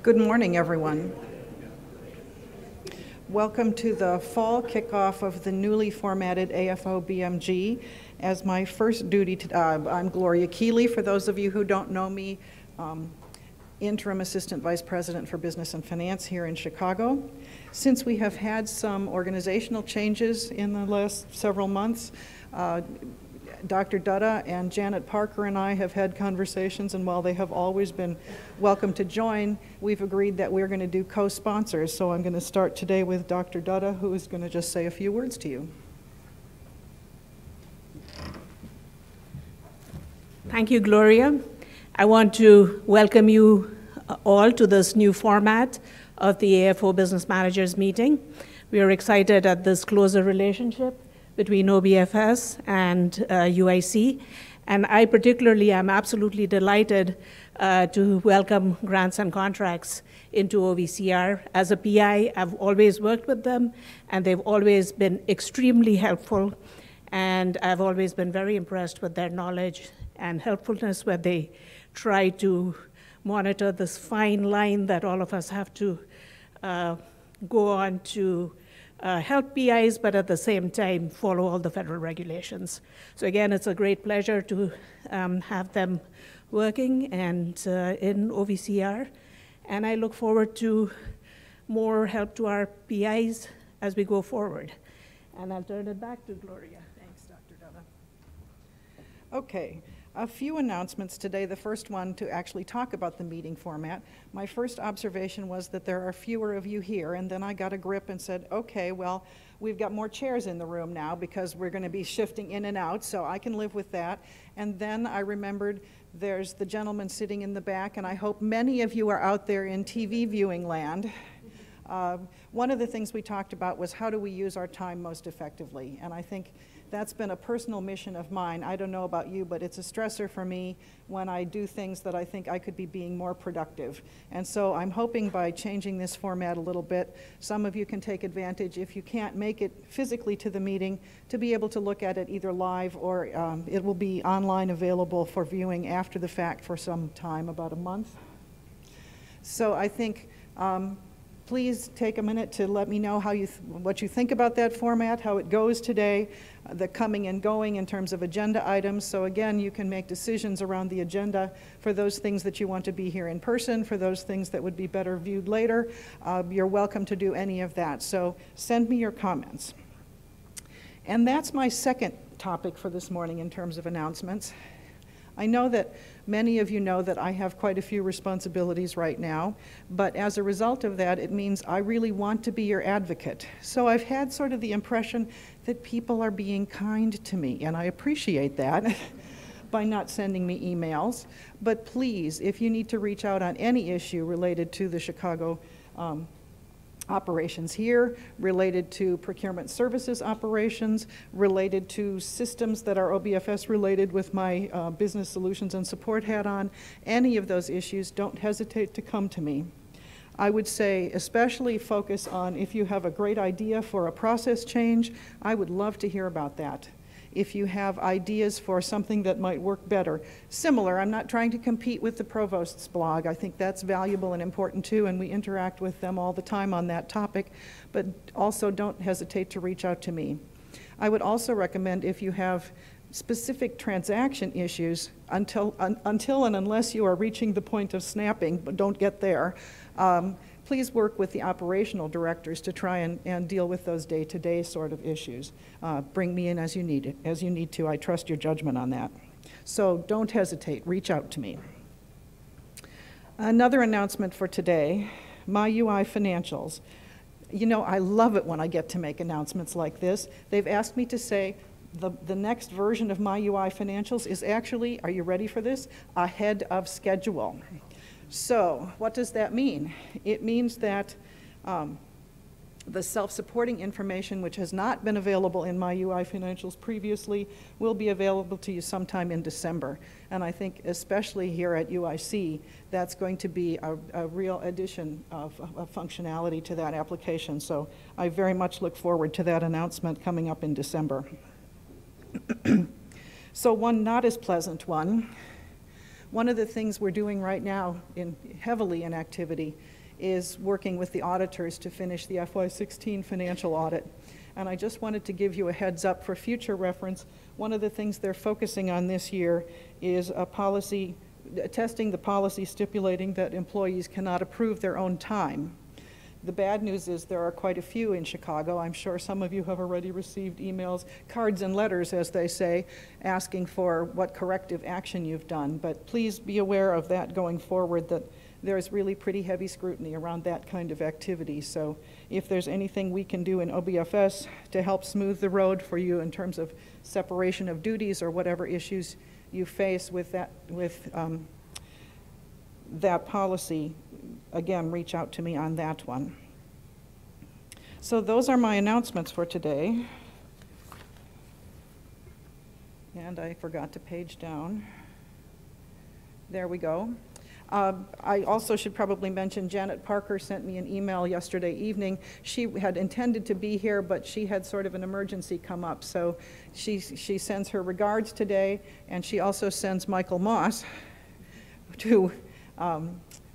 Good morning, everyone. Welcome to the fall kickoff of the newly formatted AFO-BMG. As my first duty, I'm Gloria Keeley, for those of you who don't know me, Interim Assistant Vice President for Business and Finance here in Chicago. Since we have had some organizational changes in the last several months, Dr. Dutta and Janet Parker and I have had conversations, and while they have always been welcome to join, we've agreed that we're going to do co-sponsors. So I'm going to start today with Dr. Dutta, who is going to just say a few words to you. Thank you, Gloria. I want to welcome you all to this new format of the AFO Business Managers meeting. We are excited at this closer relationship between OBFS and UIC. And I particularly am absolutely delighted to welcome grants and contracts into OVCR. As a PI, I've always worked with them, and they've always been extremely helpful, and I've always been very impressed with their knowledge and helpfulness where they try to monitor this fine line that all of us have to go on to help PIs, but at the same time follow all the federal regulations. So again, it's a great pleasure to have them working and in OVCR, and I look forward to more help to our PIs as we go forward. And I'll turn it back to Gloria. Thanks, Dr. Dutta. Okay. A few announcements today. The first one to actually talk about the meeting format. My first observation was that there are fewer of you here, and then I got a grip and said, okay, well, we've got more chairs in the room now because we're going to be shifting in and out, so I can live with that. And then I remembered there's the gentleman sitting in the back, and I hope many of you are out there in TV viewing land. One of the things we talked about was how do we use our time most effectively, and I think that's been a personal mission of mine. I don't know about you, but it's a stressor for me when I do things that I think I could be being more productive. And so I'm hoping by changing this format a little bit, some of you can take advantage, if you can't make it physically to the meeting, to be able to look at it either live or it will be online available for viewing after the fact for some time, about a month. So I think please take a minute to let me know how what you think about that format, how it goes today, the coming and going in terms of agenda items. So again, you can make decisions around the agenda for those things that you want to be here in person, for those things that would be better viewed later. You're welcome to do any of that. So send me your comments. And that's my second topic for this morning in terms of announcements. I know that many of you know that I have quite a few responsibilities right now, but as a result of that, it means I really want to be your advocate. So I've had sort of the impression that people are being kind to me, and I appreciate that by not sending me emails. But please, if you need to reach out on any issue related to the Chicago operations here, related to procurement services operations, related to systems that are OBFS related with my business solutions and support hat on, any of those issues, don't hesitate to come to me. I would say especially focus on if you have a great idea for a process change, I would love to hear about that. If you have ideas for something that might work better. Similar, I'm not trying to compete with the Provost's blog. I think that's valuable and important too, and we interact with them all the time on that topic, but also don't hesitate to reach out to me. I would also recommend if you have specific transaction issues, until and unless you are reaching the point of snapping, but don't get there, please work with the operational directors to try and deal with those day-to-day sort of issues. Bring me in as you need to. I trust your judgment on that. So don't hesitate, reach out to me. Another announcement for today, Miui Financials. You know, I love it when I get to make announcements like this. They've asked me to say the next version of Miui Financials is actually, are you ready for this? Ahead of schedule. So what does that mean? It means that the self-supporting information, which has not been available in Miui Financials previously, will be available to you sometime in December. And I think especially here at UIC, that's going to be a real addition of functionality to that application. So I very much look forward to that announcement coming up in December. So one not as pleasant one. One of the things we're doing right now, heavily in activity, is working with the auditors to finish the FY16 financial audit. And I just wanted to give you a heads up for future reference. One of the things they're focusing on this year is a policy, testing the policy stipulating that employees cannot approve their own time. The bad news is there are quite a few in Chicago. I'm sure some of you have already received emails, cards and letters, as they say, asking for what corrective action you've done. But please be aware of that going forward, that there's really pretty heavy scrutiny around that kind of activity. So if there's anything we can do in OBFS to help smooth the road for you in terms of separation of duties or whatever issues you face with that policy, again, reach out to me on that one. So those are my announcements for today. And I forgot to page down. There we go. I also should probably mention Janet Parker sent me an email yesterday evening. She had intended to be here, but she had sort of an emergency come up. So she sends her regards today, and she also sends Michael Moss to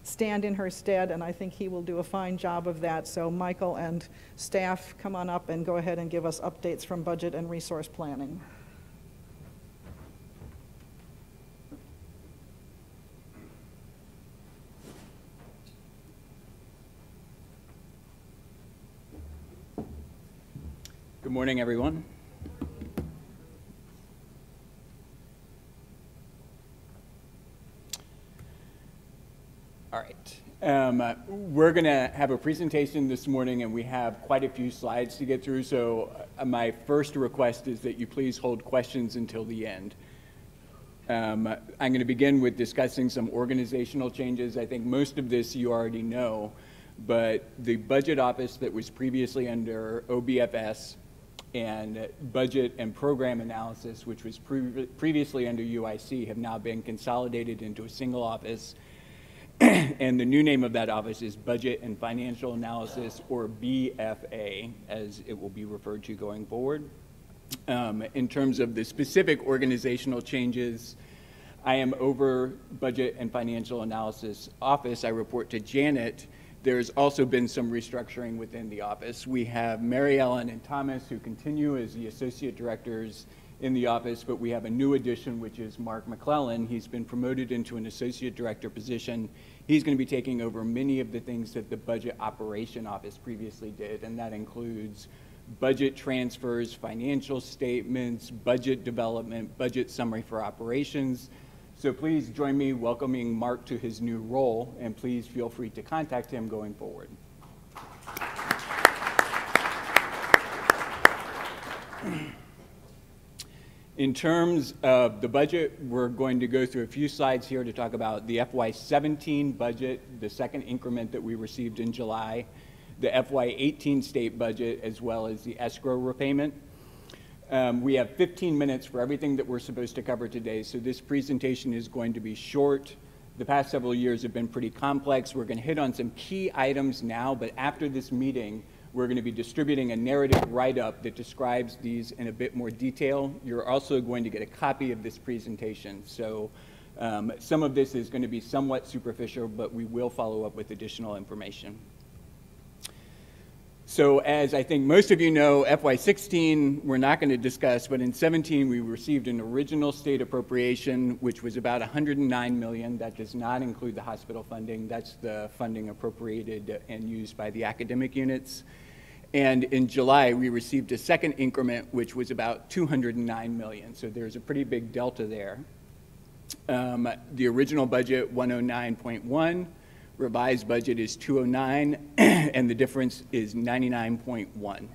stand in her stead, and I think he will do a fine job of that. So Michael and staff, come on up and go ahead and give us updates from budget and resource planning. Good morning, everyone. All right. We're going to have a presentation this morning, and we have quite a few slides to get through. So my first request is that you please hold questions until the end. I'm going to begin with discussing some organizational changes. I think most of this you already know, but the budget office that was previously under OBFS and budget and program analysis, which was previously under UIC, have now been consolidated into a single office. And the new name of that office is Budget and Financial Analysis, or BFA, as it will be referred to going forward. In terms of the specific organizational changes, I am over Budget and Financial Analysis office. I report to Janet. There's also been some restructuring within the office. We have Mary Ellen and Thomas, who continue as the associate directors in the office, but we have a new addition, which is Mark McClellan. He's been promoted into an associate director position. He's going to be taking over many of the things that the budget operation office previously did, and that includes budget transfers, financial statements, budget development, budget summary for operations. So please join me welcoming Mark to his new role, and please feel free to contact him going forward. In terms of the budget, we're going to go through a few slides here to talk about the FY17 budget, the second increment that we received in July, the FY18 state budget, as well as the escrow repayment. We have 15 minutes for everything that we're supposed to cover today, so this presentation is going to be short. The past several years have been pretty complex. We're going to hit on some key items now, but after this meeting, we're going to be distributing a narrative write-up that describes these in a bit more detail. You're also going to get a copy of this presentation, so some of this is going to be somewhat superficial, but we will follow up with additional information. So as I think most of you know, FY16 we're not going to discuss, but in 17 we received an original state appropriation, which was about $109 million. That does not include the hospital funding. That's the funding appropriated and used by the academic units. And in July, we received a second increment, which was about $209 million. So there's a pretty big delta there. The original budget, 109.1. Revised budget is 209, and the difference is 99.1.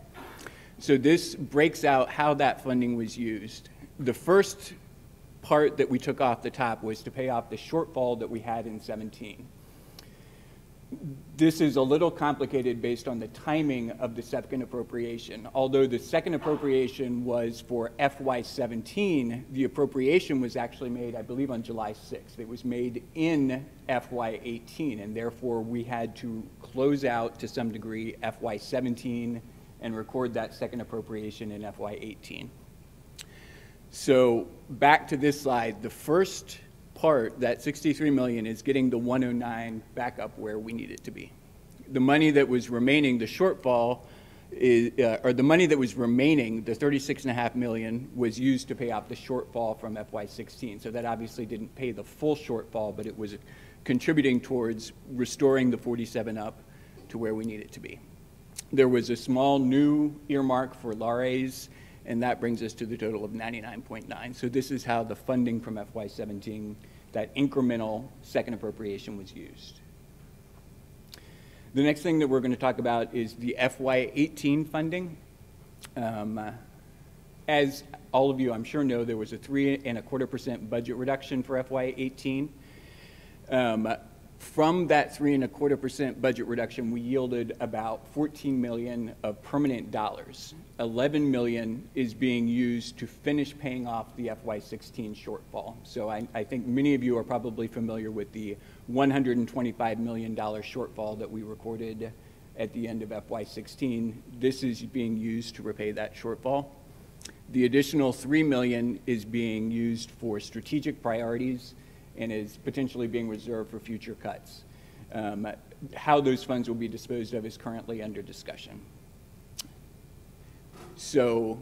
So this breaks out how that funding was used. The first part that we took off the top was to pay off the shortfall that we had in 17. This is a little complicated based on the timing of the second appropriation. Although the second appropriation was for FY17, the appropriation was actually made, I believe, on July 6th. It was made in FY18, and therefore we had to close out, to some degree, FY17 and record that second appropriation in FY18. So back to this slide, the first part, that $63 million, is getting the 109 back up where we need it to be. The money that was remaining, the shortfall, or the money that was remaining, the $36.5 million, was used to pay off the shortfall from FY16. So that obviously didn't pay the full shortfall, but it was contributing towards restoring the 47 up to where we need it to be. There was a small new earmark for LARAs, and that brings us to the total of 99.9. So this is how the funding from FY17, that incremental second appropriation, was used. The next thing that we're going to talk about is the FY18 funding. As all of you, I'm sure, know, there was a 3.25% budget reduction for FY18. From that 3.25% budget reduction, we yielded about $14 million of permanent dollars. $11 million is being used to finish paying off the FY16 shortfall. So I think many of you are probably familiar with the $125 million shortfall that we recorded at the end of FY16. This is being used to repay that shortfall. The additional $3 million is being used for strategic priorities and is potentially being reserved for future cuts. How those funds will be disposed of is currently under discussion. So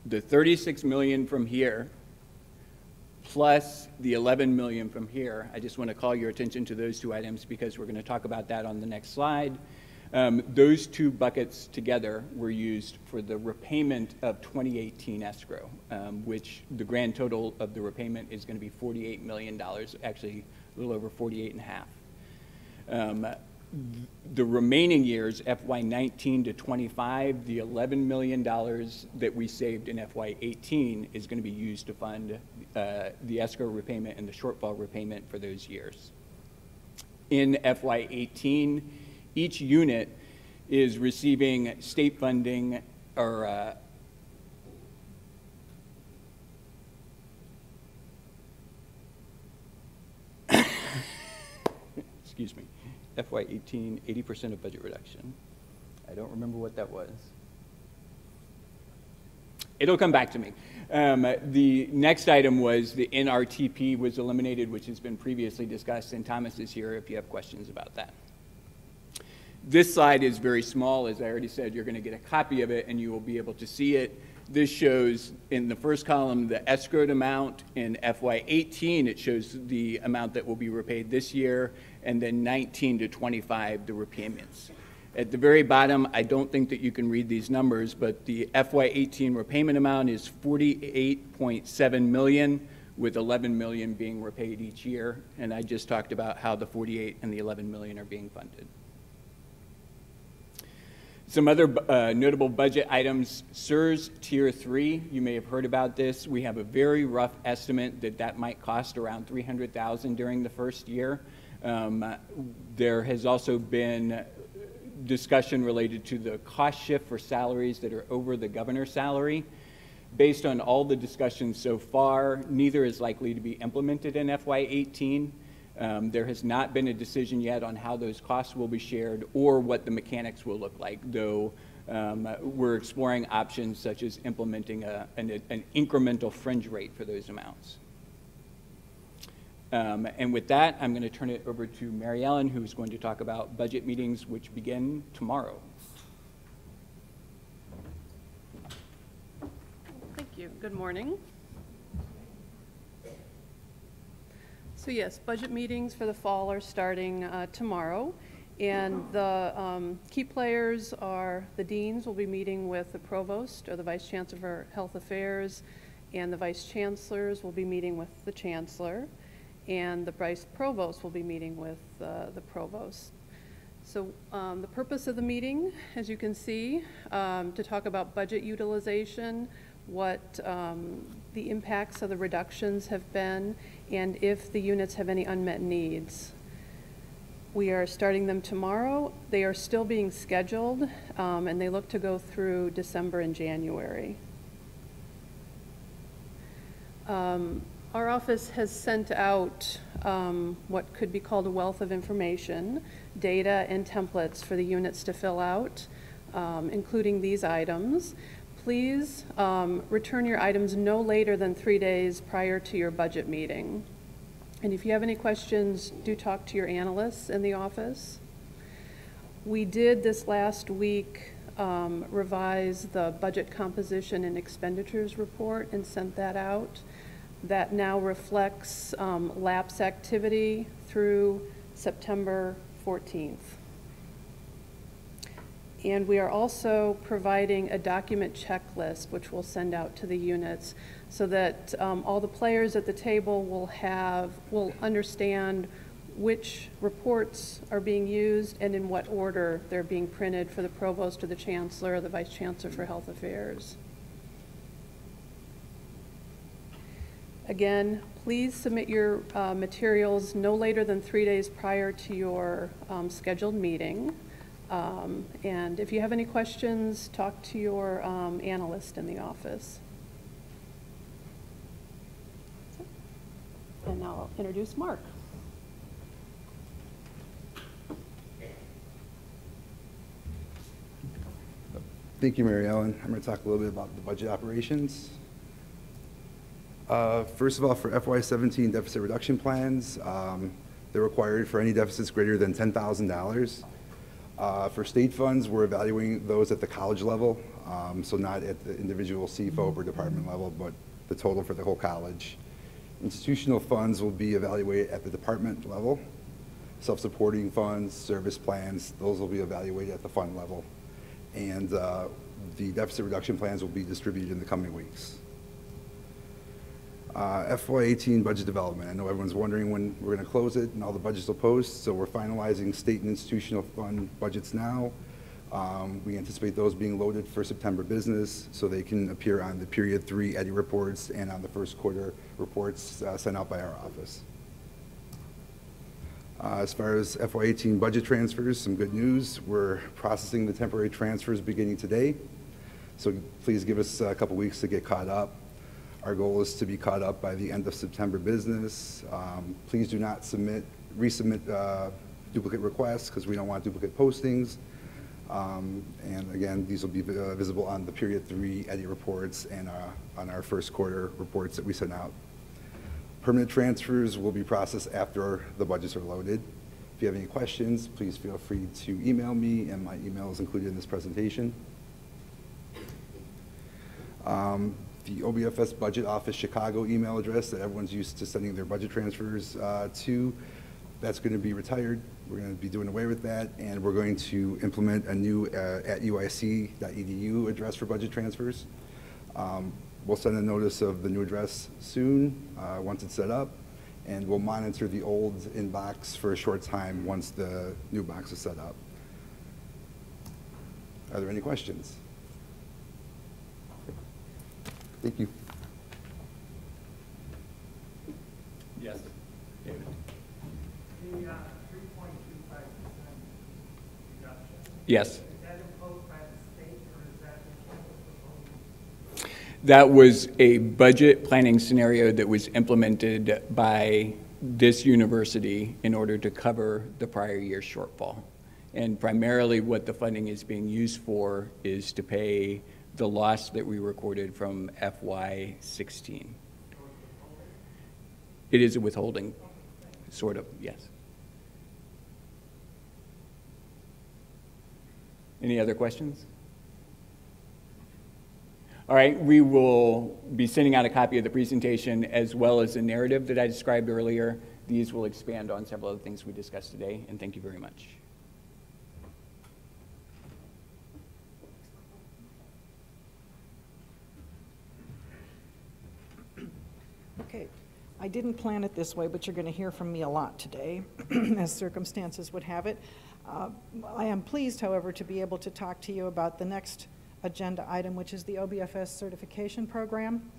the $36 million from here plus the $11 million from here, I just want to call your attention to those two items because we're going to talk about that on the next slide. Those two buckets together were used for the repayment of 2018 escrow, which the grand total of the repayment is going to be $48 million, actually a little over 48.5. The remaining years, FY19 to 25, the $11 million that we saved in FY18 is going to be used to fund the escrow repayment and the shortfall repayment for those years. In FY18, each unit is receiving state funding or excuse me, FY18, 80% of budget reduction. I don't remember what that was. It'll come back to me. The next item was the NRTP was eliminated, which has been previously discussed, and Thomas is here if you have questions about that. This slide is very small. As I already said, you're going to get a copy of it and you will be able to see it. This shows in the first column the escrowed amount. In FY18, it shows the amount that will be repaid this year, and then 19 to 25, the repayments. At the very bottom, I don't think that you can read these numbers, but the FY18 repayment amount is $48.7 million, with $11 million being repaid each year. And I just talked about how the 48 and the $11 million are being funded. Some other notable budget items. SERS Tier 3, you may have heard about this. We have a very rough estimate that that might cost around $300,000 during the first year. There has also been discussion related to the cost shift for salaries that are over the governor's salary. Based on all the discussions so far, neither is likely to be implemented in FY18. There has not been a decision yet on how those costs will be shared or what the mechanics will look like, though we're exploring options such as implementing an incremental fringe rate for those amounts. And with that, I'm going to turn it over to Mary Ellen, who's going to talk about budget meetings, which begin tomorrow. Thank you. Good morning. So yes, budget meetings for the fall are starting tomorrow, and the key players are the deans will be meeting with the provost or the vice chancellor for health affairs, and the vice chancellors will be meeting with the chancellor, and the vice provost will be meeting with the provost. So the purpose of the meeting, as you can see, to talk about budget utilization, what the impacts of the reductions have been, and if the units have any unmet needs. We are starting them tomorrow. They are still being scheduled, and they look to go through December and January. Our office has sent out what could be called a wealth of information, data and templates for the units to fill out, including these items. Please return your items no later than 3 days prior to your budget meeting. And if you have any questions, do talk to your analysts in the office. We did this last week revise the budget composition and expenditures report and sent that out. That now reflects lapse activity through September 14th. And we are also providing a document checklist, which we'll send out to the units, so that all the players at the table will understand which reports are being used and in what order they're being printed for the provost or the chancellor or the vice chancellor for health affairs. Again, please submit your materials no later than 3 days prior to your scheduled meeting. And if you have any questions, talk to your analyst in the office. And now I'll introduce Mark. Thank you, Mary Ellen. I'm going to talk a little bit about the budget operations. First of all, for FY17 deficit reduction plans, they're required for any deficits greater than $10,000. For state funds, we're evaluating those at the college level, so not at the individual CFOB or department level, but the total for the whole college. Institutional funds will be evaluated at the department level. Self-supporting funds, service plans, those will be evaluated at the fund level. And the deficit reduction plans will be distributed in the coming weeks. FY18 budget development. I know everyone's wondering when we're going to close it and all the budgets will post, so we're finalizing state and institutional fund budgets now. We anticipate those being loaded for September business so they can appear on the period 3 EDI reports and on the first quarter reports sent out by our office. As far as FY18 budget transfers, some good news. We're processing the temporary transfers beginning today, so please give us a couple weeks to get caught up. Our goal is to be caught up by the end of September business. Please do not resubmit duplicate requests because we don't want duplicate postings. And again, these will be visible on the period 3 EDI reports and on our first quarter reports that we send out. Permanent transfers will be processed after the budgets are loaded. If you have any questions, please feel free to email me, and my email is included in this presentation. The OBFS Budget Office Chicago email address that everyone's used to sending their budget transfers to, that's going to be retired. We're going to be doing away with that, and we're going to implement a new at uic.edu address for budget transfers. We'll send a notice of the new address soon, once it's set up, and we'll monitor the old inbox for a short time once the new box is set up. Are there any questions? Thank you. Yes. David. The 3.25% reduction. Yes. Is that imposed by the state or is that proposed? That was a budget planning scenario that was implemented by this university in order to cover the prior year's shortfall. And primarily what the funding is being used for is to pay the loss that we recorded from FY16. It is a withholding, sort of, yes. Any other questions? All right, we will be sending out a copy of the presentation as well as the narrative that I described earlier. These will expand on several other things we discussed today, and thank you very much. Okay, I didn't plan it this way, but you're going to hear from me a lot today, as circumstances would have it. I am pleased, however, to be able to talk to you about the next agenda item, which is the OBFS certification program.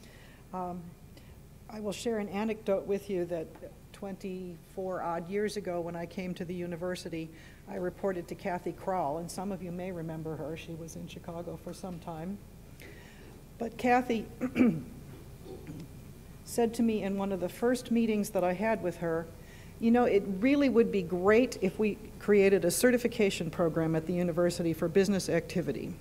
I will share an anecdote with you that 24 odd years ago when I came to the university, I reported to Kathy Kroll, and some of you may remember her. She was in Chicago for some time. But Kathy said to me in one of the first meetings that I had with her, you know, it really would be great if we created a certification program at the university for business activity.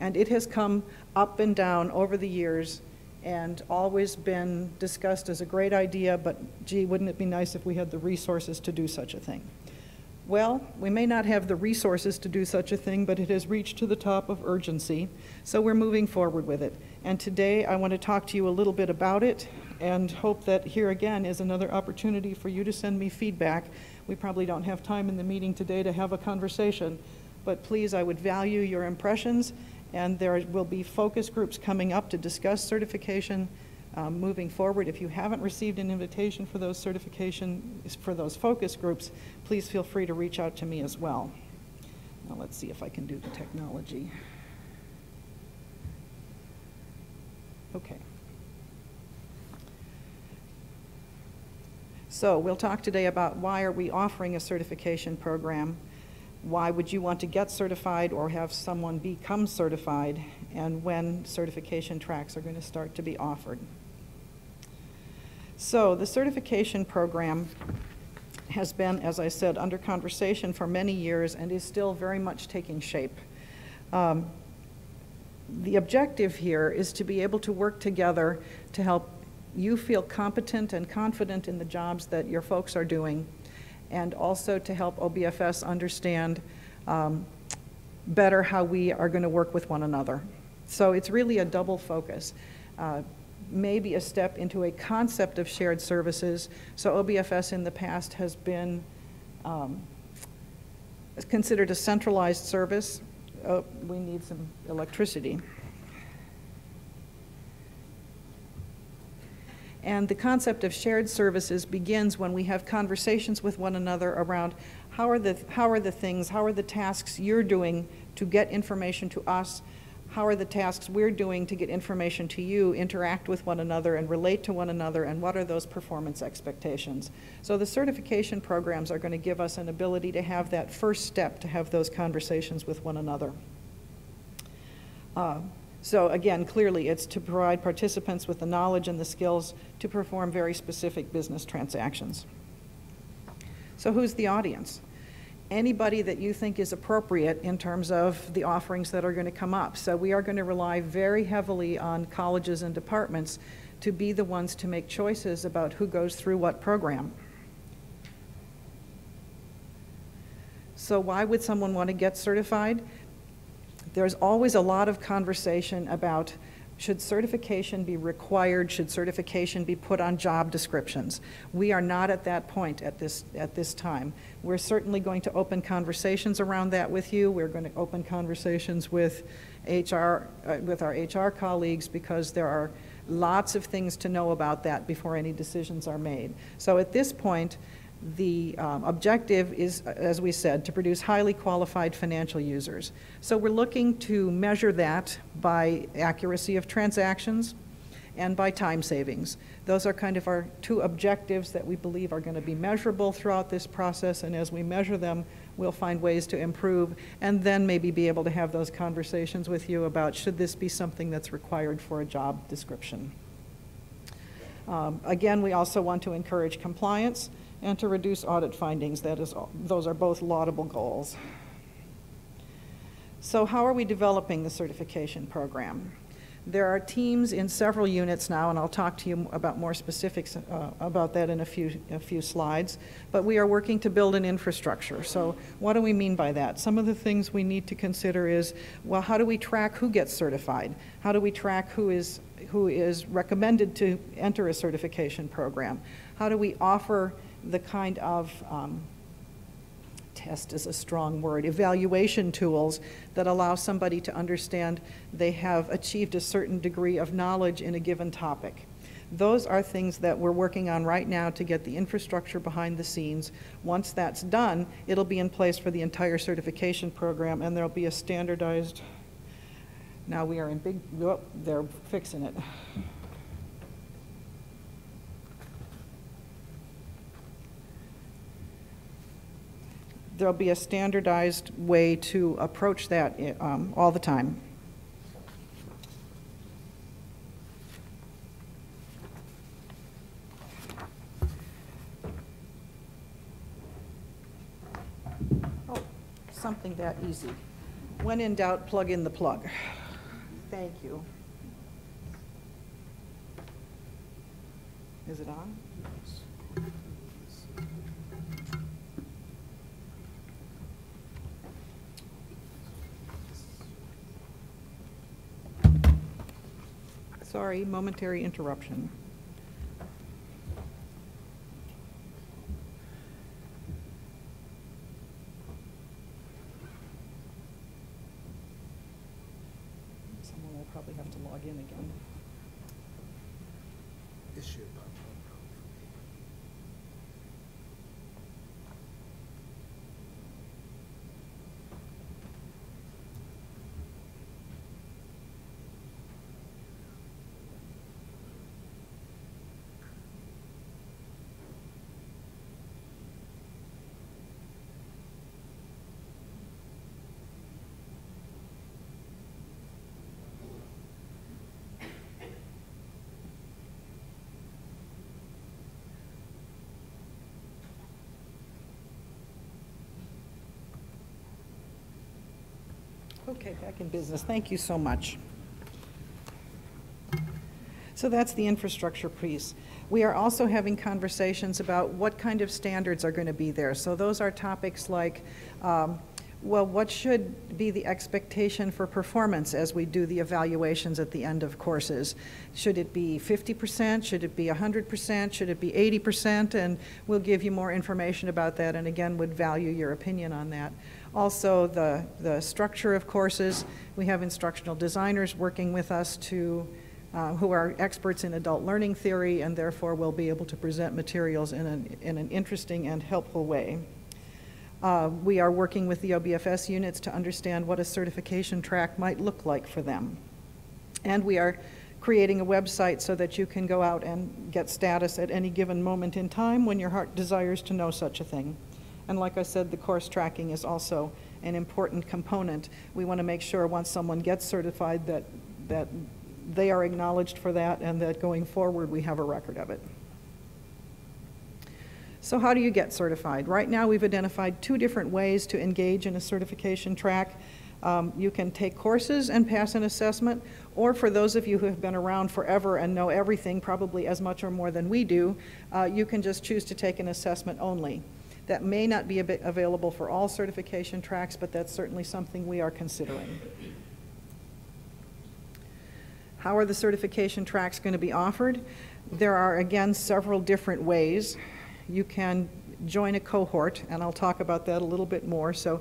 And it has come up and down over the years and always been discussed as a great idea, but gee, wouldn't it be nice if we had the resources to do such a thing? Well, we may not have the resources to do such a thing, but it has reached to the top of urgency, so we're moving forward with it. And today I want to talk to you a little bit about it and hope that here again is another opportunity for you to send me feedback. We probably don't have time in the meeting today to have a conversation, but please, I would value your impressions, and there will be focus groups coming up to discuss certification moving forward. If you haven't received an invitation for those for those focus groups, please feel free to reach out to me as well. Now let's see if I can do the technology. Okay. So we'll talk today about why are we offering a certification program, why would you want to get certified or have someone become certified, and when certification tracks are going to start to be offered. So the certification program has been, as I said, under conversation for many years and is still very much taking shape. The objective here is to be able to work together to help you feel competent and confident in the jobs that your folks are doing, and also to help OBFS understand better how we are going to work with one another. So it's really a double focus. Maybe a step into a concept of shared services. So OBFS in the past has been considered a centralized service. Oh, we need some electricity. And the concept of shared services begins when we have conversations with one another around how are the tasks you're doing to get information to us, how are the tasks we're doing to get information to you, interact with one another and relate to one another, and what are those performance expectations. So the certification programs are going to give us an ability to have that first step to have those conversations with one another. So again, clearly it's to provide participants with the knowledge and the skills to perform very specific business transactions. So who's the audience? Anybody that you think is appropriate in terms of the offerings that are going to come up. So we are going to rely very heavily on colleges and departments to be the ones to make choices about who goes through what program. So why would someone want to get certified? There's always a lot of conversation about should certification be required, should certification be put on job descriptions. We are not at that point at this time. We're certainly going to open conversations around that with you. We're going to open conversations with our HR colleagues, because there are lots of things to know about that before any decisions are made. So at this point, the objective is, as we said, to produce highly qualified financial users. So we're looking to measure that by accuracy of transactions and by time savings. Those are kind of our two objectives that we believe are going to be measurable throughout this process, and as we measure them, we'll find ways to improve, and then maybe be able to have those conversations with you about should this be something that's required for a job description. Again, we also want to encourage compliance and to reduce audit findings. Those are both laudable goals. So how are we developing the certification program? There are teams in several units now, and I'll talk to you about more specifics about that in a few slides, but we are working to build an infrastructure. So what do we mean by that? Some of the things we need to consider is, well, how do we track who gets certified? How do we track who is recommended to enter a certification program? How do we offer the kind of test is a strong word, evaluation tools that allow somebody to understand they have achieved a certain degree of knowledge in a given topic. Those are things that we're working on right now to get the infrastructure behind the scenes. Once that's done, it'll be in place for the entire certification program, and there'll be a standardized, now we are in big, oh, they're fixing it. There'll be a standardized way to approach that all the time. Oh, something that easy. When in doubt, plug in the plug. Thank you. Is it on? Sorry, momentary interruption. Someone will probably have to log in again. This should pop up. Okay, back in business. Thank you so much. So that's the infrastructure piece. We are also having conversations about what kind of standards are going to be there. So those are topics like, well, what should be the expectation for performance as we do the evaluations at the end of courses? Should it be 50%? Should it be 100%? Should it be 80%? And we'll give you more information about that, and again, would value your opinion on that. Also, the structure of courses. We have instructional designers working with us to who are experts in adult learning theory, and therefore will be able to present materials in an interesting and helpful way. We are working with the OBFS units to understand what a certification track might look like for them. And we are creating a website so that you can go out and get status at any given moment in time when your heart desires to know such a thing. And like I said, the course tracking is also an important component. We want to make sure once someone gets certified that they are acknowledged for that, and that going forward we have a record of it. So how do you get certified? Right now we've identified 2 different ways to engage in a certification track. You can take courses and pass an assessment, or for those of you who have been around forever and know everything, probably as much or more than we do, you can just choose to take an assessment only. That may not be available for all certification tracks, but that's certainly something we are considering. How are the certification tracks going to be offered? There are, again, several different ways. You can join a cohort, and I'll talk about that a little bit more. So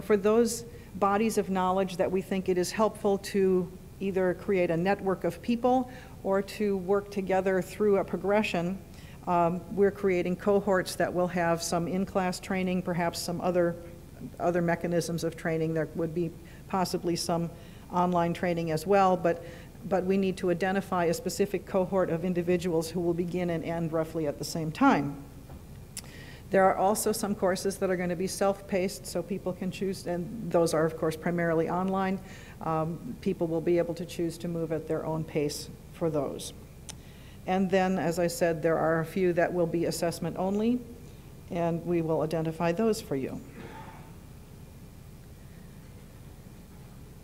for those bodies of knowledge that we think it is helpful to either create a network of people or to work together through a progression, we're creating cohorts that will have some in-class training, perhaps some other mechanisms of training. There would be possibly some online training as well, but we need to identify a specific cohort of individuals who will begin and end roughly at the same time. There are also some courses that are going to be self-paced, so people can choose, and those are, of course, primarily online. People will be able to choose to move at their own pace for those. And then, as I said, there are a few that will be assessment only, and we will identify those for you.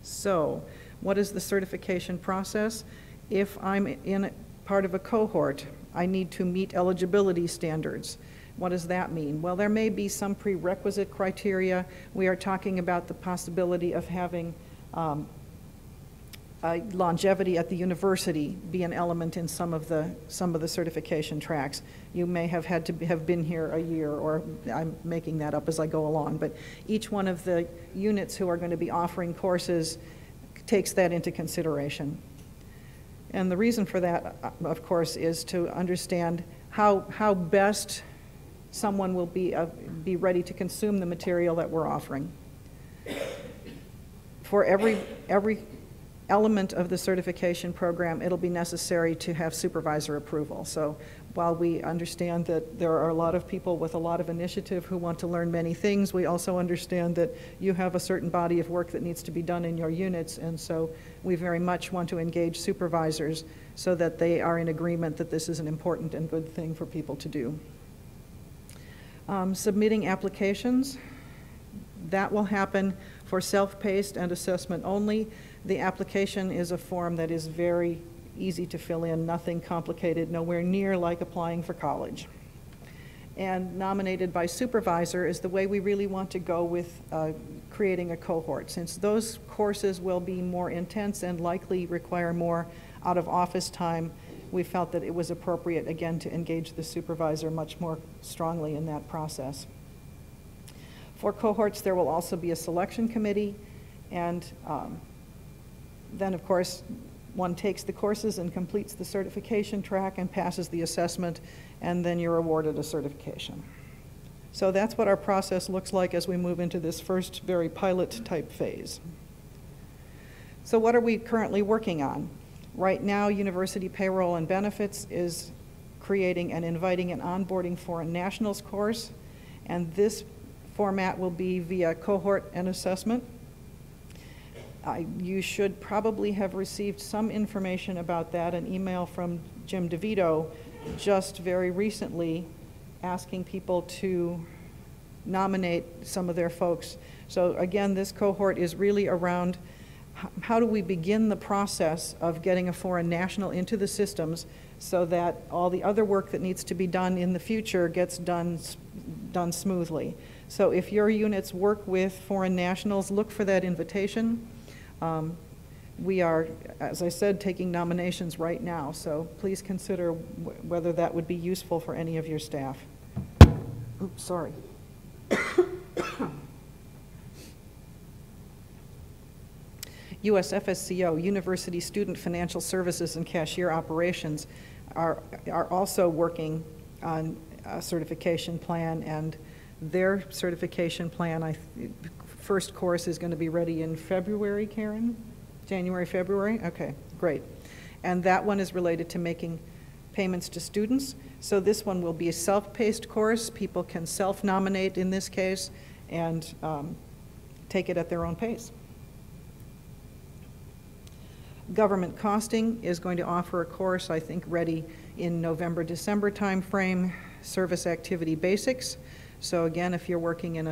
So, what is the certification process? If I'm in part of a cohort, I need to meet eligibility standards. What does that mean? Well, there may be some prerequisite criteria. We are talking about the possibility of having longevity at the university be an element in some of the certification tracks. You may have had to have been here a year, or I'm making that up as I go along, but each one of the units who are going to be offering courses takes that into consideration. And the reason for that, of course, is to understand how best someone will be ready to consume the material that we're offering. For every element of the certification program, it'll be necessary to have supervisor approval. So while we understand that there are a lot of people with a lot of initiative who want to learn many things, we also understand that you have a certain body of work that needs to be done in your units, and so we very much want to engage supervisors so that they are in agreement that this is an important and good thing for people to do. Submitting applications, that will happen for self-paced and assessment only. The application is a form that is very easy to fill in, nothing complicated, nowhere near like applying for college. And nominated by supervisor is the way we really want to go with creating a cohort. Since those courses will be more intense and likely require more out-of-office time, we felt that it was appropriate, again, to engage the supervisor much more strongly in that process. For cohorts, there will also be a selection committee, and then, of course, one takes the courses and completes the certification track and passes the assessment, and then you're awarded a certification. So that's what our process looks like as we move into this first very pilot type phase. So what are we currently working on? Right now, University Payroll and Benefits is creating and inviting an onboarding foreign nationals course, and this format will be via cohort and assessment. You should probably have received some information about that, an email from Jim DeVito just very recently asking people to nominate some of their folks. So again, this cohort is really around how do we begin the process of getting a foreign national into the systems so that all the other work that needs to be done in the future gets done smoothly. So if your units work with foreign nationals, look for that invitation. We are, as I said, taking nominations right now, so please consider whether that would be useful for any of your staff. Oops, sorry. USFSCO, University Student Financial Services and Cashier Operations, are also working on a certification plan, and their certification plan, first course is going to be ready in February, Karen? January, February? Okay, great. And that one is related to making payments to students. So this one will be a self-paced course. People can self-nominate in this case and take it at their own pace. Government Costing is going to offer a course, I think, ready in November, December timeframe, Service Activity Basics. So again, if you're working in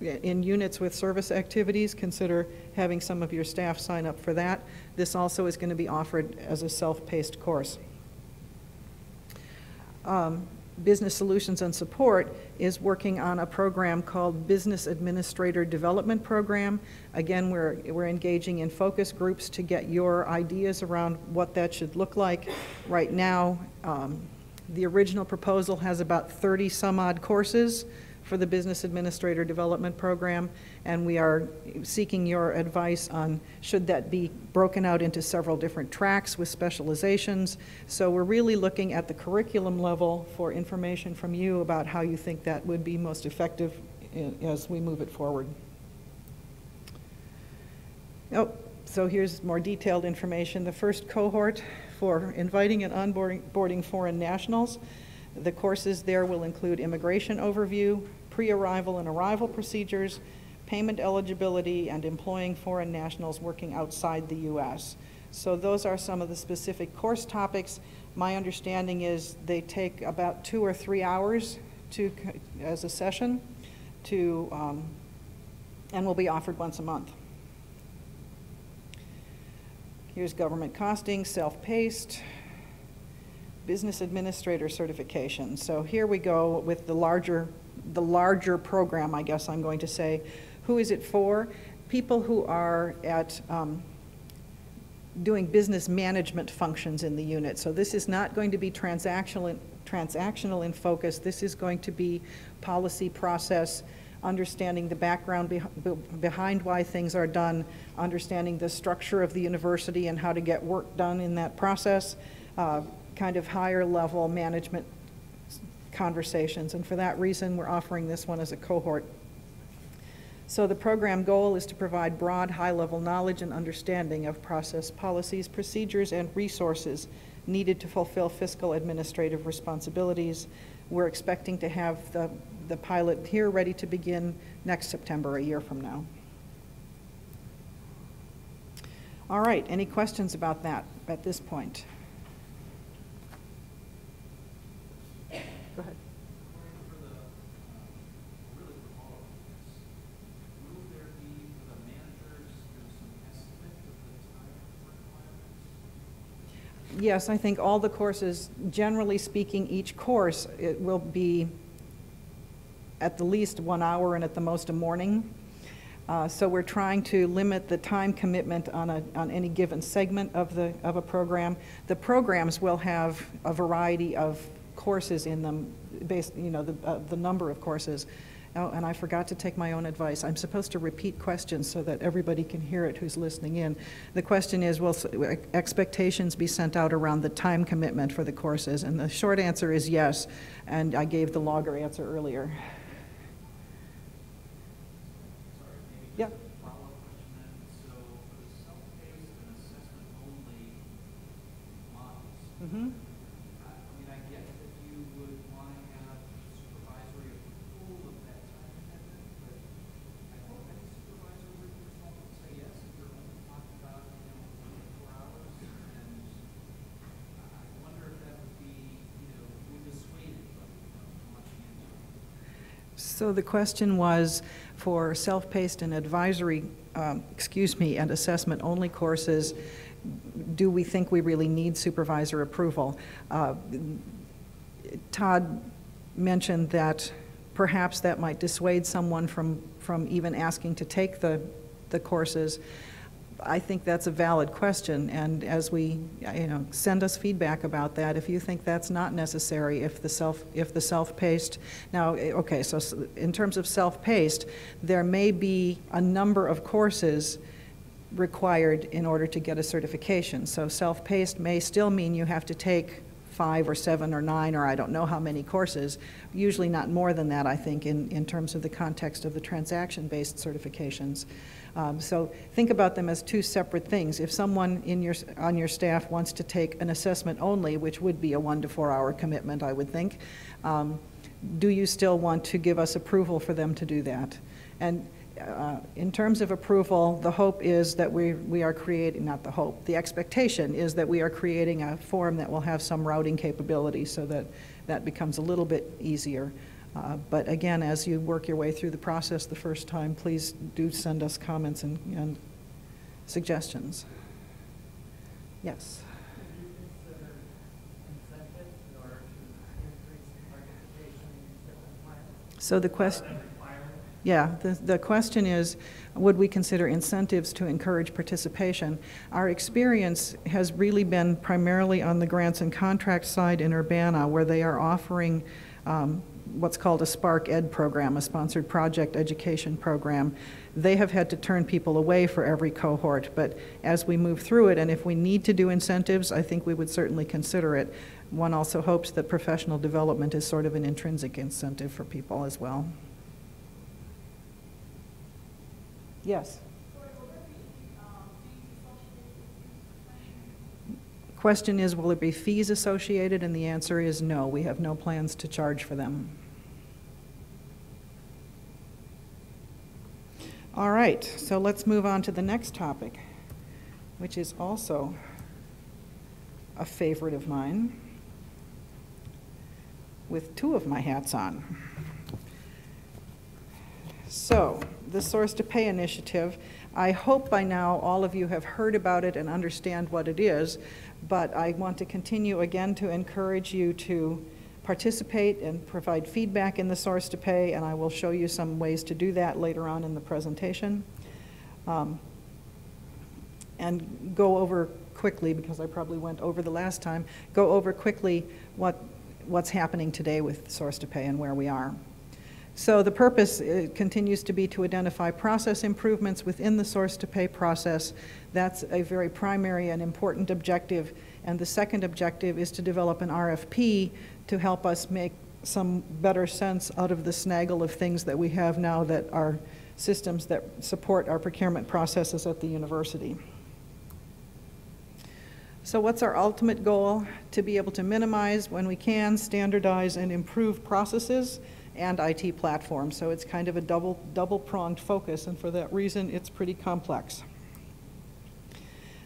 in units with service activities, consider having some of your staff sign up for that. This also is going to be offered as a self-paced course. Business Solutions and Support is working on a program called Business Administrator Development Program. Again, we're engaging in focus groups to get your ideas around what that should look like. Right now, the original proposal has about 30 some odd courses for the Business Administrator Development Program, and we are seeking your advice on should that be broken out into several different tracks with specializations. So we're really looking at the curriculum level for information from you about how you think that would be most effective as we move it forward. Oh, so here's more detailed information. The first cohort for inviting and onboarding foreign nationals. The courses there will include immigration overview, pre-arrival and arrival procedures, payment eligibility, and employing foreign nationals working outside the U.S. So those are some of the specific course topics. My understanding is they take about 2 or 3 hours as a session and will be offered once a month. Here's government costing, self-paced, business administrator certification. So here we go with the larger program, I guess I'm going to say. Who is it for? People who are at doing business management functions in the unit. So this is not going to be transactional in focus. This is going to be policy process, understanding the background behind why things are done, understanding the structure of the university and how to get work done in that process, kind of higher level management conversations. And for that reason, we're offering this one as a cohort. So the program goal is to provide broad, high-level knowledge and understanding of process, policies, procedures, and resources needed to fulfill fiscal administrative responsibilities. We're expecting to have the pilot here ready to begin next September, a year from now. All right, any questions about that at this point? Go ahead. Yes, I think all the courses, generally speaking, each course, it will be at the least 1 hour and at the most a morning. So we're trying to limit the time commitment on any given segment of a program. The programs will have a variety of courses in them, based, the number of courses. Oh, and I forgot to take my own advice. I'm supposed to repeat questions so that everybody can hear it who's listening in. The question is, will expectations be sent out around the time commitment for the courses? And the short answer is yes, and I gave the logger answer earlier. Sorry, maybe yeah. Just a follow-up question then. So for the self-paced and assessment-only models, Mm-hmm. I get that you would want to have supervisory approval of that time commitment, but I hope any supervisor would say yes if you're only talking about 24 hours, and I wonder if that would be, would dissuade anybody from watching into it. So the question was for self-paced and advisory, and assessment-only courses, do we think we really need supervisor approval? Todd mentioned that perhaps that might dissuade someone from even asking to take the courses. I think that's a valid question, and as we, send us feedback about that if you think that's not necessary, if the self-paced. Now, okay, so in terms of self-paced, there may be a number of courses required in order to get a certification. So self-paced may still mean you have to take 5 or 7 or 9 or I don't know how many courses, usually not more than that, I think, in terms of the context of the transaction-based certifications. So think about them as two separate things. If someone on your staff wants to take an assessment only, which would be a 1 to 4 hour commitment, I would think, do you still want to give us approval for them to do that? And in terms of approval, the hope is that we are creating, not the hope, the expectation is that we are creating a form that will have some routing capability so that that becomes a little bit easier. But again, as you work your way through the process the first time, please do send us comments and suggestions. Yes? Would you consider incentives in order to increase participation in different plans? So the question, yeah, the question is, would we consider incentives to encourage participation? Our experience has really been primarily on the grants and contract side in Urbana, where they are offering what's called a Spark Ed program, a sponsored project education program. They have had to turn people away for every cohort, but as we move through it, and if we need to do incentives, I think we would certainly consider it. One also hopes that professional development is sort of an intrinsic incentive for people as well. Yes? Question is, will there be fees associated? And the answer is no. We have no plans to charge for them. All right, so let's move on to the next topic, which is also a favorite of mine, with 2 of my hats on. So, the Source to Pay initiative, I hope by now all of you have heard about it and understand what it is, but I want to continue again to encourage you to participate and provide feedback in the Source to Pay, and I will show you some ways to do that later on in the presentation. And go over quickly, because I probably went over the last time, go over quickly what's happening today with Source to Pay and where we are. So the purpose continues to be to identify process improvements within the Source to Pay process. That's a very primary and important objective. And the second objective is to develop an RFP to help us make some better sense out of the snaggle of things that we have now that are systems that support our procurement processes at the university. So what's our ultimate goal? To be able to minimize, when we can, standardize and improve processes and IT platforms. So it's kind of a double-pronged focus, and for that reason, it's pretty complex.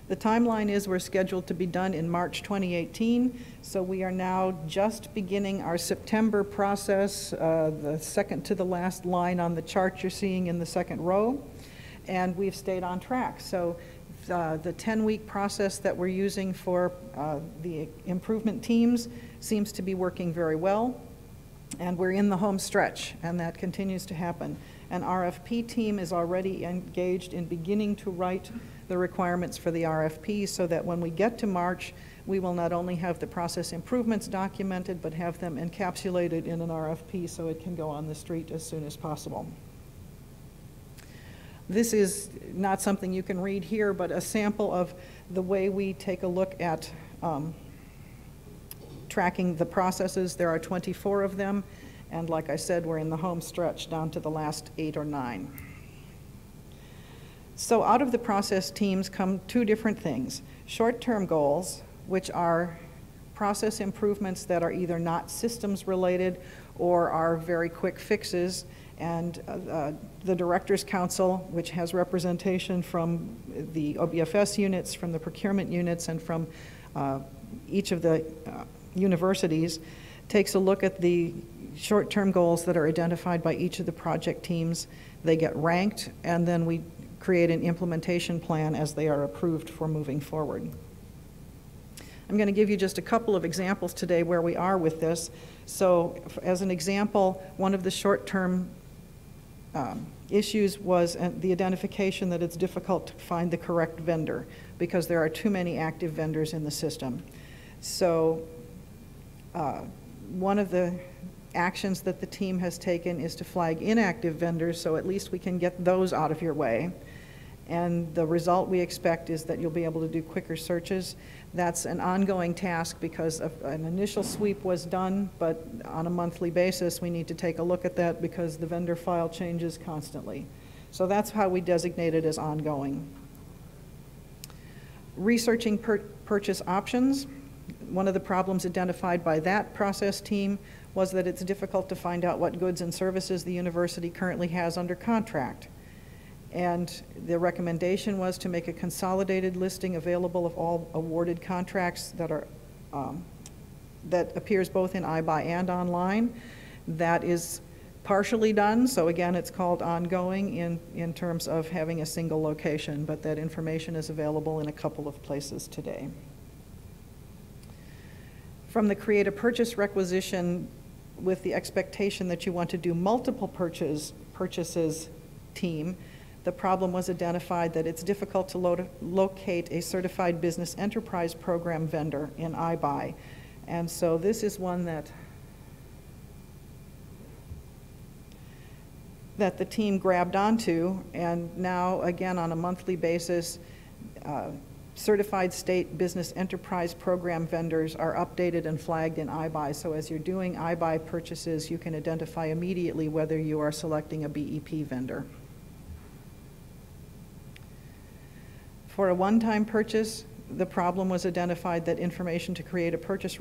The timeline is we're scheduled to be done in March 2018, so we are now just beginning our September process, the second to the last line on the chart you're seeing in the second row, and we've stayed on track. So the 10-week process that we're using for the improvement teams seems to be working very well. And we're in the home stretch, and that continues to happen. An RFP team is already engaged in beginning to write the requirements for the RFP so that when we get to March, we will not only have the process improvements documented, but have them encapsulated in an RFP so it can go on the street as soon as possible. This is not something you can read here, but a sample of the way we take a look at tracking the processes. There are 24 of them, and like I said, we're in the home stretch down to the last 8 or 9. So out of the process teams come 2 different things. Short-term goals, which are process improvements that are either not systems related or are very quick fixes, and the Directors Council, which has representation from the OBFS units, from the procurement units, and from each of the universities, takes a look at the short-term goals that are identified by each of the project teams. They get ranked, and then we create an implementation plan as they are approved for moving forward. I'm going to give you just a couple of examples today where we are with this. So as an example, one of the short-term issues was the identification that it's difficult to find the correct vendor because there are too many active vendors in the system. So one of the actions that the team has taken is to flag inactive vendors, so at least we can get those out of your way. And the result we expect is that you'll be able to do quicker searches. That's an ongoing task because an initial sweep was done, but on a monthly basis we need to take a look at that because the vendor file changes constantly. So that's how we designate it as ongoing. Researching purchase options. One of the problems identified by that process team was that it's difficult to find out what goods and services the university currently has under contract. And the recommendation was to make a consolidated listing available of all awarded contracts that are that appears both in iBuy and online. That is partially done, so again, it's called ongoing in terms of having a single location, but that information is available in a couple of places today. From the create a purchase requisition with the expectation that you want to do multiple purchases team, the problem was identified that it's difficult to locate a certified business enterprise program vendor in iBuy. And so this is one that the team grabbed onto, and now again on a monthly basis, certified state business enterprise program vendors are updated and flagged in iBuy. So as you're doing iBuy purchases, you can identify immediately whether you are selecting a BEP vendor. For a one-time purchase, the problem was identified that information to create a purchase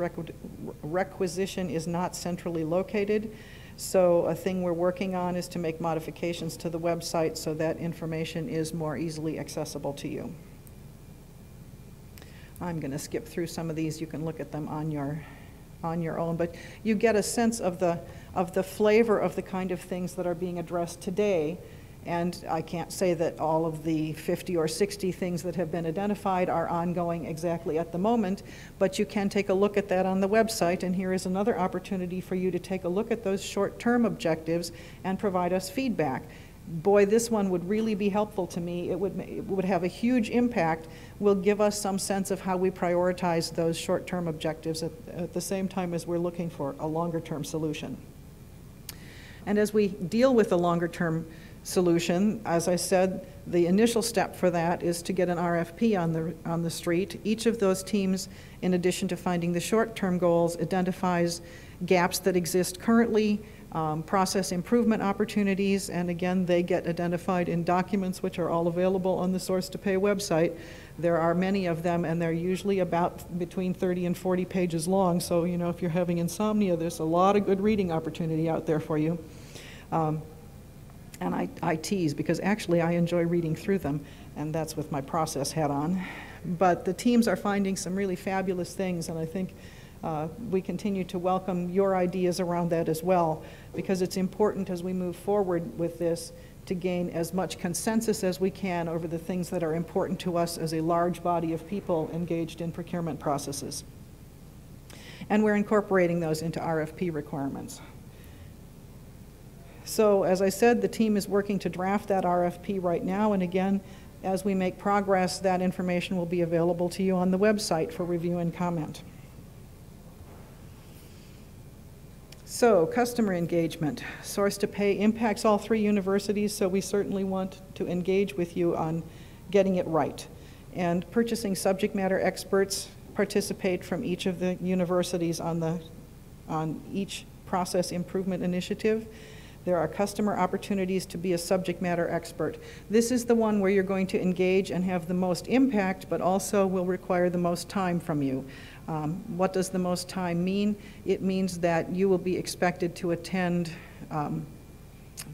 requisition is not centrally located. So a thing we're working on is to make modifications to the website so that information is more easily accessible to you. I'm going to skip through some of these. You can look at them on your own, but you get a sense of the flavor of the kind of things that are being addressed today. And I can't say that all of the 50 or 60 things that have been identified are ongoing exactly at the moment, but you can take a look at that on the website, and here is another opportunity for you to take a look at those short-term objectives and provide us feedback. Boy, this one would really be helpful to me. It would have a huge impact, will give us some sense of how we prioritize those short-term objectives at the same time as we're looking for a longer-term solution. And as we deal with the longer-term solution, as I said, the initial step for that is to get an RFP on the street. Each of those teams, in addition to finding the short-term goals, identifies gaps that exist currently, process improvement opportunities, and again, they get identified in documents which are all available on the Source to Pay website. There are many of them, and they're usually about between 30 and 40 pages long, so you know, if you're having insomnia, there's a lot of good reading opportunity out there for you. And I tease because actually I enjoy reading through them, and that's with my process hat on. But the teams are finding some really fabulous things, and I think we continue to welcome your ideas around that as well, because it's important as we move forward with this to gain as much consensus as we can over the things that are important to us as a large body of people engaged in procurement processes. And we're incorporating those into RFP requirements. So as I said, the team is working to draft that RFP right now, and again, as we make progress, that information will be available to you on the website for review and comment. So, customer engagement. Source to Pay impacts all three universities, so we certainly want to engage with you on getting it right. And purchasing subject matter experts participate from each of the universities on each process improvement initiative. There are customer opportunities to be a subject matter expert. This is the one where you're going to engage and have the most impact, but also will require the most time from you. What does the most time mean? It means that you will be expected to attend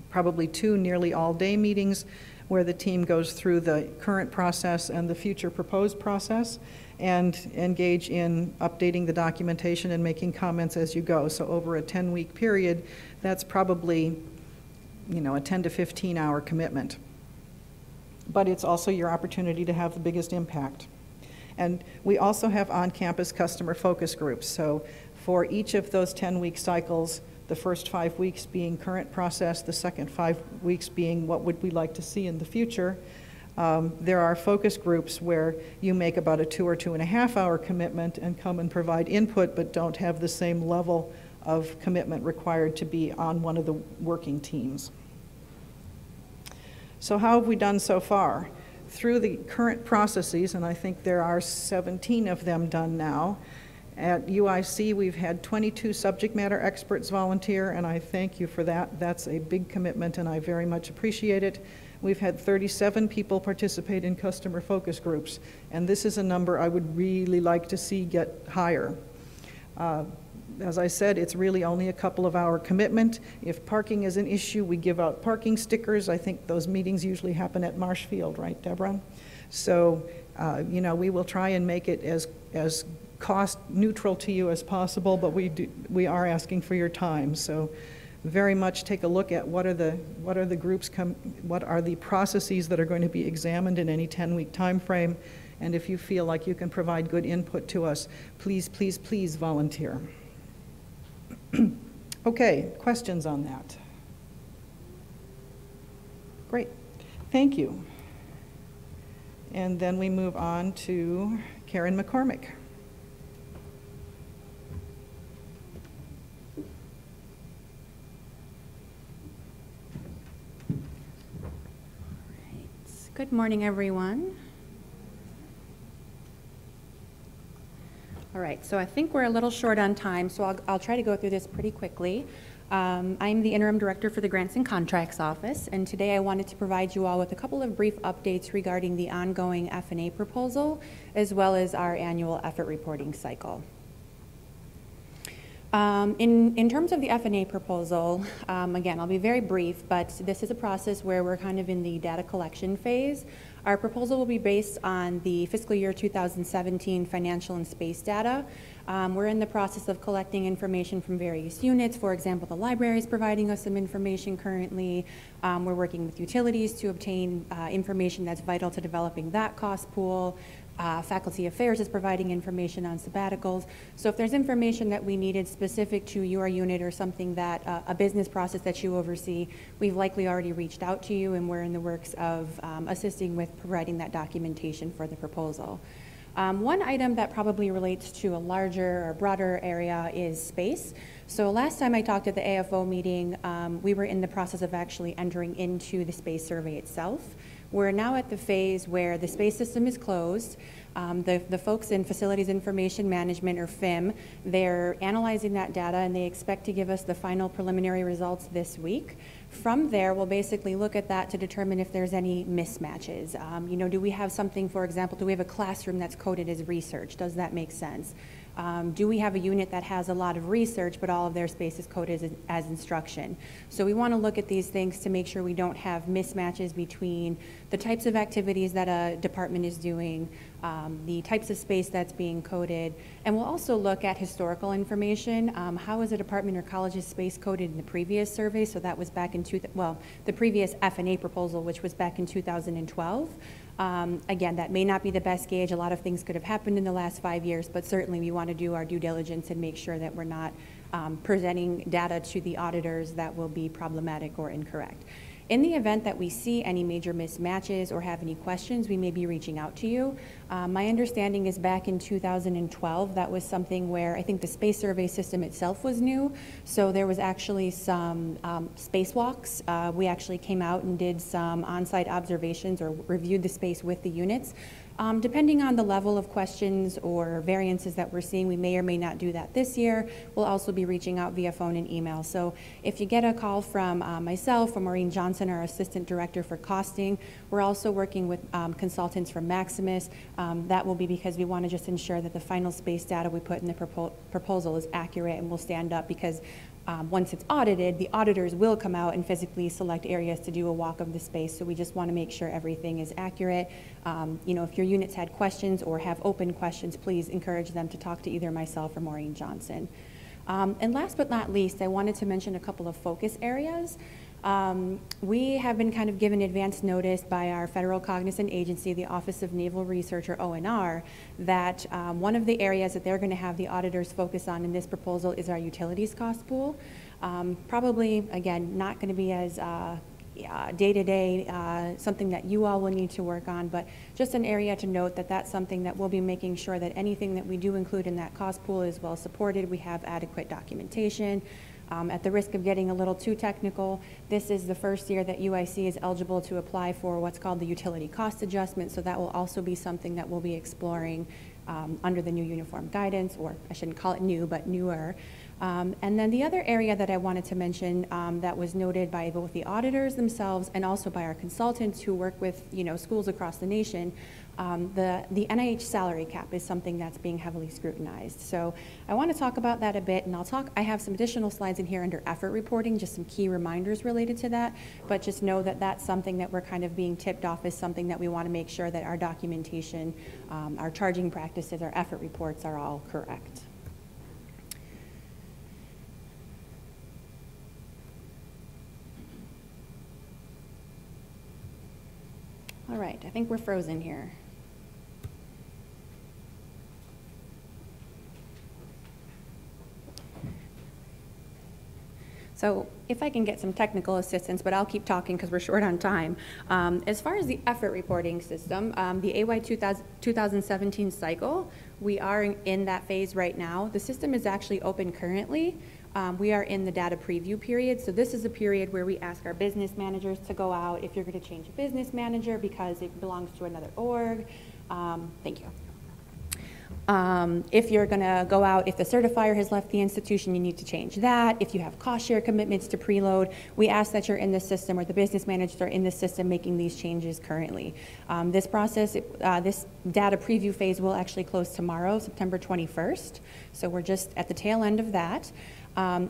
probably 2 nearly all-day meetings where the team goes through the current process and the future proposed process and engage in updating the documentation and making comments as you go. So over a 10-week period, that's probably, a 10 to 15 hour commitment. But it's also your opportunity to have the biggest impact. And we also have on-campus customer focus groups. So for each of those 10-week cycles, the first 5 weeks being current process, the second 5 weeks being what would we like to see in the future, there are focus groups where you make about a 2 or 2.5 hour commitment and come and provide input, but don't have the same level of commitment required to be on one of the working teams. So how have we done so far? Through the current processes, and I think there are 17 of them done now, at UIC we've had 22 subject matter experts volunteer, and I thank you for that. That's a big commitment and I very much appreciate it. We've had 37 people participate in customer focus groups, and this is a number I would really like to see get higher. As I said, it's really only a couple of hour commitment. If parking is an issue, we give out parking stickers. I think those meetings usually happen at Marshfield, right, Deborah? So, we will try and make it as cost neutral to you as possible, but we are asking for your time. So very much take a look at what are the groups, what are the processes that are going to be examined in any 10-week time frame. And if you feel like you can provide good input to us, please, please, please volunteer. Okay, questions on that? Great, thank you. And then we move on to Karen McCormick. Good morning, everyone. All right, so I think we're a little short on time, so I'll try to go through this pretty quickly. I'm the Interim Director for the Grants and Contracts Office, and today I wanted to provide you all with a couple of brief updates regarding the ongoing F&A proposal, as well as our annual effort reporting cycle. In terms of the F&A proposal, again, I'll be very brief, but this is a process where we're kind of in the data collection phase. Our proposal will be based on the fiscal year 2017 financial and space data. We're in the process of collecting information from various units. For example, the library is providing us some information currently. We're working with utilities to obtain information that's vital to developing that cost pool. Faculty Affairs is providing information on sabbaticals. So if there's information that we needed specific to your unit or something that a business process that you oversee, we've likely already reached out to you, and we're in the works of assisting with providing that documentation for the proposal. One item that probably relates to a larger or broader area is space. So last time I talked at the AFO meeting, we were in the process of actually entering into the space survey itself. We're now at the phase where the space system is closed. The folks in Facilities Information Management, or FIM, they're analyzing that data, and they expect to give us the final preliminary results this week. From there, we'll basically look at that to determine if there's any mismatches. Do we have something, for example, do we have a classroom that's coded as research? Does that make sense? Do we have a unit that has a lot of research, but all of their space is coded as instruction? So we want to look at these things to make sure we don't have mismatches between the types of activities that a department is doing, the types of space that's being coded, and we'll also look at historical information. How is a department or college's space coded in the previous survey? So that was back in the previous F&A proposal, which was back in 2012. Again, that may not be the best gauge. A lot of things could have happened in the last 5 years, but certainly we want to do our due diligence and make sure that we're not presenting data to the auditors that will be problematic or incorrect. In the event that we see any major mismatches or have any questions, we may be reaching out to you. My understanding is back in 2012, that was something where I think the space survey system itself was new. So there was actually some spacewalks. We actually came out and did some on-site observations or reviewed the space with the units. Depending on the level of questions or variances that we're seeing, we may or may not do that this year. We'll also be reaching out via phone and email. So if you get a call from myself or Maureen Johnson, our Assistant Director for Costing, we're also working with consultants from Maximus. That will be because we want to just ensure that the final space data we put in the proposal is accurate and will stand up, because Once it's audited, the auditors will come out and physically select areas to do a walk of the space. So we just want to make sure everything is accurate. If your units had questions or have open questions, please encourage them to talk to either myself or Maureen Johnson. And last but not least, I wanted to mention a couple of focus areas. We have been kind of given advance notice by our federal cognizant agency, the Office of Naval Research, or ONR, that one of the areas that they're going to have the auditors focus on in this proposal is our utilities cost pool. Probably, again, not going to be as day-to-day, something that you all will need to work on, but just an area to note that that's something that we'll be making sure that anything that we do include in that cost pool is well supported. We have adequate documentation. At the risk of getting a little too technical, this is the first year that UIC is eligible to apply for what's called the utility cost adjustment, so that will also be something that we'll be exploring under the new uniform guidance, or I shouldn't call it new, but newer. And then the other area that I wanted to mention that was noted by both the auditors themselves and also by our consultants who work with schools across the nation, the Hhs Salary Cap is something that's being heavily scrutinized. So I want to talk about that a bit, and I have some additional slides in here under effort reporting, just some key reminders related to that, but just know that that's something that we're kind of being tipped off as something that we want to make sure that our documentation, our charging practices, our effort reports are all correct. All right, I think we're frozen here. So if I can get some technical assistance, but I'll keep talking because we're short on time. As far as the effort reporting system, the AY 2017 cycle, we are in that phase right now. The system is actually open currently. We are in the data preview period, so this is a period where we ask our business managers to go out if you're going to change a business manager because it belongs to another org. Thank you. If you're going to go out, if the certifier has left the institution, you need to change that. If you have cost share commitments to preload, we ask that you're in the system or the business managers are in the system making these changes currently. This process, this data preview phase will actually close tomorrow, September 21st. So we're just at the tail end of that.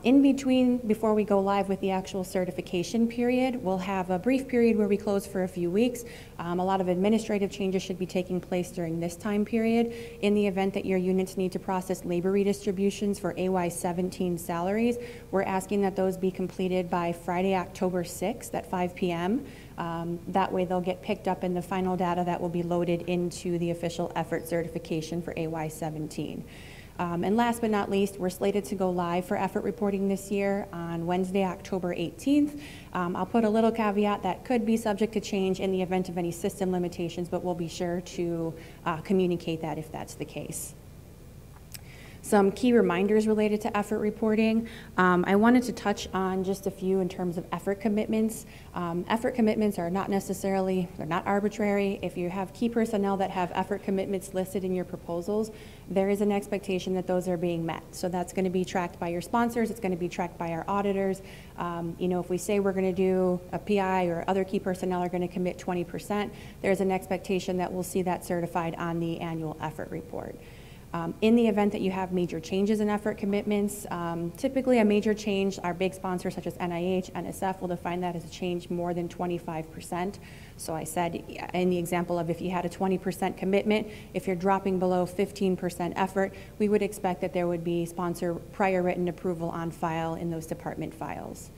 In between, before we go live with the actual certification period, we'll have a brief period where we close for a few weeks. A lot of administrative changes should be taking place during this time period. In the event that your units need to process labor redistributions for AY 17 salaries, we're asking that those be completed by Friday, October 6th at 5 p.m. That way they'll get picked up in the final data that will be loaded into the official effort certification for AY 17. And last but not least, we're slated to go live for effort reporting this year on Wednesday, October 18th. I'll put a little caveat that could be subject to change in the event of any system limitations, but we'll be sure to communicate that if that's the case. Some key reminders related to effort reporting. I wanted to touch on just a few in terms of effort commitments. Effort commitments are not necessarily, they're not arbitrary. If you have key personnel that have effort commitments listed in your proposals, there is an expectation that those are being met. So that's going to be tracked by your sponsors, it's going to be tracked by our auditors. If we say we're going to do a PI or other key personnel are going to commit 20%, there's an expectation that we'll see that certified on the annual effort report. In the event that you have major changes in effort commitments, typically a major change, our big sponsors such as NIH, NSF will define that as a change more than 25%. So I said in the example of if you had a 20% commitment, if you're dropping below 15% effort, we would expect that there would be sponsor prior written approval on file in those department files.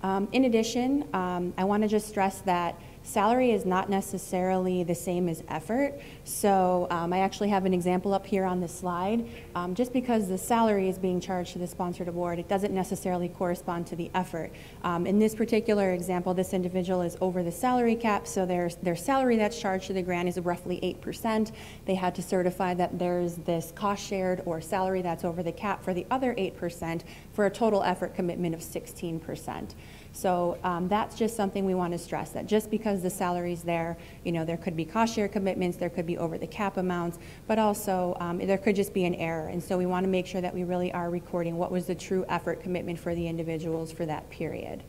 In addition, I want to just stress that salary is not necessarily the same as effort. So I actually have an example up here on the slide. Just because the salary is being charged to the sponsored award, it doesn't necessarily correspond to the effort. In this particular example, this individual is over the salary cap, so their salary that's charged to the grant is roughly 8%. They had to certify that there's this cost shared or salary that's over the cap for the other 8% for a total effort commitment of 16%. So that's just something we want to stress, that just because the salary's there, there could be cost share commitments, there could be over the cap amounts, but also there could just be an error. And so we want to make sure that we really are recording what was the true effort commitment for the individuals for that period.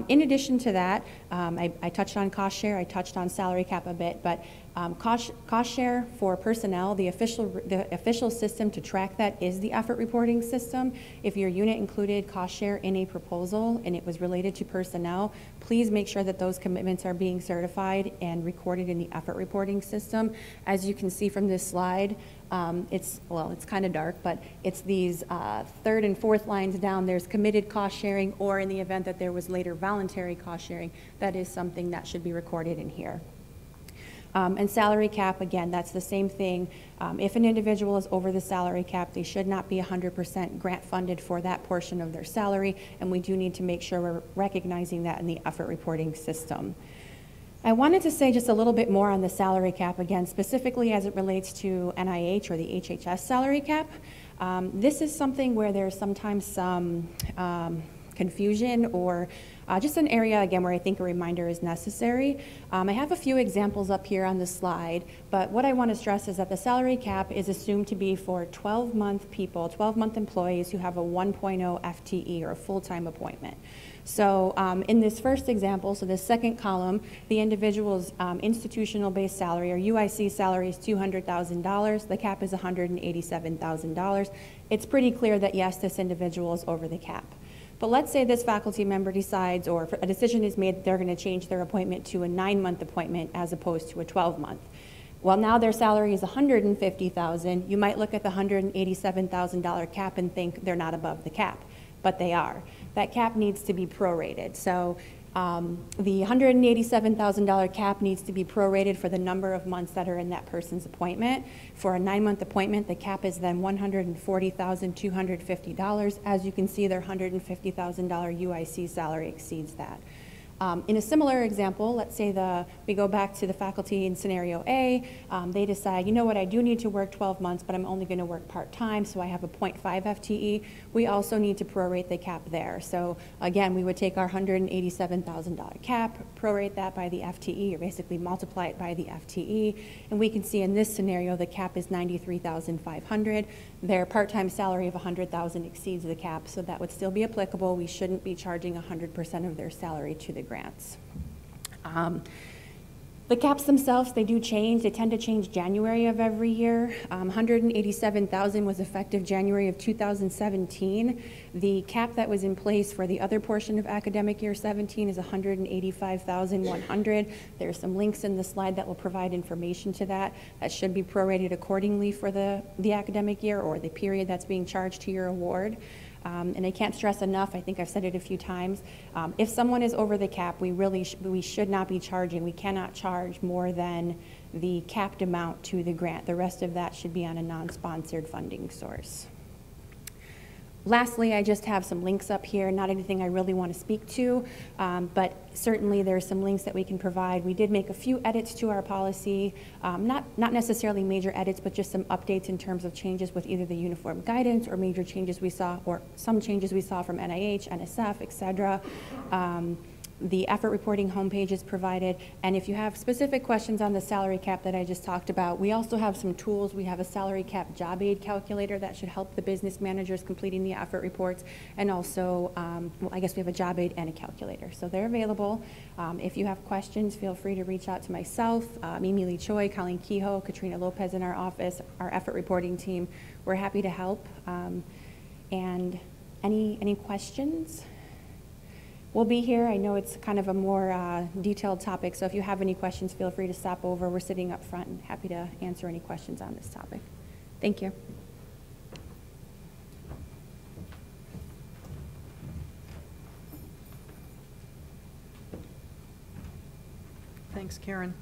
In addition to that, I touched on cost share, I touched on salary cap a bit, but Cost share for personnel, the official system to track that is the effort reporting system. If your unit included cost share in a proposal and it was related to personnel, please make sure that those commitments are being certified and recorded in the effort reporting system. As you can see from this slide, it's kind of dark, but it's these third and fourth lines down. There's committed cost sharing, or in the event that there was later voluntary cost sharing, that is something that should be recorded in here. And salary cap, again, that's the same thing. If an individual is over the salary cap, they should not be 100% grant funded for that portion of their salary, and we do need to make sure we're recognizing that in the effort reporting system. I wanted to say just a little bit more on the salary cap, again, specifically as it relates to NIH or the Hhs salary cap. This is something where there's sometimes some confusion or just an area, again, where I think a reminder is necessary. I have a few examples up here on the slide, but what I want to stress is that the salary cap is assumed to be for 12-month people, 12-month employees who have a 1.0 FTE or a full-time appointment. So in this first example, so the second column, the individual's institutional-based salary or UIC salary is $200,000. The cap is $187,000. It's pretty clear that, yes, this individual is over the cap. But let's say this faculty member decides, or a decision is made that they're going to change their appointment to a 9-month appointment as opposed to a 12-month. Well, now their salary is $150,000. You might look at the $187,000 cap and think they're not above the cap, but they are. That cap needs to be prorated. So the $187,000 cap needs to be prorated for the number of months that are in that person's appointment. For a 9-month appointment, the cap is then $140,250. As you can see, their $150,000 UIC salary exceeds that. In a similar example, let's say we go back to the faculty in scenario A. They decide, you know what, I do need to work 12 months, but I'm only going to work part-time, so I have a 0.5 FTE. We also need to prorate the cap there. So again, we would take our $187,000 cap, prorate that by the FTE, or basically multiply it by the FTE, and we can see in this scenario the cap is $93,500. Their part-time salary of $100,000 exceeds the cap, so that would still be applicable. We shouldn't be charging 100% of their salary to the grants. The caps themselves, they do change. They tend to change January of every year. $187,000 was effective January of 2017. The cap that was in place for the other portion of academic year 17 is $185,100. There's some links in the slide that will provide information to that. That should be prorated accordingly for the academic year or the period that's being charged to your award. And I can't stress enough, I think I've said it a few times, if someone is over the cap, we should not be charging. We cannot charge more than the capped amount to the grant. The rest of that should be on a non-sponsored funding source. Lastly, I just have some links up here, not anything I really want to speak to, but certainly there's some links that we can provide. We did make a few edits to our policy, not necessarily major edits, but just some updates in terms of changes with either the uniform guidance or major changes we saw, or some changes we saw from NIH, NSF, et cetera. The effort reporting homepage is provided, and if you have specific questions on the salary cap that I just talked about, we also have some tools. We have a salary cap job aid calculator that should help the business managers completing the effort reports, and also, well, I guess we have a job aid and a calculator. So they're available. If you have questions, feel free to reach out to myself, Mimi Lee Choi, Colleen Kehoe, Katrina Lopez in our office, our effort reporting team. We're happy to help. And any questions? We'll be here. I know it's kind of a more detailed topic, so if you have any questions, feel free to stop over. We're sitting up front and happy to answer any questions on this topic. Thank you. Thanks, Karen.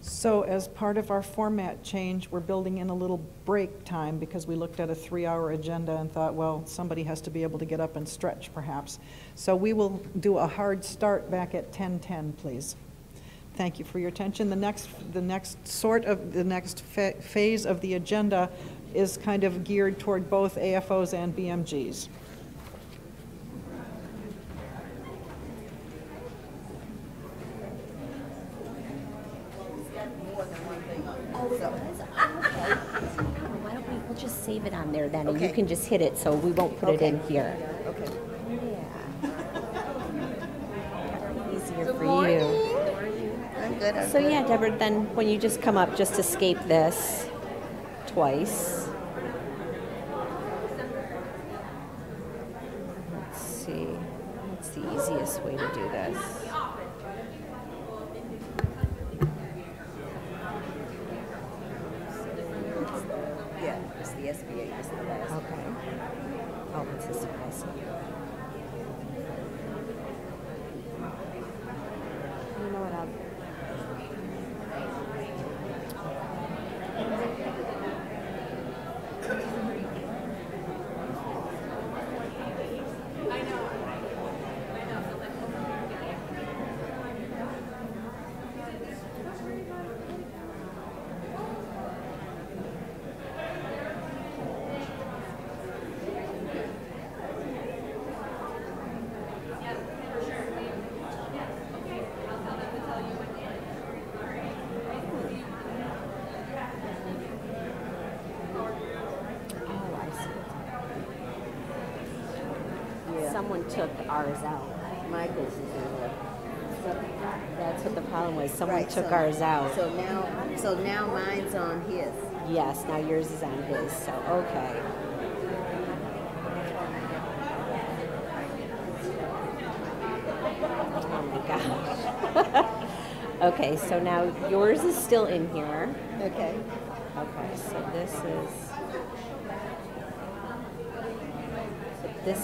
So as part of our format change, we're building in a little break time because we looked at a 3-hour agenda and thought, well, somebody has to be able to get up and stretch perhaps. So we will do a hard start back at 10:10, please. Thank you for your attention. The next phase of the agenda is kind of geared toward both AFOs and BMGs. We'll just save it on there then, and you can just hit it, so we won't put it in here. Okay. Yeah. Easier for you. I'm good. I'm So good. yeah, Deborah, then when you just come up, just escape this twice. Let's see, what's the easiest way to do this? Yeah, it's the SBA. It's the last. Okay. Oh, what's this one? You know what? Someone took ours out. Michael's is in there. That's what the problem was. Someone Right, took so- ours out. So now mine's on his. Yes, now yours is on his, so okay. Oh my gosh. Okay, so now yours is still in here. Okay. Okay, so this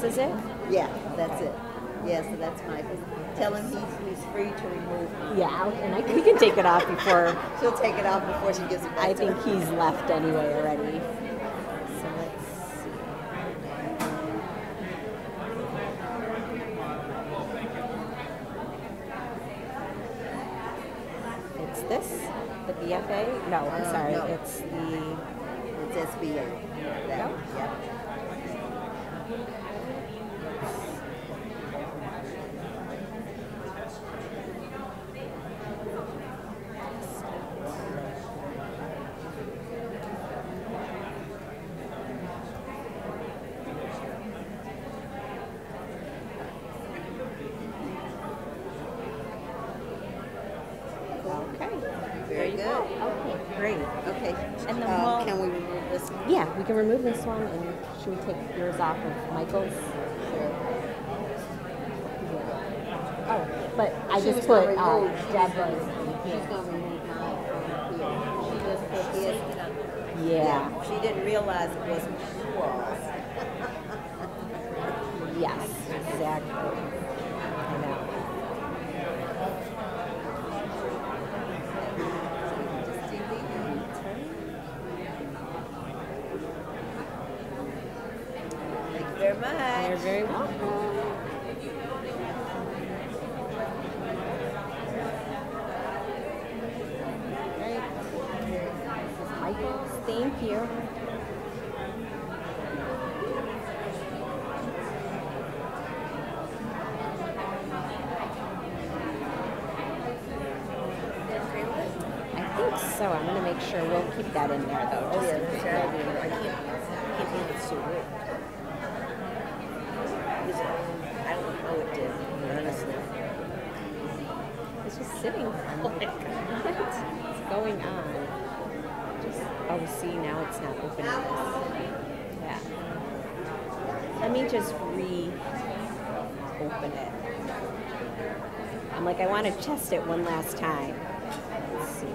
is it? Yeah, that's it. Yeah, so that's Michael's. Tell him he's free to remove mine. Yeah, and we can take it off before. She'll take it off before she gives it back I to think her. he's left anyway already. So let's see. It's this? The BFA? No, I'm sorry. no. It's It's SBA. That, yeah. okay. Very good. Okay, great. Okay. And then we'll- can we remove this one? Yeah, we can remove this one, and should we take yours off of Michael's? Sure. Oh, but I She just was put gonna remove- Deborah's. She's going to remove mine from here. She just put his. Yeah. She didn't realize it wasn't yours. Yes, exactly. I know. Just delete. Thank you very much. You're very welcome. Right. This is Michael's. Thank you. I think so. I'm going to make sure we'll keep that in there, though. Oh, just yeah, in that's case. right. I can't handle it so good. I don't know how it did, honestly. It's just sitting there. What's going on? Just, oh, see, now it's not opening this. Yeah. Let me just re-open it. I'm like, I want to test it one last time. Let's see.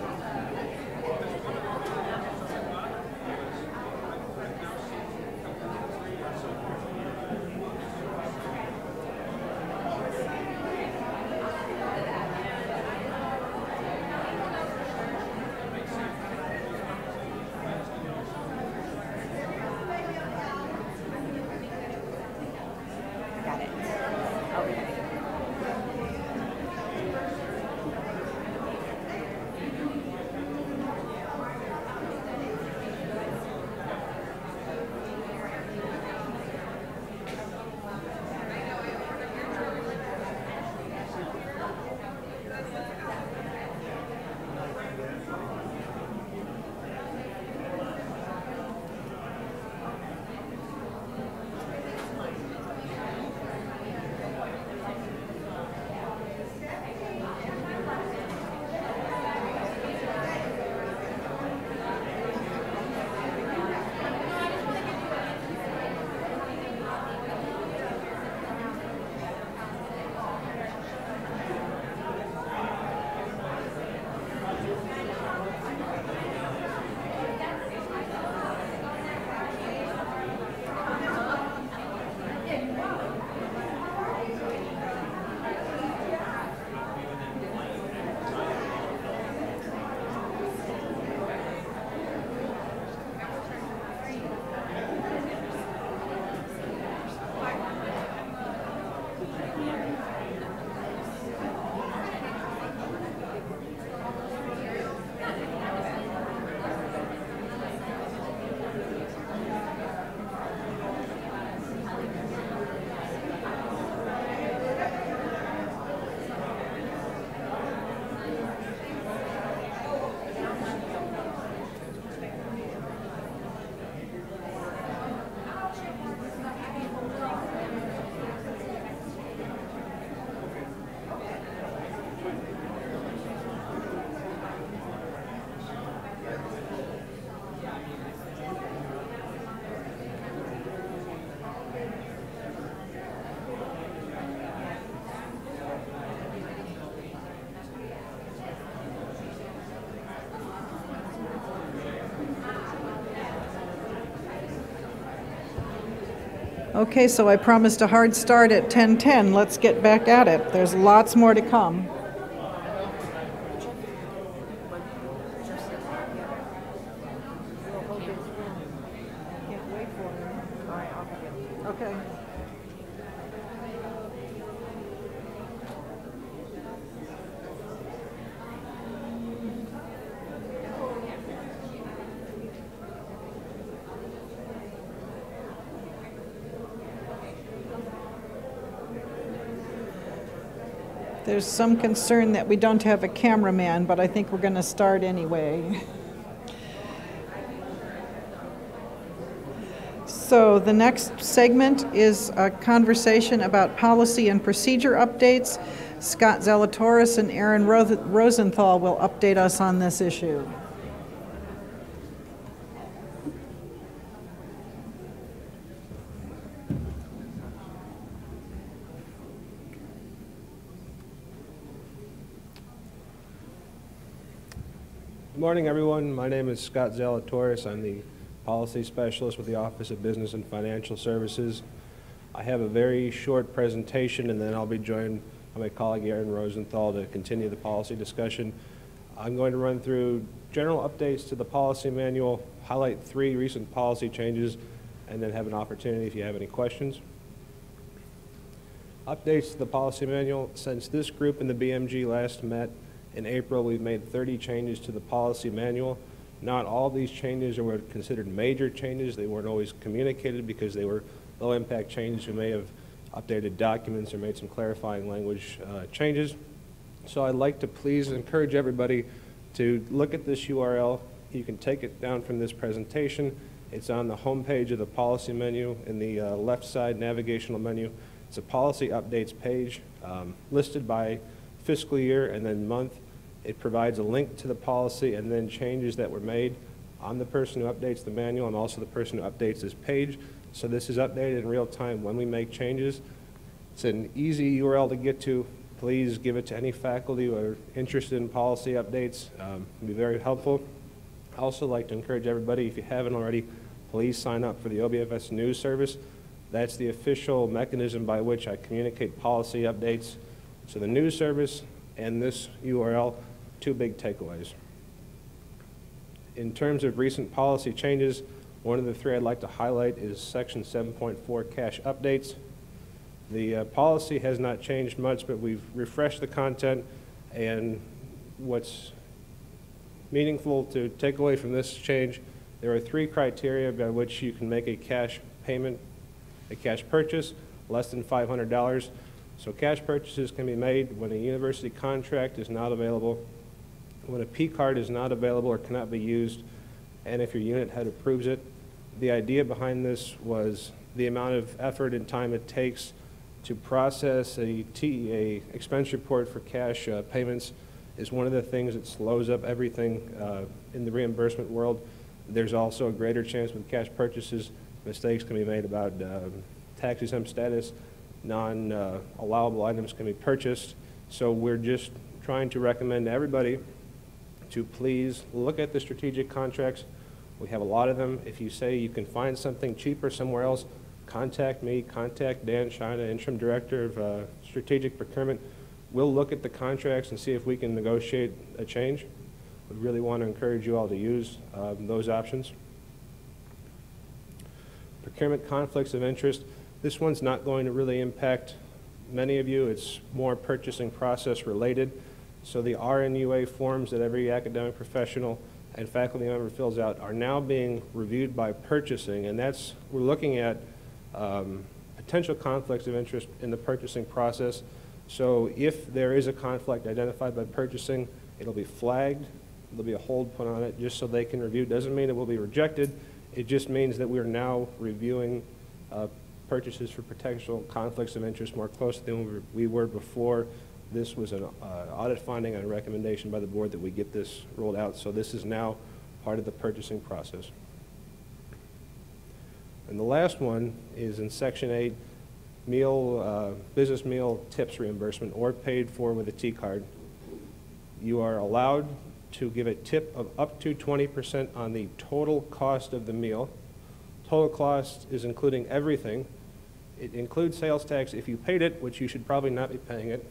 Got it. Okay. Okay, so I promised a hard start at 10:10. Let's get back at it. There's lots more to come. Okay. There's some concern that we don't have a cameraman, but I think we're going to start anyway. So the next segment is a conversation about policy and procedure updates. Scott Zalatoris and Aaron Rosenthal will update us on this issue. Good morning, everyone. My name is Scott Zalatoris. I'm the Policy Specialist with the Office of Business and Financial Services. I have a very short presentation, and then I'll be joined by my colleague Aaron Rosenthal to continue the policy discussion. I'm going to run through general updates to the policy manual, highlight 3 recent policy changes, and then have an opportunity if you have any questions. Updates to the policy manual. Since this group in the BMG last met in April, we've made 30 changes to the policy manual. Not all of these changes were considered major changes. They weren't always communicated because they were low-impact changes. We may have updated documents or made some clarifying language changes. So I'd like to please encourage everybody to look at this URL. You can take it down from this presentation. It's on the home page of the policy menu in the left side navigational menu. It's a policy updates page listed by fiscal year and then month. It provides a link to the policy and then changes that were made. I'm the person who updates the manual. I'm also the person who updates this page. So this is updated in real time when we make changes. It's an easy URL to get to. Please give it to any faculty who are interested in policy updates. It'll be very helpful. I also like to encourage everybody, if you haven't already, please sign up for the OBFS news service. That's the official mechanism by which I communicate policy updates. So the news service and this URL, 2 big takeaways. In terms of recent policy changes, one of the 3 I'd like to highlight is Section 7.4 cash updates. The policy has not changed much, but we've refreshed the content, and what's meaningful to take away from this change, there are 3 criteria by which you can make a cash payment, a cash purchase, less than $500. So cash purchases can be made when a university contract is not available, when a P card is not available or cannot be used, and if your unit head approves it. The idea behind this was the amount of effort and time it takes to process a TEA expense report for cash payments is one of the things that slows up everything in the reimbursement world. There's also a greater chance with cash purchases, mistakes can be made about tax-exempt status, non-allowable items can be purchased. So we're just trying to recommend to everybody to please look at the strategic contracts. We have a lot of them. If you say you can find something cheaper somewhere else, contact me, contact Dan China, Interim Director of Strategic Procurement. We'll look at the contracts and see if we can negotiate a change. We really want to encourage you all to use those options. Procurement conflicts of interest. This one's not going to really impact many of you. It's more purchasing process related. So the RNUA forms that every academic professional and faculty member fills out are now being reviewed by purchasing, and we're looking at potential conflicts of interest in the purchasing process. So if there is a conflict identified by purchasing, it'll be flagged, there'll be a hold put on it just so they can review. Doesn't mean it will be rejected, it just means that we're now reviewing purchases for potential conflicts of interest more closely than we were before. This was an audit finding and a recommendation by the board that we get this rolled out. So this is now part of the purchasing process. And the last one is in Section 8, business meal tips reimbursement or paid for with a T-card. You are allowed to give a tip of up to 20% on the total cost of the meal. Total cost is including everything. It includes sales tax if you paid it, which you should probably not be paying it.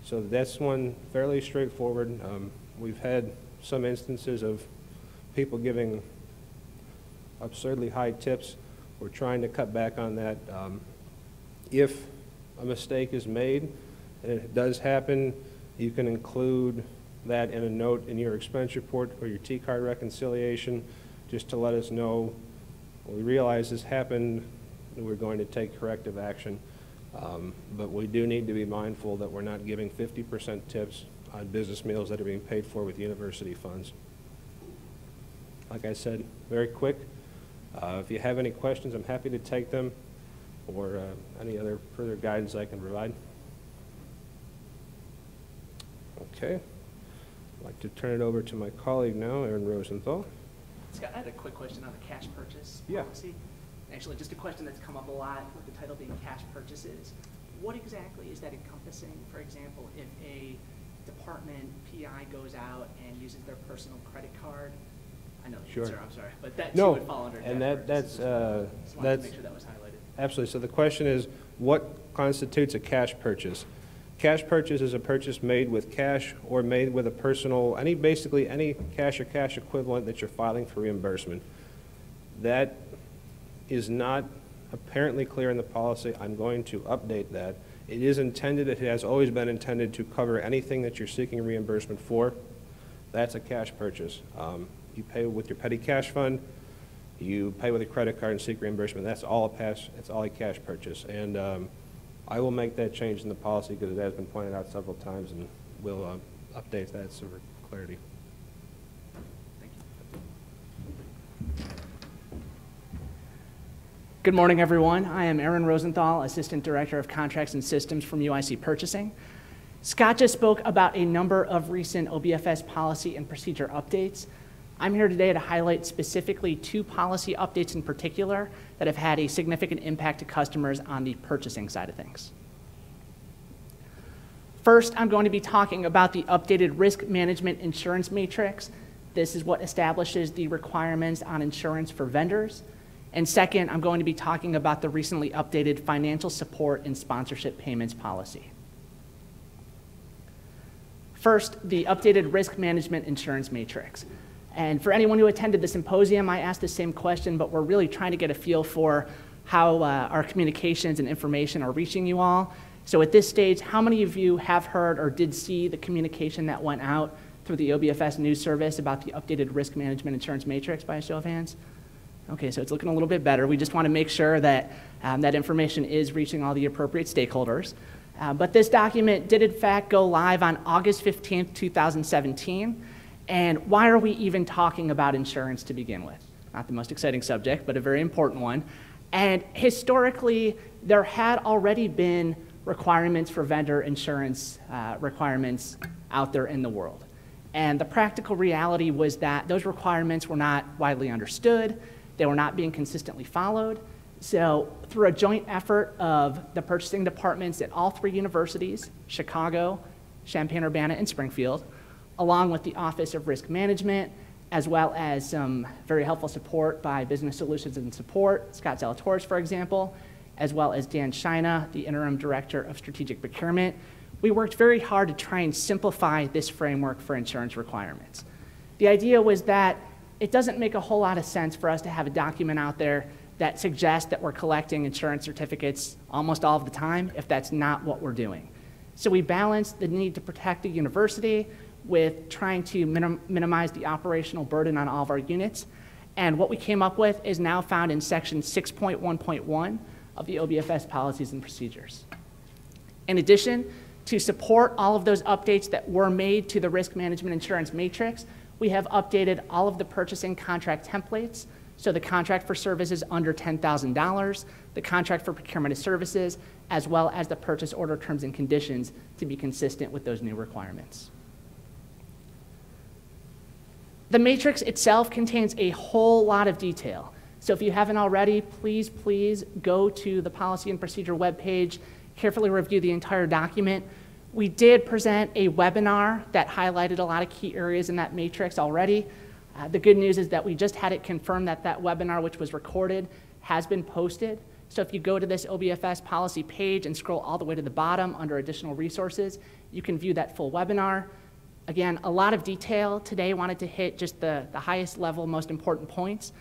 So that's one fairly straightforward. We've had some instances of people giving absurdly high tips. We're trying to cut back on that. If a mistake is made, and it does happen, you can include that in a note in your expense report or your T-card reconciliation, just to let us know, we realize this happened, and we're going to take corrective action. But we do need to be mindful that we're not giving 50% tips on business meals that are being paid for with university funds. Like I said, very quick. If you have any questions, I'm happy to take them, or any other further guidance I can provide. Okay. I'd like to turn it over to my colleague now, Aaron Rosenthal. Scott, I had a quick question on the cash purchase Yeah. policy. Actually, just a question that's come up a lot with the title being cash purchases. What exactly is that encompassing? For example, if a department PI goes out and uses their personal credit card, I know the Sure. answer, I'm sorry, but that No, too would fall under and cash that's, purchases as well. Just wanted to that's make sure that was highlighted. absolutely. So the question is, what constitutes a cash purchase? Cash purchase is a purchase made with cash or made with a personal, basically any cash or cash equivalent that you're filing for reimbursement. That is not apparently clear in the policy. I'm going to update that. It is intended, it has always been intended to cover anything that you're seeking reimbursement for. That's a cash purchase. You pay with your petty cash fund, you pay with a credit card and seek reimbursement. That's all a cash purchase. And I will make that change in the policy because it has been pointed out several times, and we'll update that for clarity. Thank you. Good morning, everyone. I am Aaron Rosenthal, Assistant Director of Contracts and Systems from UIC Purchasing. Scott just spoke about a number of recent OBFS policy and procedure updates. I'm here today to highlight specifically 2 policy updates in particular that have had a significant impact to customers on the purchasing side of things. First, I'm going to be talking about the updated risk management insurance matrix. This is what establishes the requirements on insurance for vendors. And second, I'm going to be talking about the recently updated financial support and sponsorship payments policy. First, the updated risk management insurance matrix. And for anyone who attended the symposium, I asked the same question, but we're really trying to get a feel for how our communications and information are reaching you all. So at this stage, how many of you have heard or did see the communication that went out through the OBFS news service about the updated risk management insurance matrix by a show of hands? Okay, so it's looking a little bit better. We just want to make sure that that information is reaching all the appropriate stakeholders. But this document did in fact go live on August 15th, 2017. And why are we even talking about insurance to begin with? Not the most exciting subject, but a very important one. And historically, there had already been requirements for vendor insurance requirements out there in the world. And the practical reality was that those requirements were not widely understood. They were not being consistently followed. So through a joint effort of the purchasing departments at all 3 universities, Chicago, Champaign-Urbana, and Springfield, along with the Office of Risk Management, as well as some very helpful support by Business Solutions and Support, Scott Zalatoris, for example, as well as Dan Shina, the Interim Director of Strategic Procurement. We worked very hard to try and simplify this framework for insurance requirements. The idea was that it doesn't make a whole lot of sense for us to have a document out there that suggests that we're collecting insurance certificates almost all of the time if that's not what we're doing. So we balanced the need to protect the university with trying to minimize the operational burden on all of our units. And what we came up with is now found in section 6.1.1 of the OBFS policies and procedures. In addition, to support all of those updates that were made to the risk management insurance matrix, we have updated all of the purchasing contract templates. So the contract for services under $10,000, the contract for procurement of services, as well as the purchase order terms and conditions to be consistent with those new requirements. The matrix itself contains a whole lot of detail. So if you haven't already, please go to the policy and procedure webpage, carefully review the entire document. We did present a webinar that highlighted a lot of key areas in that matrix already. The good news is that we just had it confirmed that that webinar, which was recorded, has been posted. So if you go to this OBFS policy page and scroll all the way to the bottom under additional resources, you can view that full webinar. Again, a lot of detail. Today, wanted to hit just the highest level, most important points.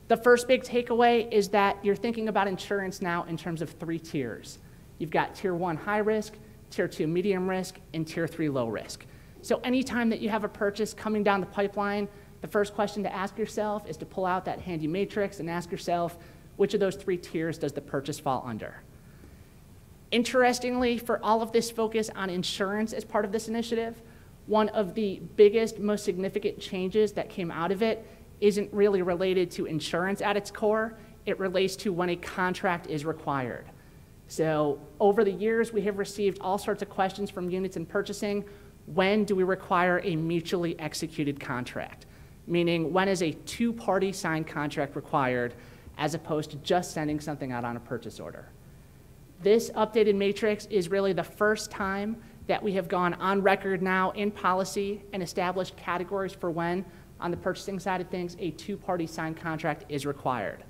The first big takeaway is that you're thinking about insurance now in terms of 3 tiers. You've got Tier 1 high risk, Tier 2 medium risk, and Tier 3 low risk. So anytime that you have a purchase coming down the pipeline, the first question to ask yourself is to pull out that handy matrix and ask yourself, which of those 3 tiers does the purchase fall under? Interestingly, for all of this focus on insurance as part of this initiative, one of the biggest, most significant changes that came out of it isn't really related to insurance at its core. It relates to when a contract is required. So over the years, we have received all sorts of questions from units in purchasing. When do we require a mutually executed contract? Meaning, when is a 2-party signed contract required as opposed to just sending something out on a purchase order? This updated matrix is really the first time that we have gone on record now in policy and established categories for when, on the purchasing side of things, a 2-party signed contract is required.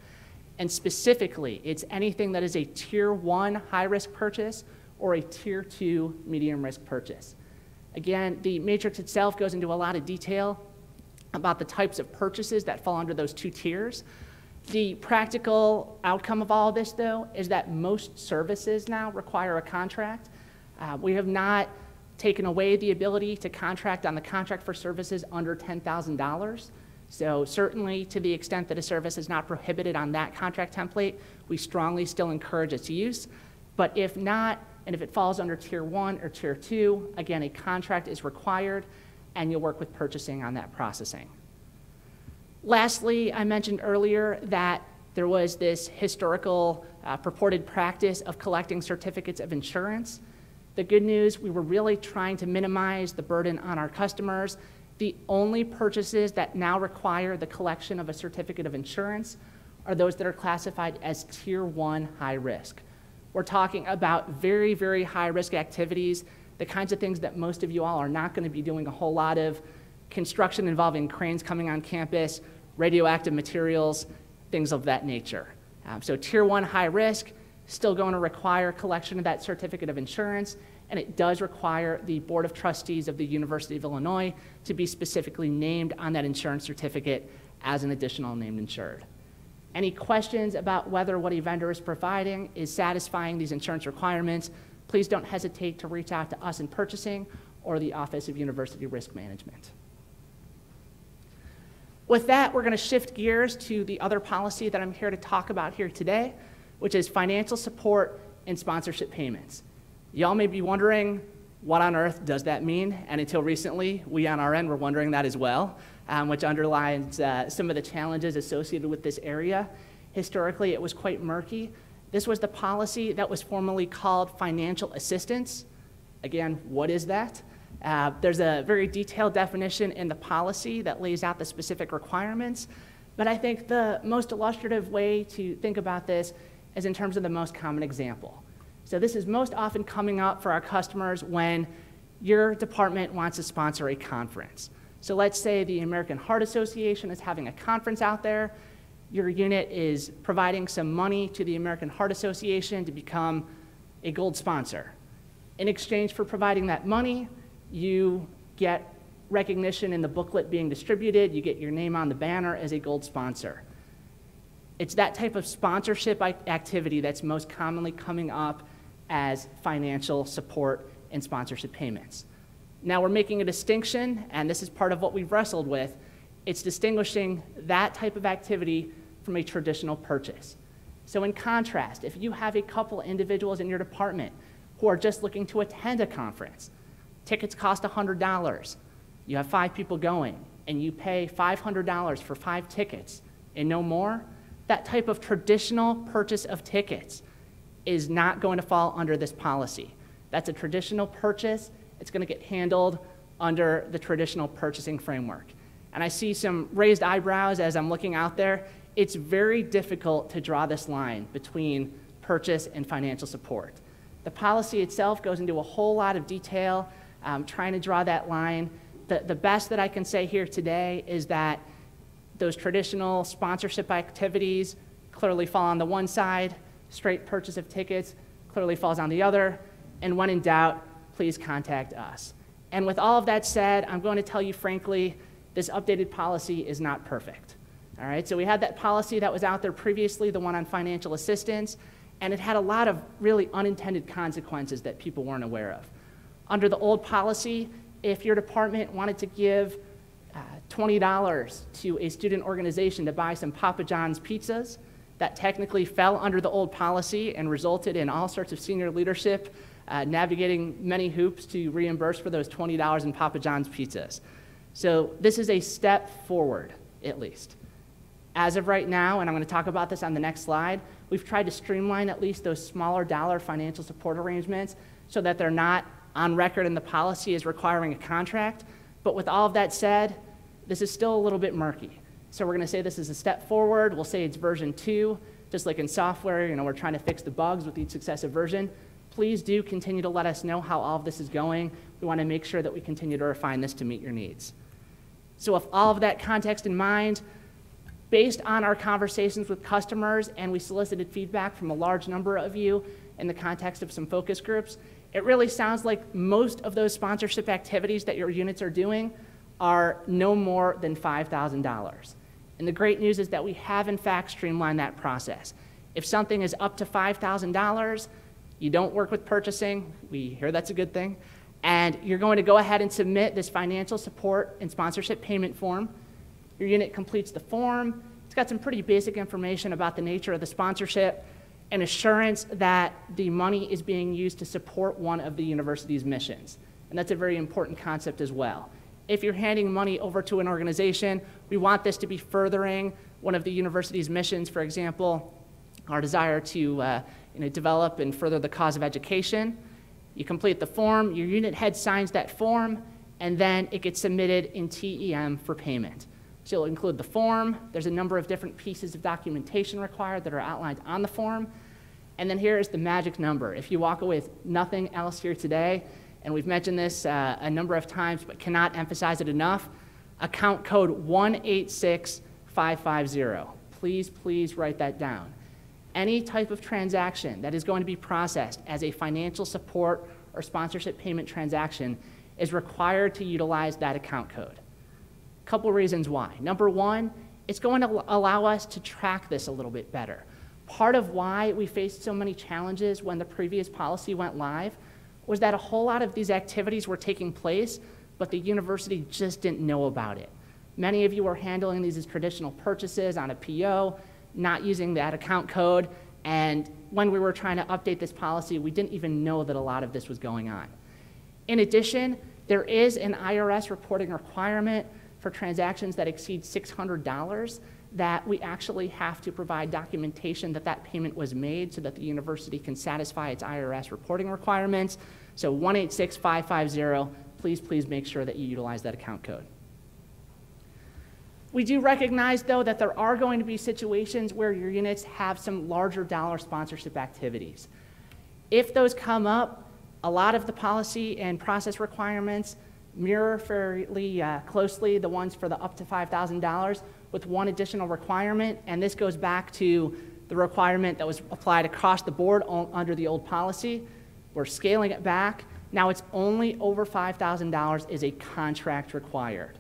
And specifically, it's anything that is a Tier 1 high-risk purchase or a Tier 2 medium-risk purchase. Again, the matrix itself goes into a lot of detail about the types of purchases that fall under those 2 tiers. The practical outcome of all of this, though, is that most services now require a contract. We have not taken away the ability to contract on the contract for services under $10,000. So certainly, to the extent that a service is not prohibited on that contract template, we strongly still encourage its use. But if not, and if it falls under Tier 1 or Tier 2, again, a contract is required, and you'll work with purchasing on that processing. Lastly, I mentioned earlier that there was this historical purported practice of collecting certificates of insurance. The good news, we were really trying to minimize the burden on our customers. The only purchases that now require the collection of a certificate of insurance are those that are classified as Tier 1 high risk. We're talking about very, very high risk activities, the kinds of things that most of you all are not going to be doing a whole lot of: construction involving cranes coming on campus, radioactive materials, things of that nature. So Tier 1 high risk, still going to require collection of that certificate of insurance, and it does require the Board of Trustees of the University of Illinois to be specifically named on that insurance certificate as an additional named insured. Any questions about whether what a vendor is providing is satisfying these insurance requirements, please don't hesitate to reach out to us in purchasing or the Office of University Risk Management. With that, we're going to shift gears to the other policy that I'm here to talk about here today, which is financial support and sponsorship payments. Y'all may be wondering, what on earth does that mean? And until recently, we on our end were wondering that as well, which underlines some of the challenges associated with this area. Historically, it was quite murky. This was the policy that was formerly called financial assistance. Again, what is that? There's a very detailed definition in the policy that lays out the specific requirements, but I think the most illustrative way to think about this is in terms of the most common example. So this is most often coming up for our customers when your department wants to sponsor a conference. So let's say the American Heart Association is having a conference out there. Your unit is providing some money to the American Heart Association to become a gold sponsor. In exchange for providing that money, you get recognition in the booklet being distributed. You get your name on the banner as a gold sponsor. It's that type of sponsorship activity that's most commonly coming up as financial support and sponsorship payments. Now we're making a distinction, and this is part of what we've wrestled with. It's distinguishing that type of activity from a traditional purchase. So in contrast, if you have a couple individuals in your department who are just looking to attend a conference, tickets cost $100, you have 5 people going, and you pay $500 for 5 tickets and no more, that type of traditional purchase of tickets is not going to fall under this policy. That's a traditional purchase. It's going to get handled under the traditional purchasing framework. And I see some raised eyebrows as I'm looking out there. It's very difficult to draw this line between purchase and financial support. The policy itself goes into a whole lot of detail trying to draw that line. The best that I can say here today is that those traditional sponsorship activities clearly fall on the one side. Straight purchase of tickets clearly falls on the other. And when in doubt, please contact us. And with all of that said, I'm going to tell you frankly, this updated policy is not perfect. All right, so we had that policy that was out there previously, the one on financial assistance, and it had a lot of really unintended consequences that people weren't aware of. Under the old policy, if your department wanted to give $20 to a student organization to buy some Papa John's pizzas, that technically fell under the old policy and resulted in all sorts of senior leadership navigating many hoops to reimburse for those $20 in Papa John's pizzas. So this is a step forward, at least. As of right now, and I'm going to talk about this on the next slide, we've tried to streamline at least those smaller dollar financial support arrangements so that they're not on record in the policy as requiring a contract. But with all of that said, this is still a little bit murky. So we're going to say this is a step forward. We'll say it's version 2. Just like in software, we're trying to fix the bugs with each successive version. Please do continue to let us know how all of this is going. We want to make sure that we continue to refine this to meet your needs. So with all of that context in mind, based on our conversations with customers, and we solicited feedback from a large number of you in the context of some focus groups, it really sounds like most of those sponsorship activities that your units are doing are no more than $5,000. And the great news is that we have, in fact, streamlined that process. If something is up to $5,000, you don't work with purchasing. We hear that's a good thing. And you're going to go ahead and submit this financial support and sponsorship payment form. Your unit completes the form. It's got some pretty basic information about the nature of the sponsorship and assurance that the money is being used to support one of the university's missions. And that's a very important concept as well. If you're handing money over to an organization, we want this to be furthering one of the university's missions, for example, our desire to develop and further the cause of education. You complete the form, your unit head signs that form, and then it gets submitted in TEM for payment. So you'll include the form. There's a number of different pieces of documentation required that are outlined on the form. And then here is the magic number. If you walk away with nothing else here today, and we've mentioned this a number of times but cannot emphasize it enough, account code 186550. Please, please write that down. Any type of transaction that is going to be processed as a financial support or sponsorship payment transaction is required to utilize that account code. Couple reasons why. Number one, it's going to allow us to track this a little bit better. Part of why we faced so many challenges when the previous policy went live was that a whole lot of these activities were taking place, but the university just didn't know about it. Many of you were handling these as traditional purchases on a PO, not using that account code, and when we were trying to update this policy, we didn't even know that a lot of this was going on. In addition, there is an IRS reporting requirement for transactions that exceed $600 that we actually have to provide documentation that that payment was made so that the university can satisfy its IRS reporting requirements. So 186550, please, please make sure that you utilize that account code. We do recognize, though, that there are going to be situations where your units have some larger dollar sponsorship activities. If those come up, a lot of the policy and process requirements mirror fairly closely the ones for the up to $5,000 with one additional requirement, and this goes back to the requirement that was applied across the board under the old policy. We're scaling it back. Now it's only over $5,000 is a contract required.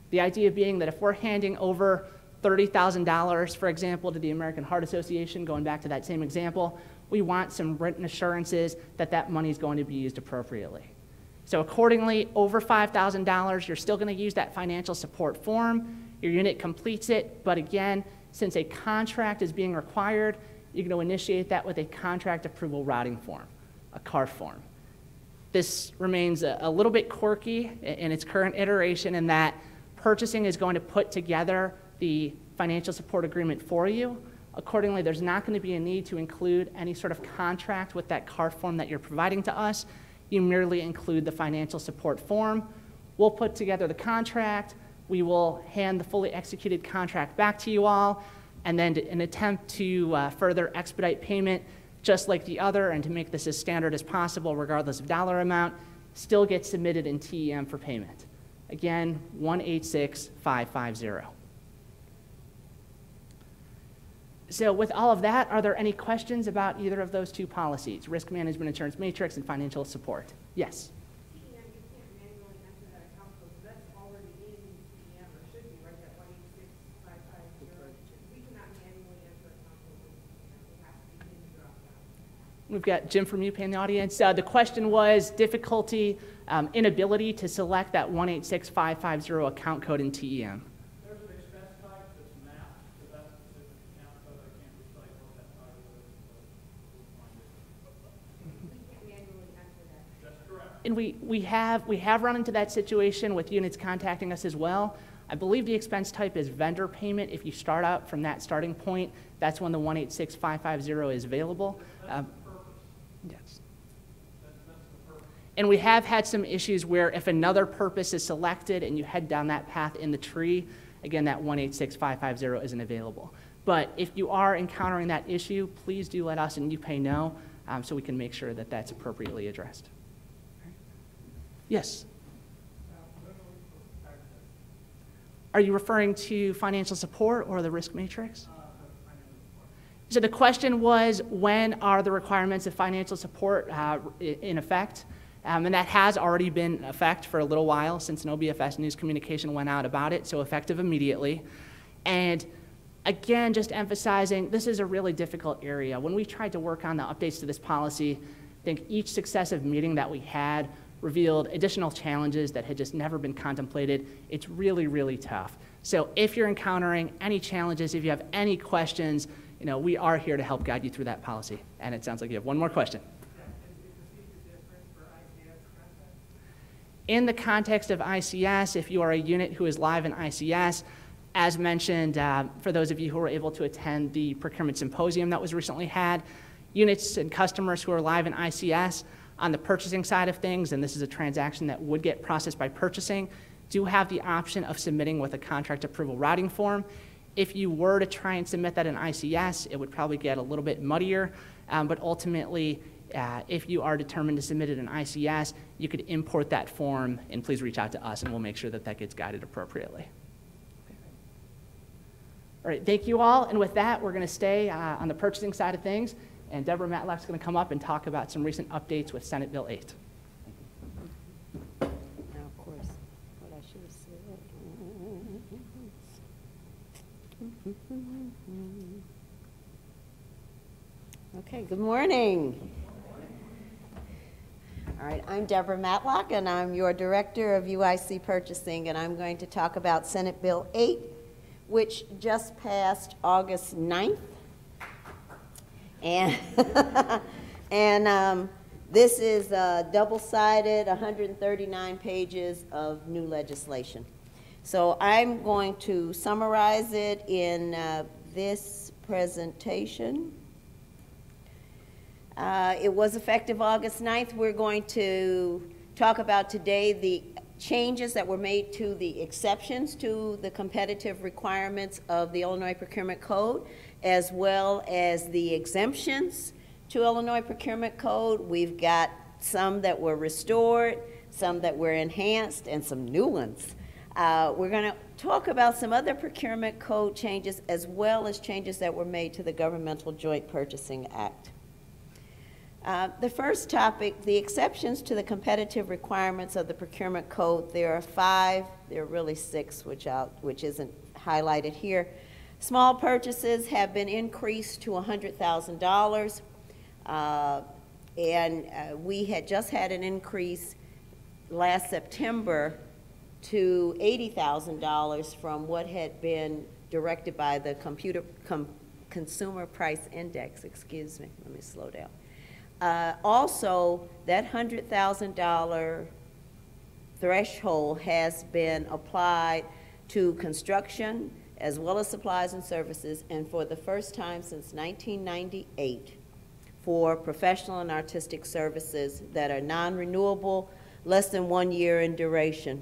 The idea being that if we're handing over $30,000, for example, to the American Heart Association, going back to that same example, we want some written assurances that that money is going to be used appropriately. So accordingly, over $5,000, you're still going to use that financial support form. Your unit completes it, but again, since a contract is being required, you're going to initiate that with a contract approval routing form, a CARF form. This remains a little bit quirky in its current iteration in that purchasing is going to put together the financial support agreement for you. Accordingly, there's not going to be a need to include any sort of contract with that CARF form that you're providing to us. You merely include the financial support form. We'll put together the contract. We will hand the fully executed contract back to you all, and then in an attempt to further expedite payment, just like the other, and to make this as standard as possible regardless of dollar amount, still gets submitted in TEM for payment. Again, 186550. So with all of that, are there any questions about either of those two policies, risk management insurance matrix and financial support? Yes. We've got Jim from UPay in the audience. The question was difficulty, inability to select that 186550 account code in TEM. There's an expense type that's mapped to that specific account code. I can't recite what that type is. That's correct. And we have run into that situation with units contacting us as well. I believe the expense type is vendor payment. If you start out from that starting point, that's when the 186550 is available. Yes. And we have had some issues where if another purpose is selected and you head down that path in the tree, again, that 186550 isn't available. But if you are encountering that issue, please do let us and UPay know so we can make sure that that's appropriately addressed. Yes? Are you referring to financial support or the risk matrix? So the question was, when are the requirements of financial support in effect? And that has already been in effect for a little while since an OBFS news communication went out about it, so effective immediately. And again, just emphasizing, this is a really difficult area. When we tried to work on the updates to this policy, I think each successive meeting that we had revealed additional challenges that had just never been contemplated. It's really, really tough. So if you're encountering any challenges, if you have any questions, we are here to help guide you through that policy. And it sounds like you have one more question. In the context of ICS, if you are a unit who is live in ICS, as mentioned, for those of you who were able to attend the procurement symposium that was recently had, units and customers who are live in ICS on the purchasing side of things, and this is a transaction that would get processed by purchasing, do have the option of submitting with a contract approval routing form. If you were to try and submit that in ICS, it would probably get a little bit muddier, but ultimately, if you are determined to submit it in ICS, you could import that form, and please reach out to us, and we'll make sure that that gets guided appropriately. Okay. All right, thank you all, and with that, we're going to stay on the purchasing side of things, and Deborah Matlock's going to come up and talk about some recent updates with Senate Bill 8. Now, of course, what I should have said. Okay, good morning. All right, I'm Deborah Matlock, and I'm your Director of UIC Purchasing, and I'm going to talk about Senate Bill 8, which just passed August 9th. And, this is double-sided, 139 pages of new legislation. So I'm going to summarize it in this presentation. It was effective August 9th. We're going to talk about today the changes that were made to the exceptions to the competitive requirements of the Illinois Procurement Code, as well as the exemptions to Illinois Procurement Code. We've got some that were restored, some that were enhanced, and some new ones. We're going to talk about some other procurement code changes, as well as changes that were made to the Governmental Joint Purchasing Act. The first topic, the exceptions to the competitive requirements of the Procurement Code. There are 5, there are really 6, which isn't highlighted here. Small purchases have been increased to $100,000, and we had just had an increase last September to $80,000 from what had been directed by the Consumer Price Index. Excuse me, let me slow down. Also, that $100,000 threshold has been applied to construction as well as supplies and services, and for the first time since 1998, for professional and artistic services that are non-renewable, less than 1 year in duration.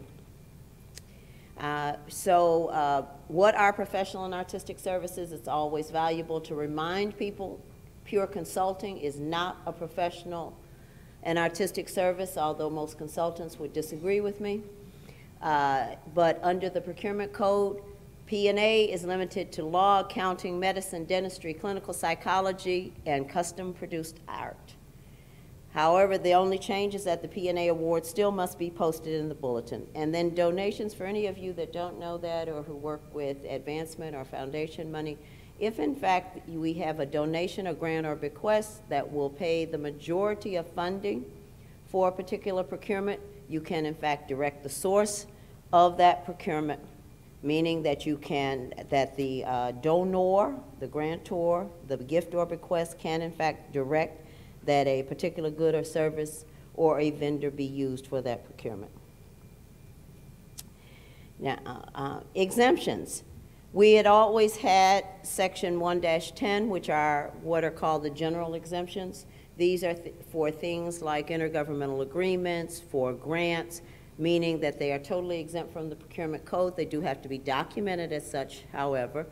What are professional and artistic services? It's always valuable to remind people pure consulting is not a professional and artistic service, although most consultants would disagree with me. But under the Procurement Code, P&A is limited to law, accounting, medicine, dentistry, clinical psychology, and custom-produced art. However, the only change is that the P&A award still must be posted in the bulletin. And then donations, for any of you that don't know that or who work with advancement or foundation money, if in fact we have a donation, a grant, or bequest that will pay the majority of funding for a particular procurement, you can in fact direct the source of that procurement, meaning that you can, that the donor, the grantor, the gift or bequest can in fact direct that a particular good or service or a vendor be used for that procurement. Now, exemptions. We had always had Section 1-10, which are what are called the general exemptions. These are for things like intergovernmental agreements, for grants, meaning that they are totally exempt from the procurement code. They do have to be documented as such, however.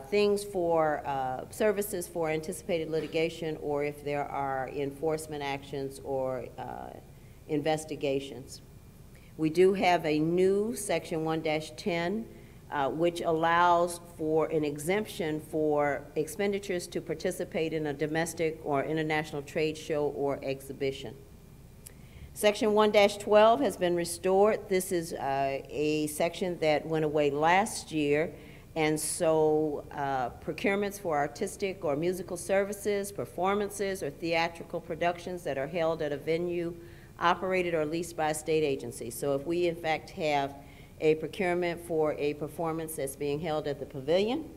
Things for services for anticipated litigation, or if there are enforcement actions or investigations. We do have a new Section 1-10, which allows for an exemption for expenditures to participate in a domestic or international trade show or exhibition. Section 1-12 has been restored. This is a section that went away last year. And so procurements for artistic or musical services, performances, or theatrical productions that are held at a venue operated or leased by a state agency. So if we in fact have a procurement for a performance that's being held at the pavilion,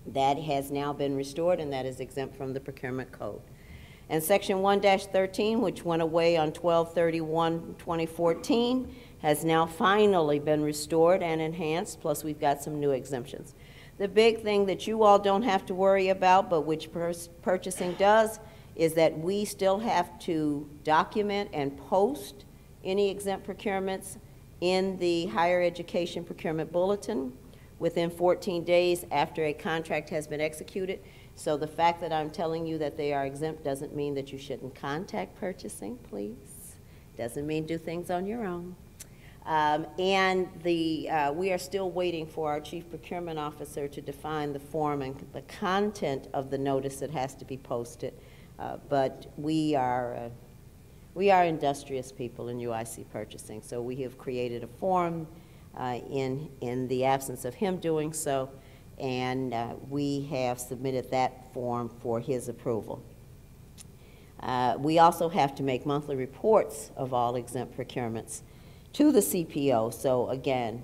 that has now been restored and that is exempt from the procurement code. And Section 1-13, which went away on 12/31/2014, has now finally been restored and enhanced, plus we've got some new exemptions. The big thing that you all don't have to worry about, but which purchasing does, is that we still have to document and post any exempt procurements in the Higher Education Procurement Bulletin within 14 days after a contract has been executed. So the fact that I'm telling you that they are exempt doesn't mean that you shouldn't contact purchasing, please. Doesn't mean do things on your own. We are still waiting for our Chief Procurement Officer to define the form and the content of the notice that has to be posted. But we are industrious people in UIC purchasing, so we have created a form in the absence of him doing so, and we have submitted that form for his approval. We also have to make monthly reports of all exempt procurements to the CPO. So again,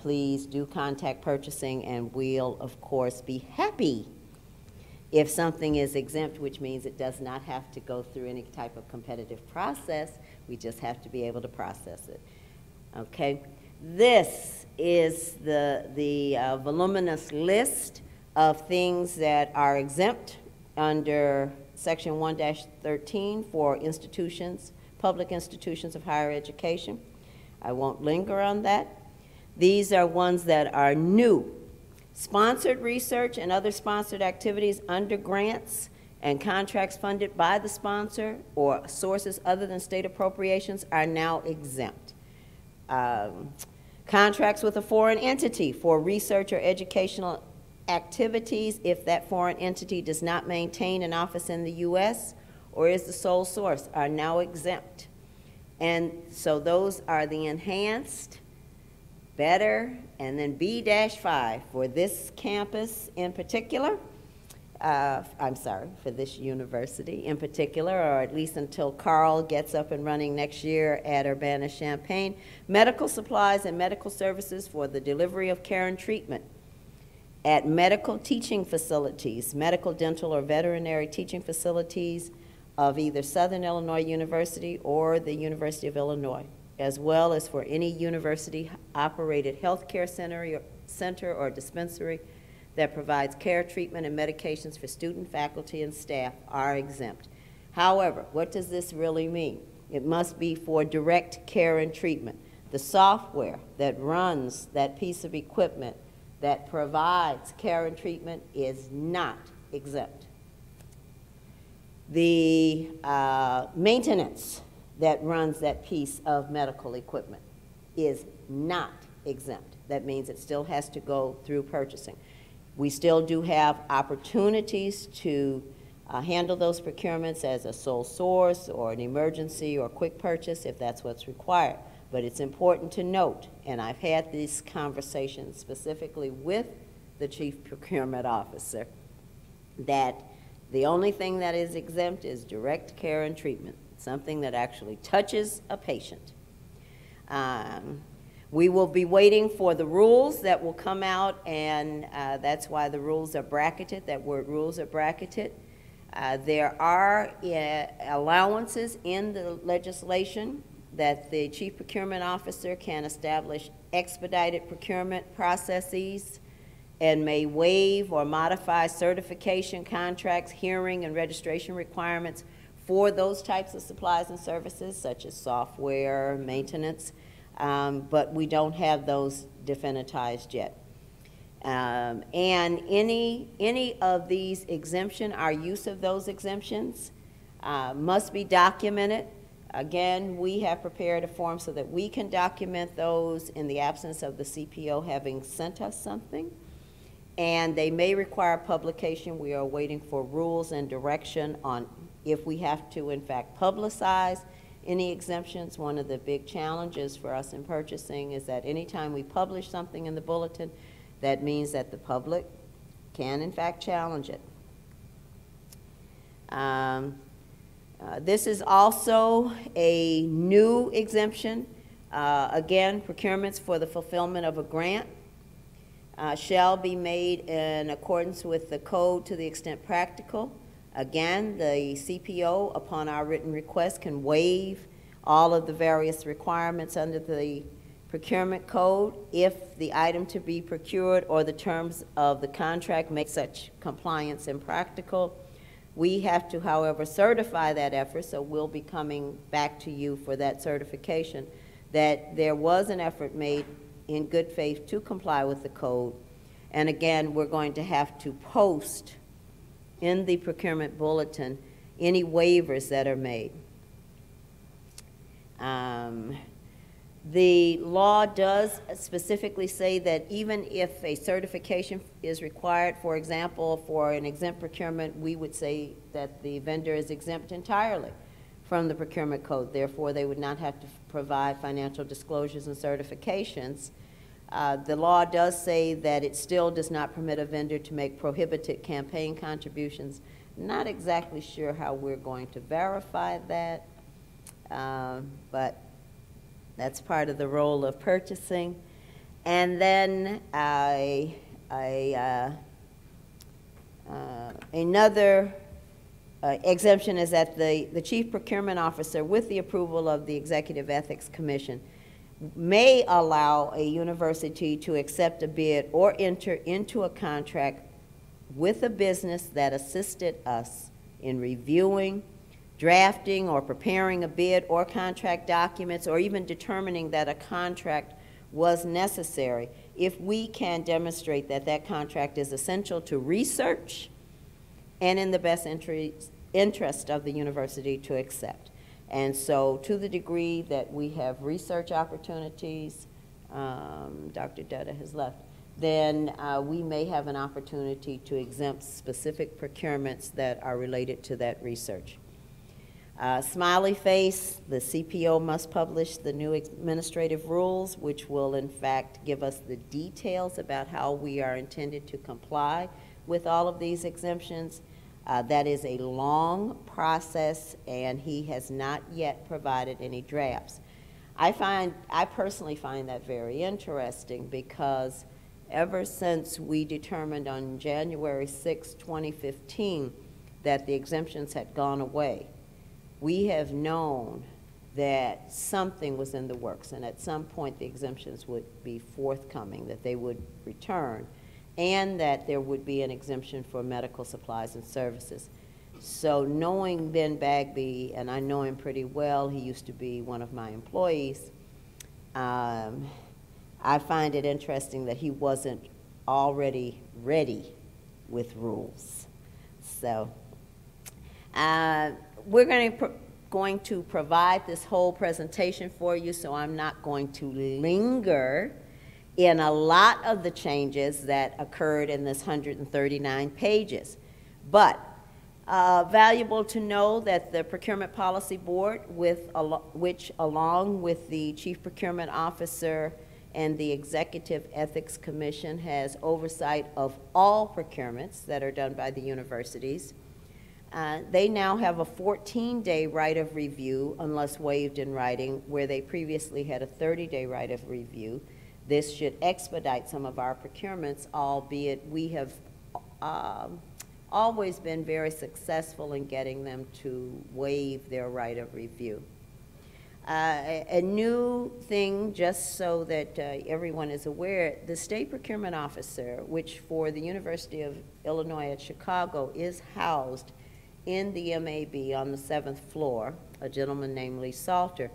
please do contact purchasing, and we'll of course be happy if something is exempt, which means it does not have to go through any type of competitive process. We just have to be able to process it. Okay, this is the voluminous list of things that are exempt under Section 1-13 for institutions, public institutions of higher education. I won't linger on that. These are ones that are new. Sponsored research and other sponsored activities under grants and contracts funded by the sponsor or sources other than state appropriations are now exempt. Contracts with a foreign entity for research or educational activities if that foreign entity does not maintain an office in the U.S. or is the sole source are now exempt. And so those are the enhanced, better, and then B-5 for this campus in particular. I'm sorry, for this university in particular, or at least until Carl gets up and running next year at Urbana-Champaign. Medical supplies and medical services for the delivery of care and treatment at medical teaching facilities, medical, dental, or veterinary teaching facilities of either Southern Illinois University or the University of Illinois, as well as for any university-operated healthcare center or dispensary that provides care, treatment, and medications for student, faculty, and staff are exempt. However, what does this really mean? It must be for direct care and treatment. The software that runs that piece of equipment that provides care and treatment is not exempt. The maintenance that runs that piece of medical equipment is not exempt. That means it still has to go through purchasing. We still do have opportunities to handle those procurements as a sole source or an emergency or quick purchase if that's what's required. But it's important to note, and I've had these conversations specifically with the Chief Procurement Officer, that the only thing that is exempt is direct care and treatment, something that actually touches a patient. We will be waiting for the rules that will come out, and that's why the rules are bracketed. That word rules are bracketed. There are allowances in the legislation that the Chief Procurement Officer can establish expedited procurement processes and may waive or modify certification contracts, hearing, and registration requirements for those types of supplies and services, such as software, maintenance, but we don't have those definitized yet. And any of these exemptions, our use of those exemptions must be documented. Again, we have prepared a form so that we can document those in the absence of the CPO having sent us something. And they may require publication. We are waiting for rules and direction on if we have to, in fact, publicize any exemptions. One of the big challenges for us in purchasing is that anytime we publish something in the bulletin, that means that the public can, in fact, challenge it. This is also a new exemption. Again, procurements for the fulfillment of a grant shall be made in accordance with the code to the extent practical. Again, the CPO, upon our written request, can waive all of the various requirements under the procurement code if the item to be procured or the terms of the contract make such compliance impractical. We have to, however, certify that effort, so we'll be coming back to you for that certification, that there was an effort made in good faith to comply with the code. And again, we're going to have to post in the procurement bulletin any waivers that are made. The law does specifically say that even if a certification is required, for example, for an exempt procurement, we would say that the vendor is exempt entirely from the procurement code. Therefore, they would not have to provide financial disclosures and certifications. The law does say that it still does not permit a vendor to make prohibited campaign contributions. Not exactly sure how we're going to verify that, but that's part of the role of purchasing. And then another exemption is that the Chief Procurement Officer, with the approval of the Executive Ethics Commission, may allow a university to accept a bid or enter into a contract with a business that assisted us in reviewing, drafting, or preparing a bid or contract documents, or even determining that a contract was necessary if we can demonstrate that that contract is essential to research and in the best interest of the university to accept. And so to the degree that we have research opportunities, Dr. Dutta has left, then we may have an opportunity to exempt specific procurements that are related to that research. Smiley face, the CPO must publish the new administrative rules, which will in fact give us the details about how we are intended to comply with all of these exemptions. That is a long process, and he has not yet provided any drafts. I personally find that very interesting, because ever since we determined on January 6, 2015, that the exemptions had gone away, we have known that something was in the works, and at some point the exemptions would be forthcoming, that they would return, and that there would be an exemption for medical supplies and services. So knowing Ben Bagby, and I know him pretty well, he used to be one of my employees, I find it interesting that he wasn't already ready with rules. So we're going to provide this whole presentation for you, so I'm not going to linger in a lot of the changes that occurred in this 139 pages. But valuable to know that the Procurement Policy Board, which along with the Chief Procurement Officer and the Executive Ethics Commission has oversight of all procurements that are done by the universities. They now have a 14-day right of review unless waived in writing, where they previously had a 30-day right of review. This should expedite some of our procurements, albeit we have always been very successful in getting them to waive their right of review. A new thing, just so that everyone is aware, the State Procurement Officer, which for the University of Illinois at Chicago is housed in the MAB on the 7th floor, a gentleman named Nih Salary.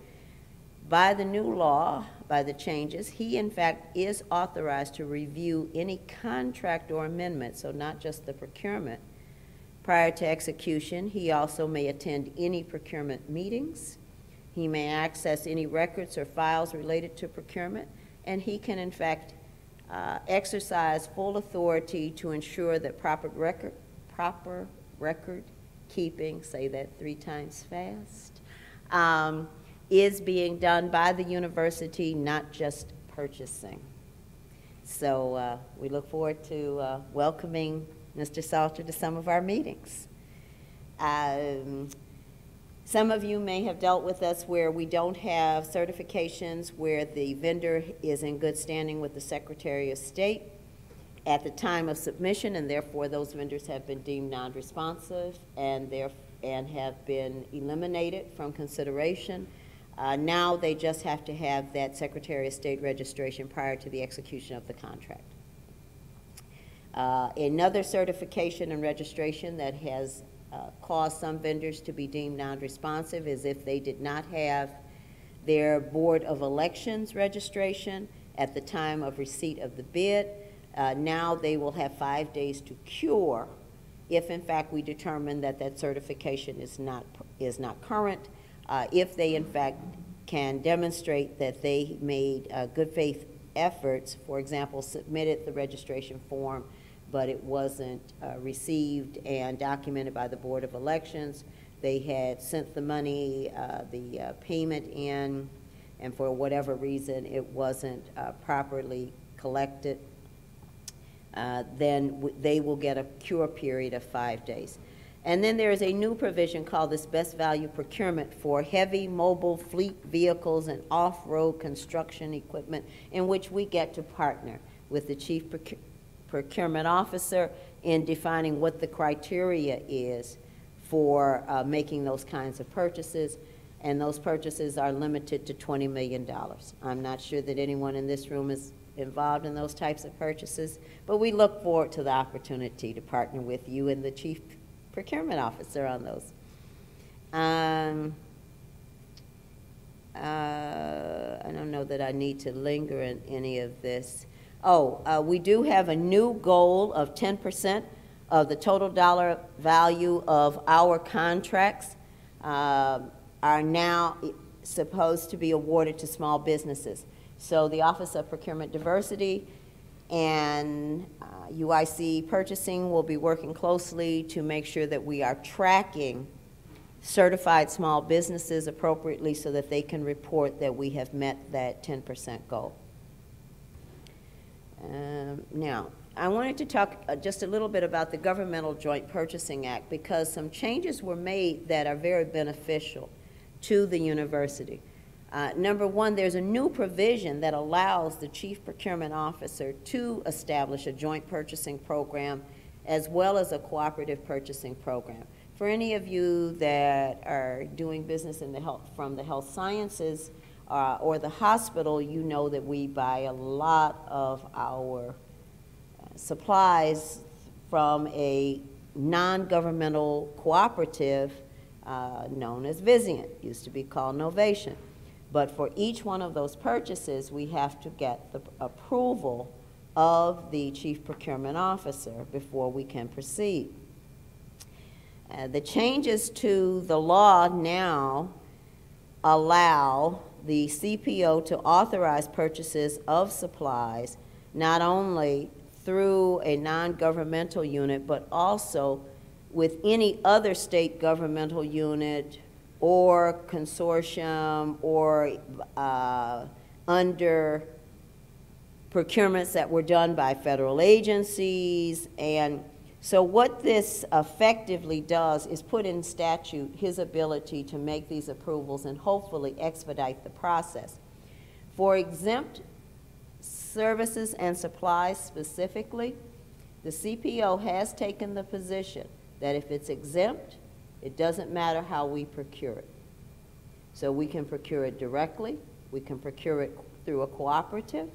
By the new law, by the changes, he in fact is authorized to review any contract or amendment, so not just the procurement. Prior to execution, he also may attend any procurement meetings. He may access any records or files related to procurement, and he can in fact exercise full authority to ensure that proper record keeping, say that 3 times fast, is being done by the university, not just purchasing. So we look forward to welcoming Mr. Salter to some of our meetings. Some of you may have dealt with us where we don't have certifications where the vendor is in good standing with the Secretary of State at the time of submission, and therefore those vendors have been deemed non-responsive and have been eliminated from consideration. Now they just have to have that Secretary of State registration prior to the execution of the contract. Another certification and registration that has caused some vendors to be deemed non-responsive is if they did not have their Board of Elections registration at the time of receipt of the bid. Now they will have 5 days to cure if in fact we determine that that certification is not current. If they in fact can demonstrate that they made good faith efforts, for example, submitted the registration form, but it wasn't received and documented by the Board of Elections. They had sent the money, the payment in, and for whatever reason it wasn't properly collected, then they will get a cure period of 5 days. And then there is a new provision called this best value procurement for heavy mobile fleet vehicles and off-road construction equipment, in which we get to partner with the Chief Procurement Officer in defining what the criteria is for making those kinds of purchases, and those purchases are limited to $20 million. I'm not sure that anyone in this room is involved in those types of purchases, but we look forward to the opportunity to partner with you and the Chief Procurement Officer on those. I don't know that I need to linger in any of this. We do have a new goal of 10% of the total dollar value of our contracts are now supposed to be awarded to small businesses. So the Office of Procurement Diversity and UIC Purchasing will be working closely to make sure that we are tracking certified small businesses appropriately so that they can report that we have met that 10% goal. Now, I wanted to talk just a little bit about the Governmental Joint Purchasing Act, because some changes were made that are very beneficial to the university. Number one, there's a new provision that allows the Chief Procurement Officer to establish a joint purchasing program as well as a cooperative purchasing program. For any of you that are doing business in from the health sciences or the hospital, you know that we buy a lot of our supplies from a non-governmental cooperative known as Vizient, used to be called Novation. But for each one of those purchases, we have to get the approval of the Chief Procurement Officer before we can proceed. The changes to the law now allow the CPO to authorize purchases of supplies not only through a non-governmental unit, but also with any other state governmental unit or consortium or under procurements that were done by federal agencies. And so what this effectively does is put in statute his ability to make these approvals and hopefully expedite the process. For exempt services and supplies specifically, the CPO has taken the position that if it's exempt, it doesn't matter how we procure it. So we can procure it directly, we can procure it through a cooperative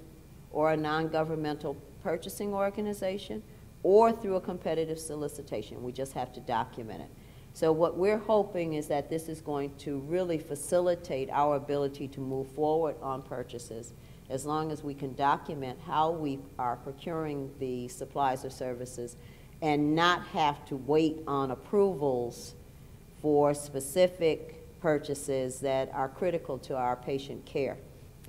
or a non-governmental purchasing organization, or through a competitive solicitation. We just have to document it. So what we're hoping is that this is going to really facilitate our ability to move forward on purchases as long as we can document how we are procuring the supplies or services and not have to wait on approvals for specific purchases that are critical to our patient care,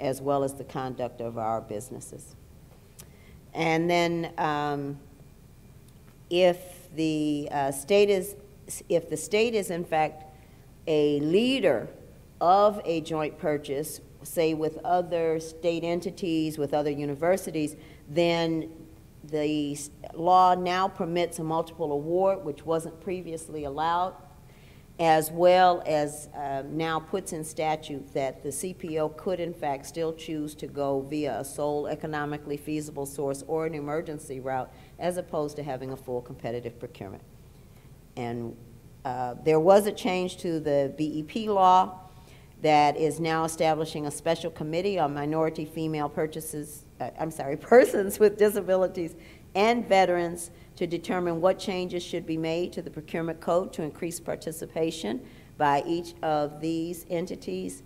as well as the conduct of our businesses. And then if the state is in fact a leader of a joint purchase, say with other state entities, with other universities, then the law now permits a multiple award, which wasn't previously allowed, as well as now puts in statute that the CPO could in fact still choose to go via a sole economically feasible source or an emergency route, as opposed to having a full competitive procurement. And there was a change to the BEP law that is now establishing a special committee on minority female persons with disabilities and veterans to determine what changes should be made to the procurement code to increase participation by each of these entities.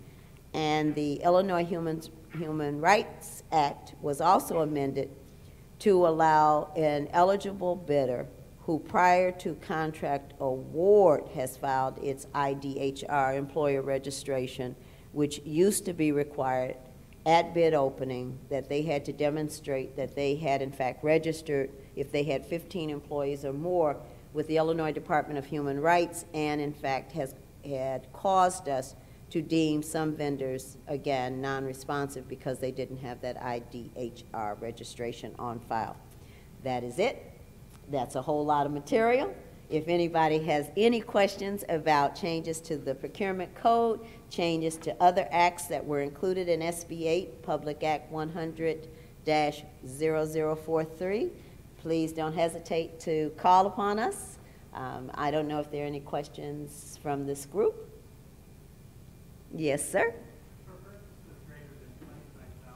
And the Illinois Human Rights Act was also amended to allow an eligible bidder who prior to contract award has filed its IDHR employer registration, which used to be required at bid opening, that they had to demonstrate that they had in fact registered if they had 15 employees or more with the Illinois Department of Human Rights, and in fact had caused us to deem some vendors, again, non-responsive because they didn't have that IDHR registration on file. That is it. That's a whole lot of material. If anybody has any questions about changes to the procurement code, changes to other acts that were included in SB 8, Public Act 100-0043, please don't hesitate to call upon us. I don't know if there are any questions from this group. Yes, sir. For purchases greater than $25,000,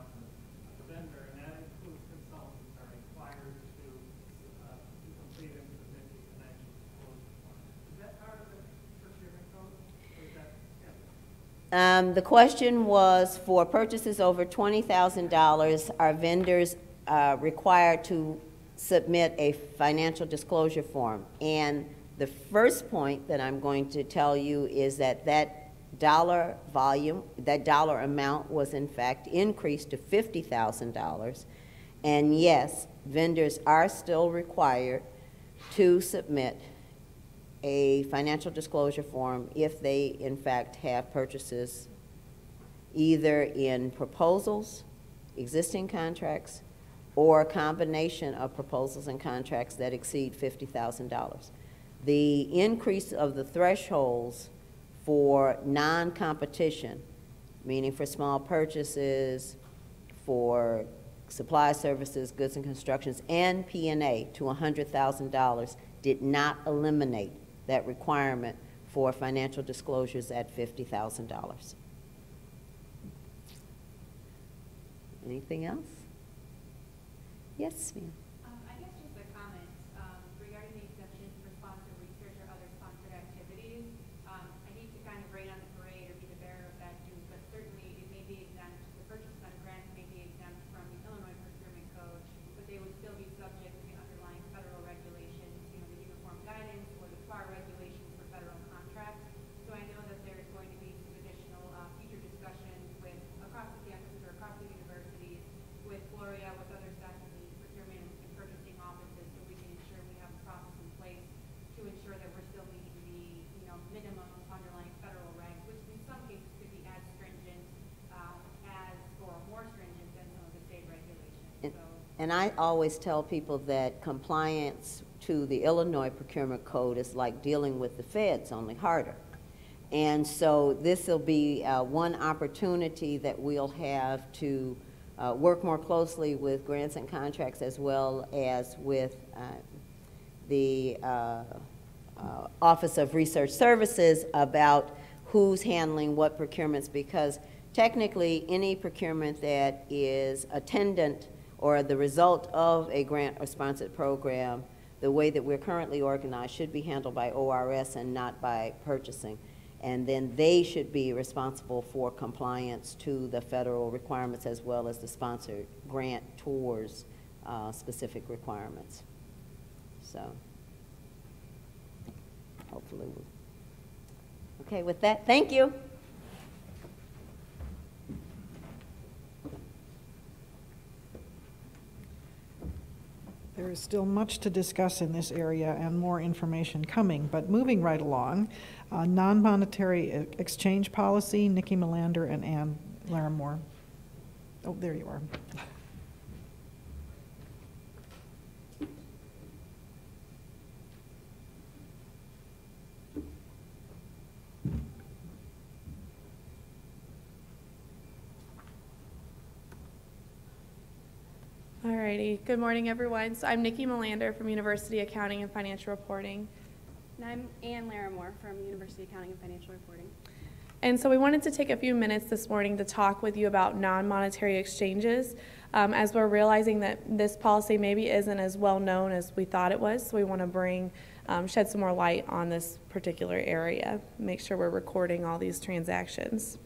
the vendor, and that includes consultants, are required to complete and submit the financial disclosure form. Is that part of the procurement code, or is that separate? The question was, for purchases over $20,000, are vendors required to submit a financial disclosure form? And the first point that I'm going to tell you is that that dollar volume, that dollar amount was in fact increased to $50,000. And yes, vendors are still required to submit a financial disclosure form if they in fact have purchases either in proposals, existing contracts, or a combination of proposals and contracts that exceed $50,000. The increase of the thresholds for non-competition, meaning for small purchases, for supply services, goods and constructions, and P&A to $100,000 did not eliminate that requirement for financial disclosures at $50,000. Anything else? Yes, ma'am. I guess just a comment regarding the exemptions for sponsored research or other sponsored activities. I hate to kind of rain on the parade or be the bearer of bad news, but certainly it may be exempt. The purchase fund grant may be exempt from the Illinois Procurement Code, but they would still be subject to the underlying federal regulations, you know, the uniform guidance or the FAR regulations for federal contracts. So I know that there's going to be some additional future discussions with And I always tell people that compliance to the Illinois Procurement Code is like dealing with the feds, only harder. And so this will be one opportunity that we'll have to work more closely with grants and contracts, as well as with the Office of Research Services about who's handling what procurements, because technically any procurement that is attendant or the result of a grant or sponsored program, the way that we're currently organized, should be handled by ORS and not by purchasing. And then they should be responsible for compliance to the federal requirements, as well as the sponsored grant towards specific requirements. So hopefully we'll. Okay, with that, thank you. There is still much to discuss in this area and more information coming, but moving right along, non-monetary exchange policy, Nikki Melander and Ann Larimore. Oh, there you are. Alrighty, good morning everyone. So I'm Nikki Melander from University Accounting and Financial Reporting. And I'm Ann Larimore from University Accounting and Financial Reporting. And so we wanted to take a few minutes this morning to talk with you about non-monetary exchanges, as we're realizing that this policy maybe isn't as well known as we thought it was. So we want to shed some more light on this particular area, make sure we're recording all these transactions.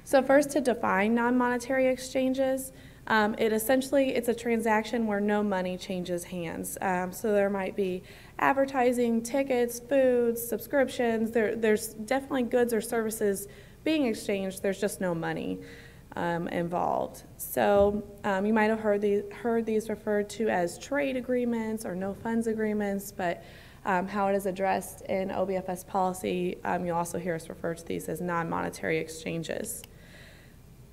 So first, to define non-monetary exchanges, it's a transaction where no money changes hands. So there might be advertising, tickets, foods, subscriptions. There's definitely goods or services being exchanged. There's just no money involved. So you might have heard these referred to as trade agreements or no funds agreements, but how it is addressed in OBFS policy, you'll also hear us refer to these as non-monetary exchanges.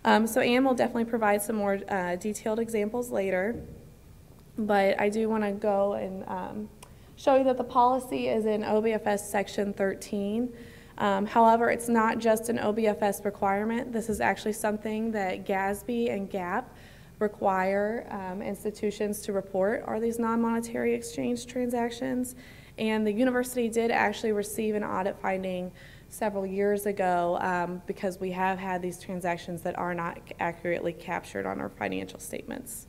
So Ann will definitely provide some more detailed examples later, but I do want to go and show you that the policy is in OBFS Section 13. However, it's not just an OBFS requirement. This is actually something that GASB and GAP require institutions to report, are these non-monetary exchange transactions. And the university did actually receive an audit finding several years ago because we have had these transactions that are not accurately captured on our financial statements.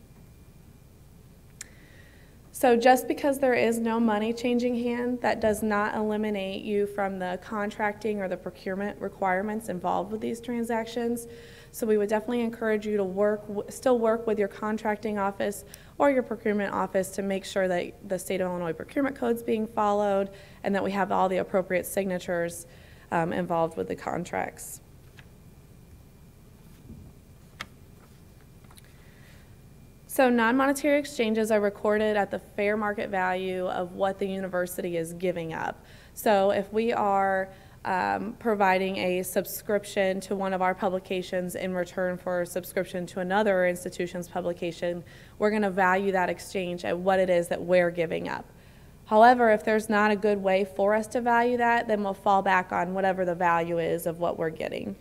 So just because there is no money changing hand, that does not eliminate you from the contracting or the procurement requirements involved with these transactions. So we would definitely encourage you to still work with your contracting office or your procurement office to make sure that the state of Illinois procurement code is being followed and that we have all the appropriate signatures involved with the contracts. So non-monetary exchanges are recorded at the fair market value of what the university is giving up. So if we are providing a subscription to one of our publications in return for a subscription to another institution's publication, we're going to value that exchange at what it is that we're giving up. However, if there's not a good way for us to value that, then we'll fall back on whatever the value is of what we're getting.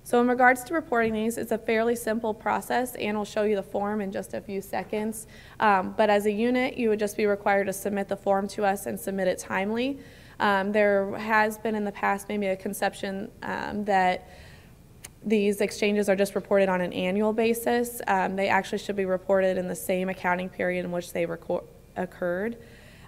So in regards to reporting these, it's a fairly simple process. Ann will show you the form in just a few seconds. But as a unit, you would just be required to submit the form to us and submit it timely. There has been in the past maybe a conception that these exchanges are just reported on an annual basis. They actually should be reported in the same accounting period in which they occurred.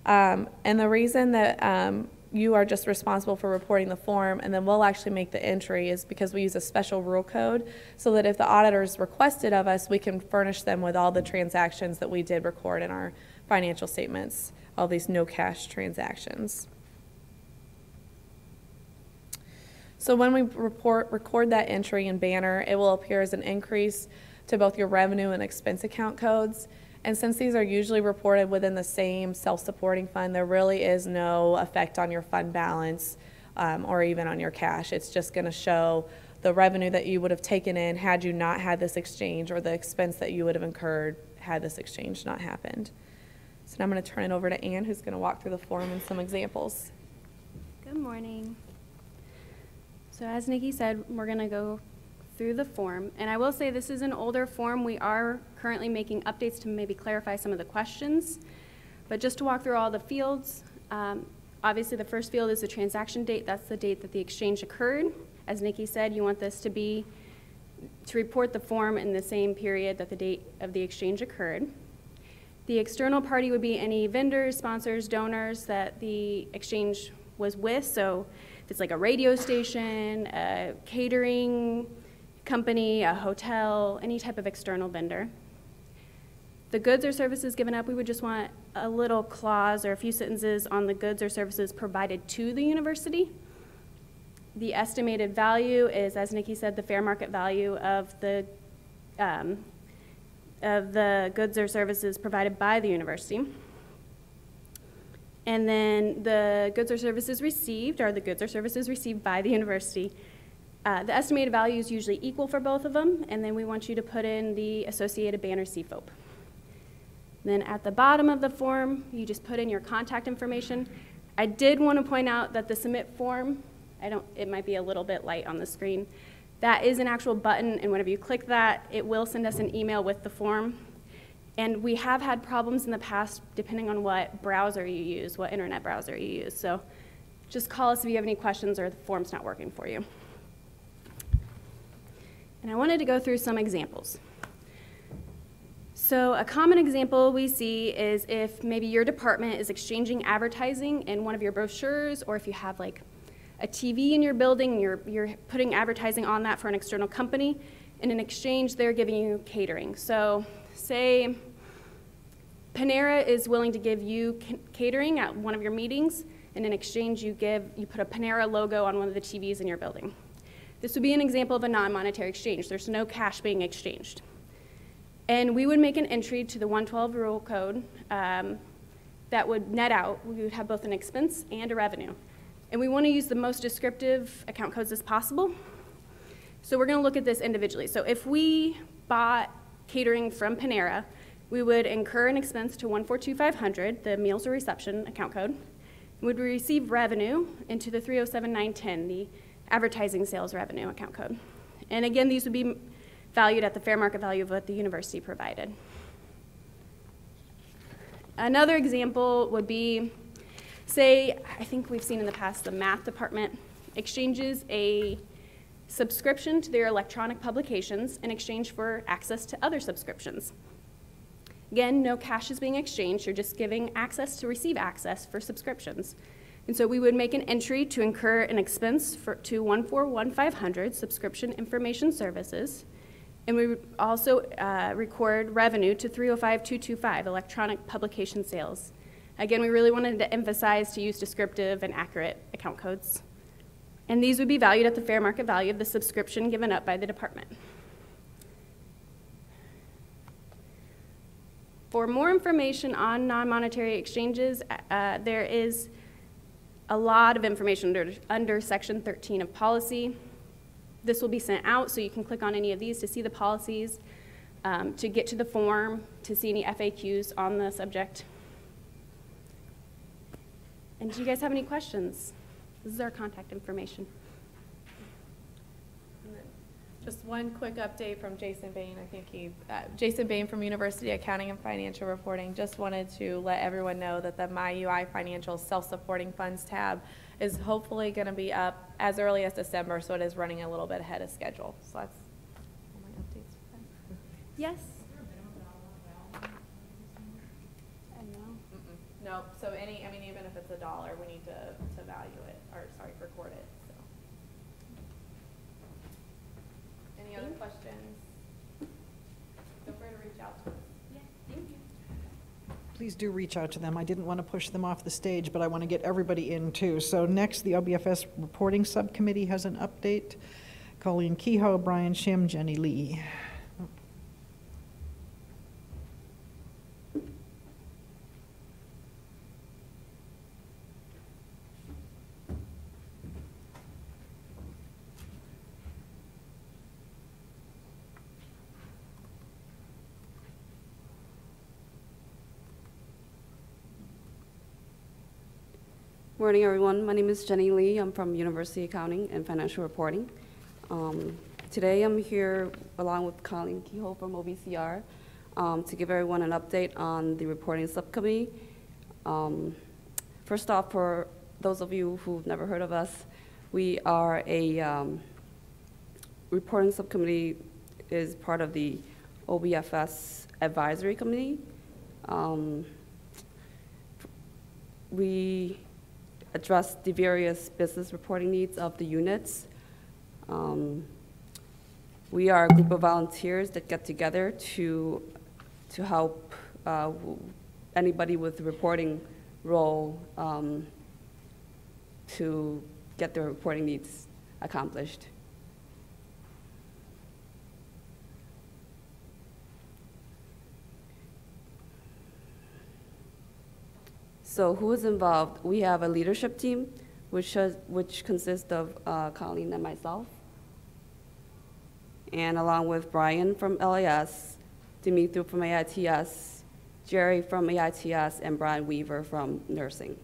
And the reason that you are just responsible for reporting the form and then we'll actually make the entry is because we use a special rule code so that if the auditors requested of us, we can furnish them with all the transactions that we did record in our financial statements, all these no cash transactions. So when we record that entry in Banner, it will appear as an increase to both your revenue and expense account codes. And since these are usually reported within the same self-supporting fund, there really is no effect on your fund balance or even on your cash. It's just going to show the revenue that you would have taken in had you not had this exchange, or the expense that you would have incurred had this exchange not happened. So now I'm going to turn it over to Ann, who's going to walk through the form and some examples. Good morning. So as Nikki said, we're going to go through the form. And I will say this is an older form. We are currently making updates to maybe clarify some of the questions. But just to walk through all the fields, obviously the first field is the transaction date. That's the date that the exchange occurred. As Nikki said, you want this to report the form in the same period that the date of the exchange occurred. The external party would be any vendors, sponsors, donors that the exchange was with. So if it's like a radio station, a catering company, a hotel, any type of external vendor. The goods or services given up, we would just want a little clause or a few sentences on the goods or services provided to the university. The estimated value is, as Nikki said, the fair market value of the goods or services provided by the university. And then the goods or services received are the goods or services received by the university. The estimated value is usually equal for both of them, and then we want you to put in the associated banner CFOP. Then at the bottom of the form, you just put in your contact information. I did want to point out that the submit form, it might be a little bit light on the screen. That is an actual button, and whenever you click that, it will send us an email with the form. And we have had problems in the past depending on what browser you use, what internet browser you use. So just call us if you have any questions or the form's not working for you. And I wanted to go through some examples. So a common example we see is if maybe your department is exchanging advertising in one of your brochures, or if you have like a TV in your building and you're putting advertising on that for an external company, and in exchange they're giving you catering. So say Panera is willing to give you catering at one of your meetings, and in exchange you put a Panera logo on one of the TVs in your building. This would be an example of a non-monetary exchange. There's no cash being exchanged. And we would make an entry to the 112 rule code that would net out. We would have both an expense and a revenue. And we want to use the most descriptive account codes as possible. So we're going to look at this individually. So if we bought catering from Panera, we would incur an expense to 142,500, the meals or reception account code. We would receive revenue into the 307,910, the advertising sales revenue account code. And again, these would be valued at the fair market value of what the university provided. Another example would be, say, I think we've seen in the past, the math department exchanges a subscription to their electronic publications in exchange for access to other subscriptions. Again, no cash is being exchanged, you're just giving access to receive access for subscriptions. And so we would make an entry to incur an expense to 141,500, subscription information services. And we would also record revenue to 305,225, electronic publication sales. Again, we really wanted to emphasize to use descriptive and accurate account codes. And these would be valued at the fair market value of the subscription given up by the department. For more information on non-monetary exchanges, there is a lot of information under Section 13 of policy. This will be sent out, so you can click on any of these to see the policies, to get to the form, to see any FAQs on the subject. And do you guys have any questions? This is our contact information. Just one quick update from Jason Bain. I think Jason Bain from University Accounting and Financial Reporting just wanted to let everyone know that the Miui Financials Self-Supporting Funds tab is hopefully going to be up as early as December, so it is running a little bit ahead of schedule. So that's all my updates. Yes? No, so even if it's $1, we need to value it, record it. So. Any other questions? Feel free to reach out to us. Yeah, thank you. Please do reach out to them. I didn't want to push them off the stage, but I want to get everybody in too. So next, the OBFS Reporting Subcommittee has an update. Colleen Kehoe, Brian Shim, Jenny Lee. Morning, everyone. My name is Jenny Lee. I'm from University Accounting and Financial Reporting. Today I'm here along with Colleen Kehoe from OBCR to give everyone an update on the Reporting Subcommittee. First off, for those of you who've never heard of us, we are a Reporting Subcommittee is part of the OBFS Advisory Committee. We address the various business reporting needs of the units. We are a group of volunteers that get together to help anybody with a reporting role to get their reporting needs accomplished. So who is involved? We have a leadership team, which consists of Colleen and myself, and along with Brian from LAS, Dimitri from AITS, Jerry from AITS, and Brian Weaver from nursing.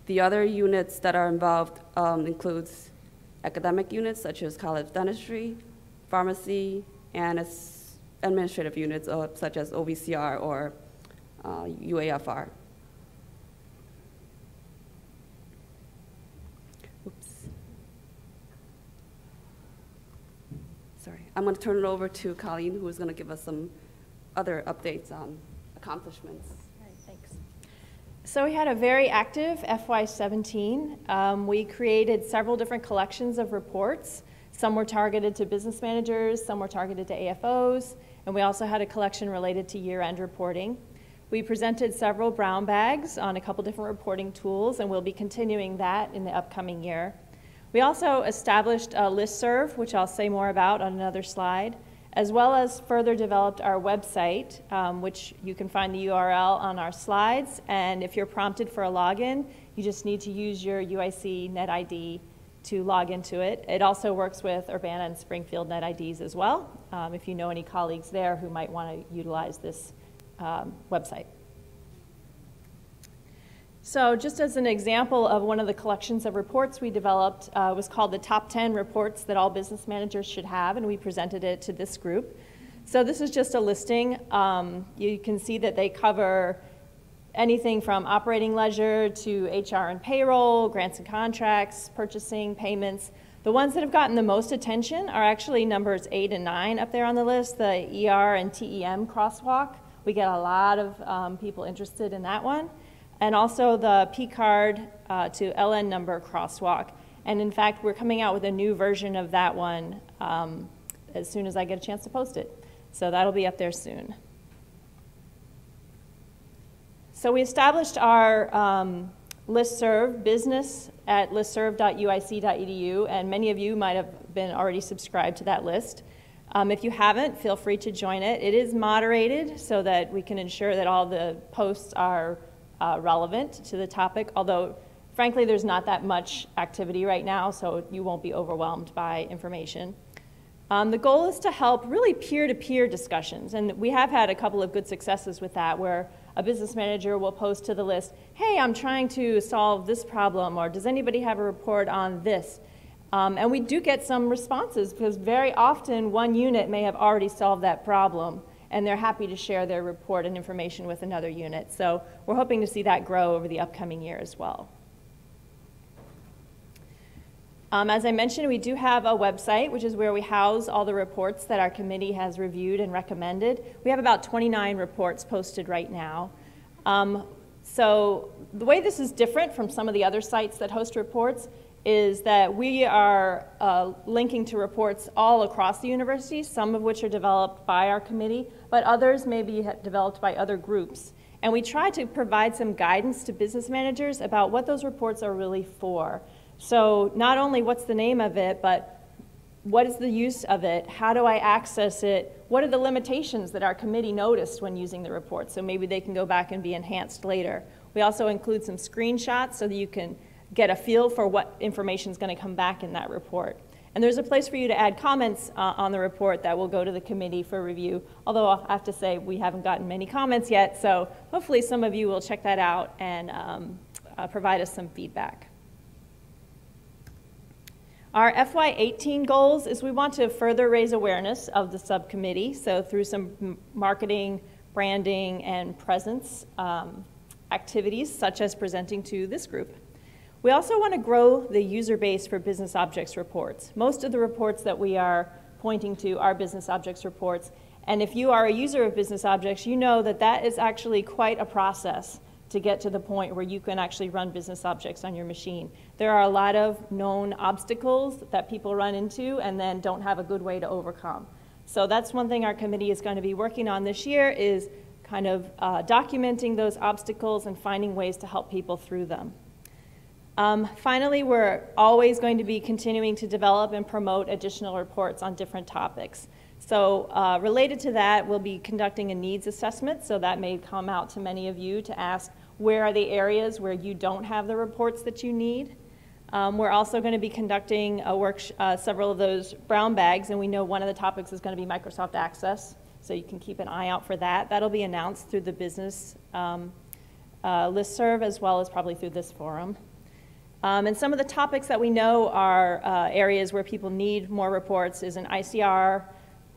The other units that are involved includes academic units such as college dentistry, pharmacy, and administrative units such as OBCR or UAFR. Oops. Sorry, I'm going to turn it over to Colleen, who is going to give us some other updates on accomplishments. All right, thanks. So we had a very active FY17. We created several different collections of reports. Some were targeted to business managers, some were targeted to AFOs, and we also had a collection related to year-end reporting. We presented several brown bags on a couple different reporting tools, and we'll be continuing that in the upcoming year. We also established a listserv, which I'll say more about on another slide, as well as further developed our website, which you can find the URL on our slides, and if you're prompted for a login, you just need to use your UIC NetID to log into it. It also works with Urbana and Springfield NetIDs as well, if you know any colleagues there who might want to utilize this website. So just as an example of one of the collections of reports we developed, was called the Top 10 Reports That All Business Managers Should Have, and we presented it to this group. So this is just a listing. You can see that they cover anything from operating ledger to HR and payroll, grants and contracts, purchasing, payments. The ones that have gotten the most attention are actually numbers 8 and 9 up there on the list, the ER and TEM crosswalk. We get a lot of people interested in that one. And also the P-card to LN number crosswalk. And in fact, we're coming out with a new version of that one as soon as I get a chance to post it. So that'll be up there soon. So we established our listserv, business at listserv.uic.edu, and many of you might have been already subscribed to that list. If you haven't, feel free to join it. It is moderated so that we can ensure that all the posts are relevant to the topic, although frankly there's not that much activity right now, so you won't be overwhelmed by information. The goal is to help really peer-to-peer discussions, and we have had a couple of good successes with that, where a business manager will post to the list, hey, I'm trying to solve this problem, or does anybody have a report on this? And we do get some responses, because very often one unit may have already solved that problem, and they're happy to share their report and information with another unit. So we're hoping to see that grow over the upcoming year as well. As I mentioned, we do have a website, which is where we house all the reports that our committee has reviewed and recommended. We have about 29 reports posted right now. So the way this is different from some of the other sites that host reports is that we are linking to reports all across the university, some of which are developed by our committee, but others may be developed by other groups. And we try to provide some guidance to business managers about what those reports are really for. So not only what's the name of it, but what is the use of it? How do I access it? What are the limitations that our committee noticed when using the report? So maybe they can go back and be enhanced later. We also include some screenshots so that you can get a feel for what information is going to come back in that report. And there's a place for you to add comments on the report that will go to the committee for review, although I have to say we haven't gotten many comments yet, so hopefully some of you will check that out and provide us some feedback. Our FY18 goals is we want to further raise awareness of the subcommittee, so through some marketing, branding, and presence activities, such as presenting to this group. We also want to grow the user base for business objects reports. Most of the reports that we are pointing to are business objects reports, and if you are a user of business objects, you know that that is actually quite a process to get to the point where you can actually run business objects on your machine. There are a lot of known obstacles that people run into and then don't have a good way to overcome. So that's one thing our committee is going to be working on this year, is kind of documenting those obstacles and finding ways to help people through them. Finally, we're always going to be continuing to develop and promote additional reports on different topics. So related to that, we'll be conducting a needs assessment, so that may come out to many of you to ask where are the areas where you don't have the reports that you need. We're also going to be conducting several of those brown bags, and we know one of the topics is going to be Microsoft Access, so you can keep an eye out for that. That'll be announced through the business listserv, as well as probably through this forum. And some of the topics that we know are areas where people need more reports is in ICR,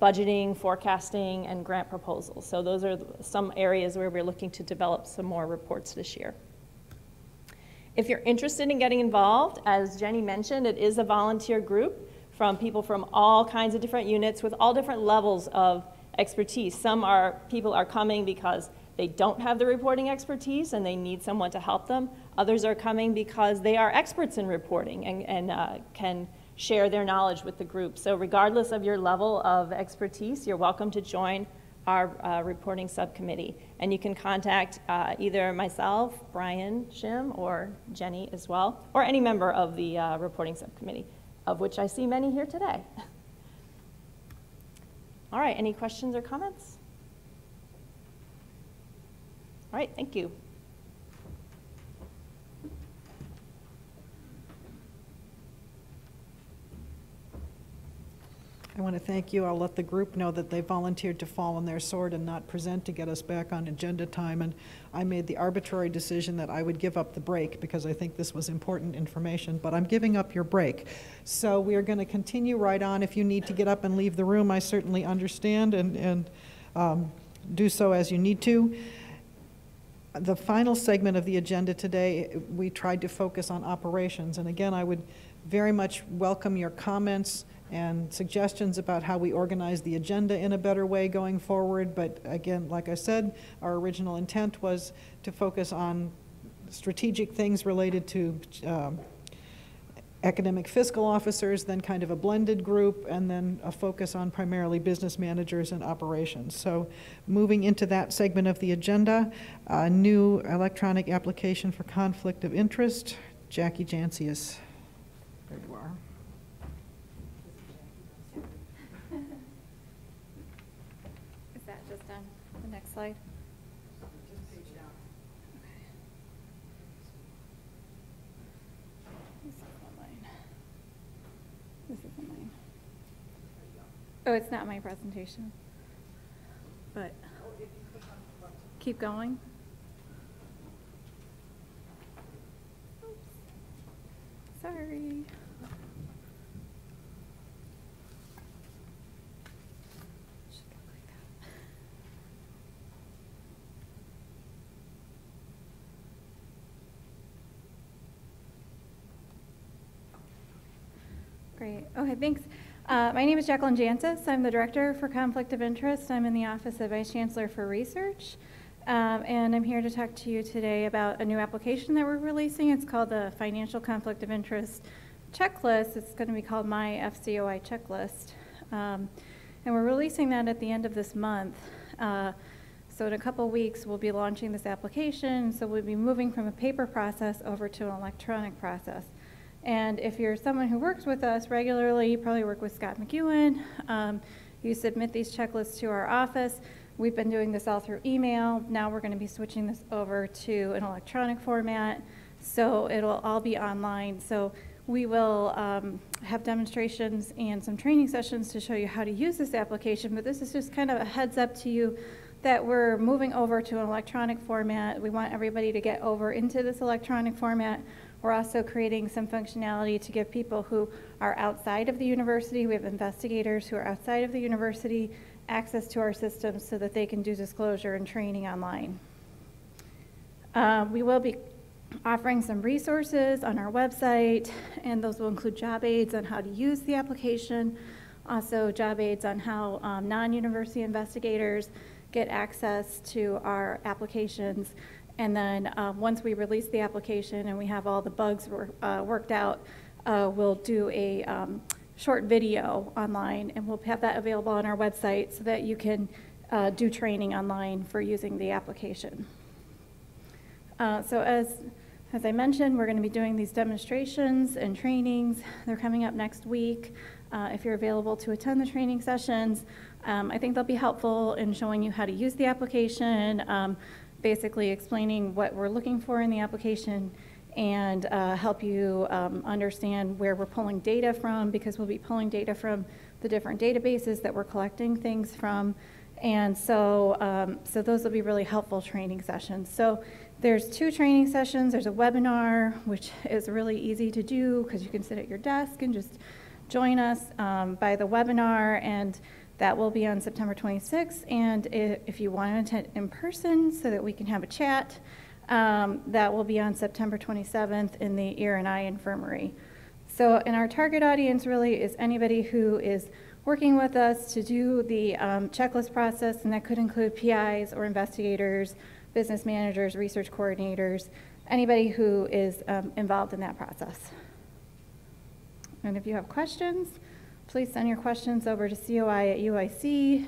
budgeting, forecasting, and grant proposals. So those are some areas where we're looking to develop some more reports this year. If you're interested in getting involved, as Jenny mentioned, it is a volunteer group from people from all kinds of different units with all different levels of expertise. People are coming because they don't have the reporting expertise and they need someone to help them. Others are coming because they are experts in reporting and can share their knowledge with the group. So regardless of your level of expertise, you're welcome to join our reporting subcommittee. And you can contact either myself, Brian, Shim, or Jenny as well, or any member of the reporting subcommittee, of which I see many here today. All right, any questions or comments? All right, thank you. I want to thank you. I'll let the group know that they volunteered to fall on their sword and not present to get us back on agenda time. And I made the arbitrary decision that I would give up the break because I think this was important information, but I'm giving up your break. So we are going to continue right on. If you need to get up and leave the room, I certainly understand, and do so as you need to. The final segment of the agenda today, we tried to focus on operations. And again, I would very much welcome your comments and suggestions about how we organize the agenda in a better way going forward. But again, like I said, our original intent was to focus on strategic things related to academic fiscal officers, then kind of a blended group, and then a focus on primarily business managers and operations. So moving into that segment of the agenda, a new electronic application for conflict of interest. Jackie Jansius. There you are. Is that just on the next slide? This isn't mine. Oh, it's not my presentation. But keep going. Oops. Sorry. Great. Okay, thanks. My name is Jacqueline Jansis. I'm the Director for Conflict of Interest. I'm in the Office of Vice Chancellor for Research. And I'm here to talk to you today about a new application that we're releasing. It's called the Financial Conflict of Interest Checklist. It's going to be called My FCOI Checklist. And we're releasing that at the end of this month. So in a couple weeks, we'll be launching this application. So we'll be moving from a paper process over to an electronic process. And if you're someone who works with us regularly, you probably work with Scott McEwen. You submit these checklists to our office. We've been doing this all through email. Now we're going to be switching this over to an electronic format. So it'll all be online. So we will have demonstrations and some training sessions to show you how to use this application, but this is just kind of a heads up to you that we're moving over to an electronic format. We want everybody to get over into this electronic format. We're also creating some functionality to give people who are outside of the university, we have investigators who are outside of the university, access to our systems so that they can do disclosure and training online. We will be offering some resources on our website, and those will include job aids on how to use the application, also job aids on how non-university investigators get access to our applications. And then once we release the application and we have all the bugs worked out, we'll do a short video online, and we'll have that available on our website so that you can do training online for using the application. So as I mentioned, we're going to be doing these demonstrations and trainings. They're coming up next week. If you're available to attend the training sessions, I think they'll be helpful in showing you how to use the application, basically explaining what we're looking for in the application, and help you understand where we're pulling data from, because we'll be pulling data from the different databases that we're collecting things from. And so, so those will be really helpful training sessions. So there's 2 training sessions. There's a webinar, which is really easy to do because you can sit at your desk and just join us by the webinar, and that will be on September 26th. And if you want to attend in person so that we can have a chat, that will be on September 27th in the Ear and Eye Infirmary. So, and our target audience really is anybody who is working with us to do the checklist process, and that could include PIs or investigators, business managers, research coordinators, anybody who is involved in that process. And if you have questions, please send your questions over to coi@uic.edu.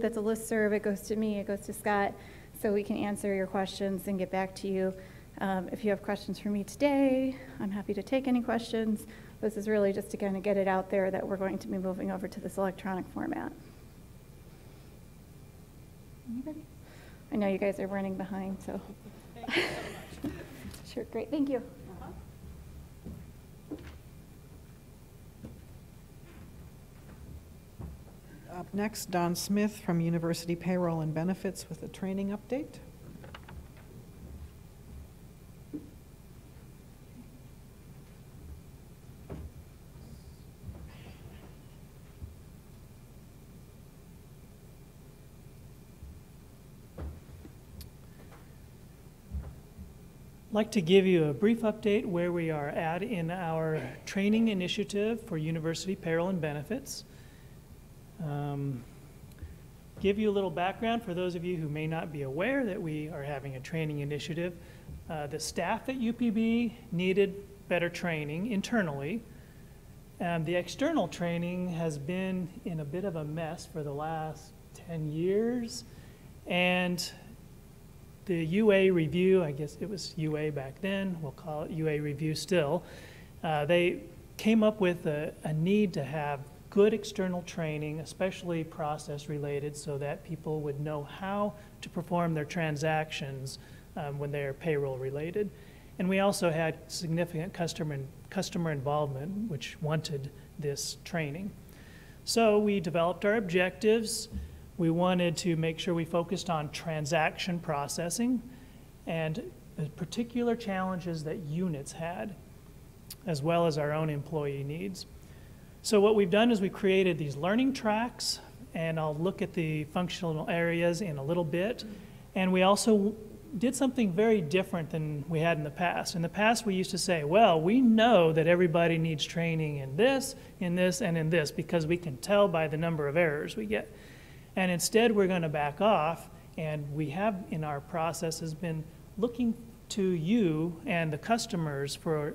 That's a listserv. It goes to me, it goes to Scott, so we can answer your questions and get back to you. If you have questions for me today, I'm happy to take any questions. This is really just to kind of get it out there that we're going to be moving over to this electronic format. Anybody? I know you guys are running behind, so. Thank you so much. Sure, great, thank you. Up next, Don Smith from University Payroll and Benefits with a training update. I'd like to give you a brief update where we are at in our training initiative for University Payroll and Benefits. Give you a little background for those of you who may not be aware that we are having a training initiative. The staff at UPB needed better training internally. The external training has been in a bit of a mess for the last 10 years. And the UA review, I guess it was UA back then, we'll call it UA review still, they came up with a need to have good external training, especially process related, so that people would know how to perform their transactions when they're payroll related. And we also had significant customer involvement, which wanted this training. So we developed our objectives. We wanted to make sure we focused on transaction processing and the particular challenges that units had, as well as our own employee needs. So what we've done is we created these learning tracks, and I'll look at the functional areas in a little bit. And we also did something very different than we had in the past. In the past, we used to say, well, we know that everybody needs training in this, and in this, because we can tell by the number of errors we get. And instead, we're going to back off, and we have in our processes been looking to you and the customers for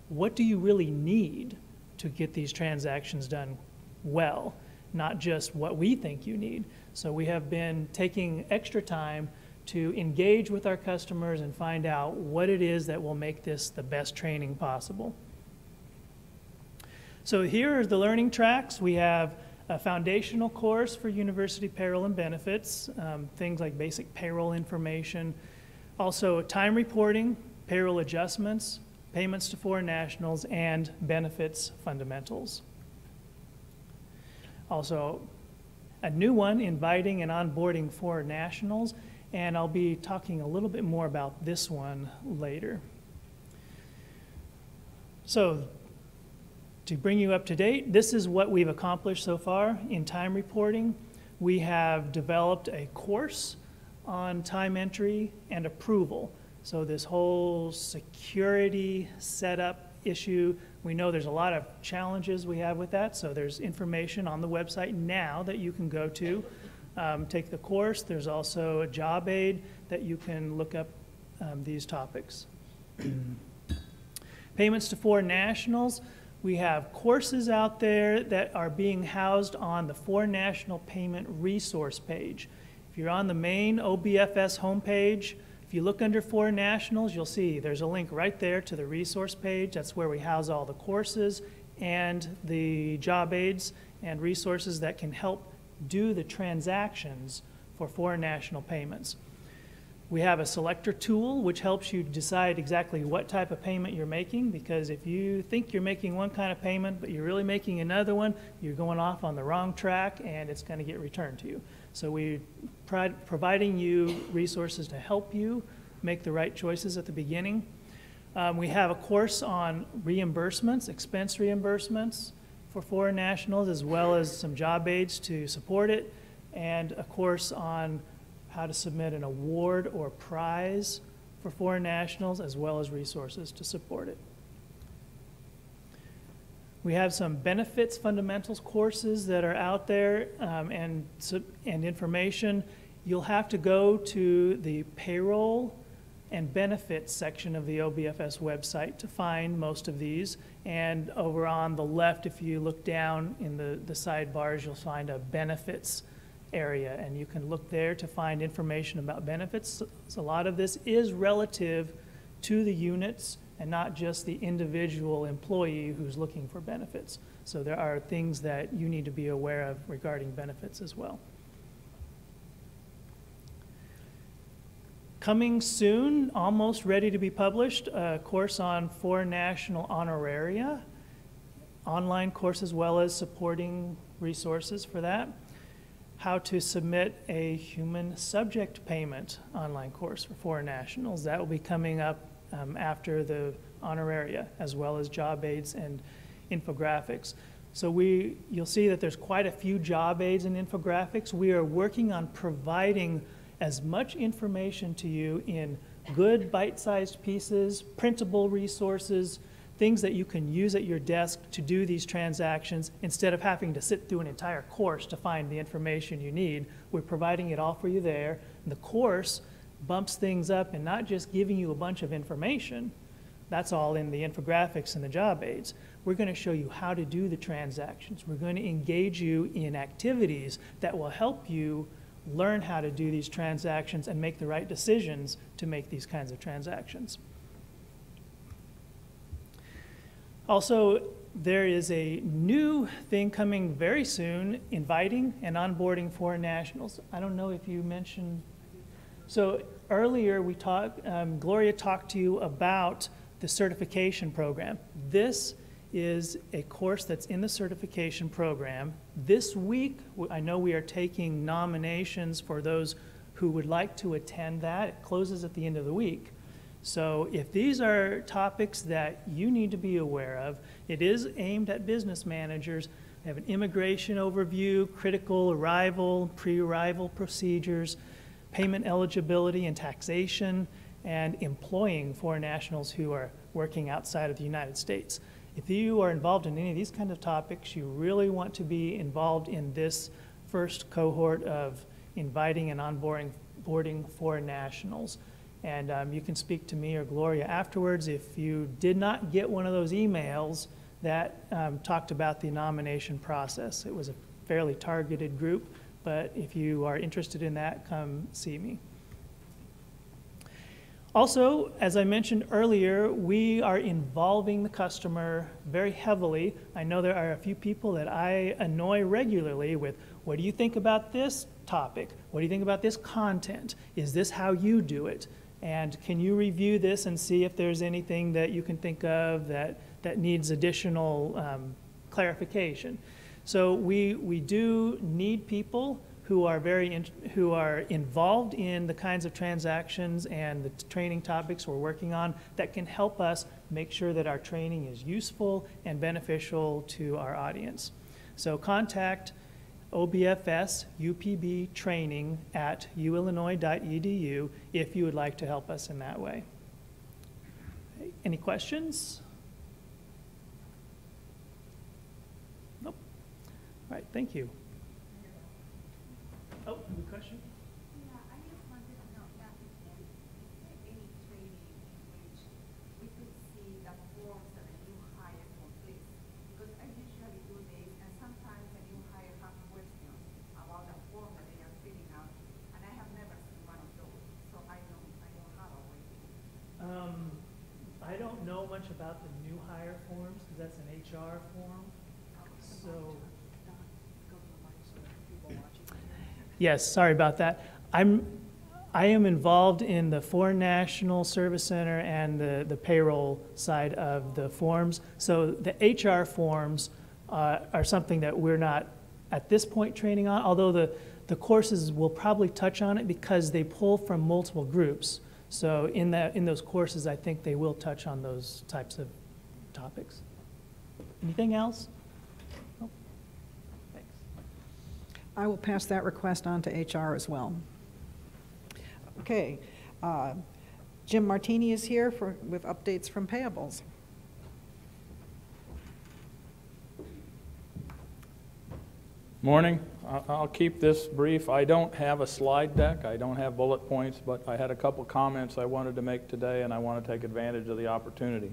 what do you really need to get these transactions done well, not just what we think you need. So we have been taking extra time to engage with our customers and find out what it is that will make this the best training possible. So here are the learning tracks. We have a foundational course for University Payroll and Benefits, things like basic payroll information, also time reporting, payroll adjustments, payments to foreign nationals, and benefits fundamentals. Also, a new one, inviting and onboarding foreign nationals, and I'll be talking a little bit more about this one later. So, to bring you up to date, this is what we've accomplished so far in time reporting. We have developed a course on time entry and approval. So this whole security setup issue, we know there's a lot of challenges we have with that, so there's information on the website now that you can go to. Take the course. There's also a job aid that you can look up these topics. Payments to foreign nationals. We have courses out there that are being housed on the Foreign National Payment Resource page. If you're on the main OBFS homepage, if you look under foreign nationals, you'll see there's a link right there to the resource page. That's where we house all the courses and the job aids and resources that can help do the transactions for foreign national payments. We have a selector tool which helps you decide exactly what type of payment you're making, because if you think you're making one kind of payment but you're really making another one, you're going off on the wrong track and it's going to get returned to you. So we're providing you resources to help you make the right choices at the beginning. We have a course on reimbursements, expense reimbursements for foreign nationals, as well as some job aids to support it, and a course on how to submit an award or prize for foreign nationals, as well as resources to support it. We have some benefits fundamentals courses that are out there and information. You'll have to go to the payroll and benefits section of the OBFS website to find most of these. And over on the left, if you look down in the sidebars, you'll find a benefits area, and you can look there to find information about benefits. So a lot of this is relative to the units and not just the individual employee who's looking for benefits. So there are things that you need to be aware of regarding benefits as well. Coming soon, almost ready to be published, a course on foreign national honoraria, online course as well as supporting resources for that. How to submit a human subject payment online course for foreign nationals. That will be coming up after the honoraria, as well as job aids and infographics. So you'll see that there's quite a few job aids and infographics. We are working on providing as much information to you in good bite-sized pieces, printable resources, things that you can use at your desk to do these transactions instead of having to sit through an entire course to find the information you need. We're providing it all for you there. And the course bumps things up and not just giving you a bunch of information. That's all in the infographics and the job aids. We're going to show you how to do the transactions. We're going to engage you in activities that will help you learn how to do these transactions and make the right decisions to make these kinds of transactions. Also, there is a new thing coming very soon, inviting and onboarding foreign nationals. I don't know if you mentioned, so earlier we talked, Gloria talked to you about the certification program. This is a course that's in the certification program. This week, I know we are taking nominations for those who would like to attend that. It closes at the end of the week. So if these are topics that you need to be aware of, it is aimed at business managers. We have an immigration overview, critical arrival, pre-arrival procedures, payment eligibility and taxation, and employing foreign nationals who are working outside of the United States. If you are involved in any of these kind of topics, you really want to be involved in this first cohort of inviting and onboarding foreign nationals. And you can speak to me or Gloria afterwards if you did not get one of those emails that talked about the nomination process. It was a fairly targeted group, but if you are interested in that, come see me. Also, as I mentioned earlier, we are involving the customer very heavily. I know there are a few people that I annoy regularly with, what do you think about this topic? What do you think about this content? Is this how you do it? And can you review this and see if there's anything that you can think of that needs additional clarification? So we do need people who are who are involved in the kinds of transactions and the training topics we're working on that can help us make sure that our training is useful and beneficial to our audience. So contact OBFS UPB training at uillinois.edu if you would like to help us in that way. Any questions? Nope. All right, thank you. Oh, any question? Yeah, I just wanted to know that is there any training in which we could see the forms that a new hire completes? Because I usually do this, and sometimes a new hire has questions about the form that they are filling out, and I have never seen one of those, so I don't have a way to. I don't know much about the new hire forms because that's an HR form. So. Yes, sorry about that. I am involved in the Foreign National Service Center and the payroll side of the forms. So the HR forms are something that we're not at this point training on, although the courses will probably touch on it because they pull from multiple groups. So in those courses, I think they will touch on those types of topics. Anything else? I will pass that request on to HR as well. Okay, Jim Martini is here with updates from payables. Morning. I'll keep this brief. I don't have a slide deck. I don't have bullet points, but I had a couple comments I wanted to make today, and I want to take advantage of the opportunity.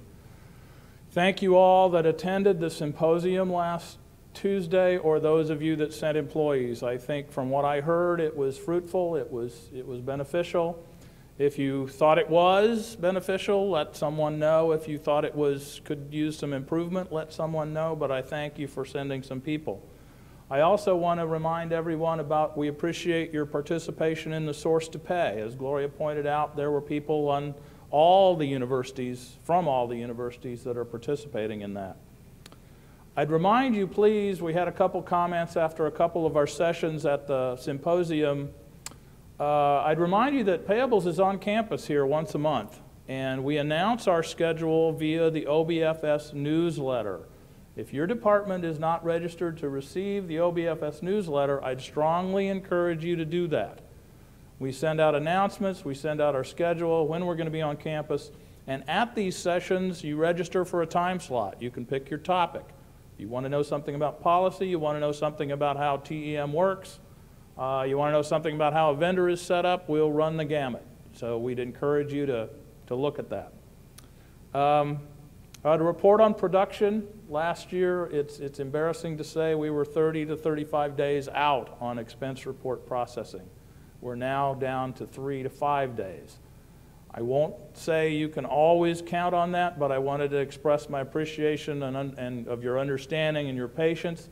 Thank you all that attended the symposium last Tuesday, or those of you that sent employees. I think from what I heard, it was fruitful, it was beneficial. If you thought it was beneficial, let someone know. If you thought it could use some improvement, let someone know, but I thank you for sending some people. I also want to remind everyone we appreciate your participation in the source to pay. As Gloria pointed out, there were people on all the universities, from all the universities that are participating in that. I'd remind you, please, we had a couple comments after a couple of our sessions at the symposium. I'd remind you that Payables is on campus here once a month, and we announce our schedule via the OBFS newsletter. If your department is not registered to receive the OBFS newsletter, I'd strongly encourage you to do that. We send out announcements, we send out our schedule, when we're going to be on campus, and at these sessions, you register for a time slot. You can pick your topic. You want to know something about policy, you want to know something about how TEM works, you want to know something about how a vendor is set up, we'll run the gamut. So we'd encourage you to look at that. To report on production, last year it's embarrassing to say we were 30 to 35 days out on expense report processing. We're now down to 3 to 5 days. I won't say you can always count on that, but I wanted to express my appreciation and of your understanding and your patience.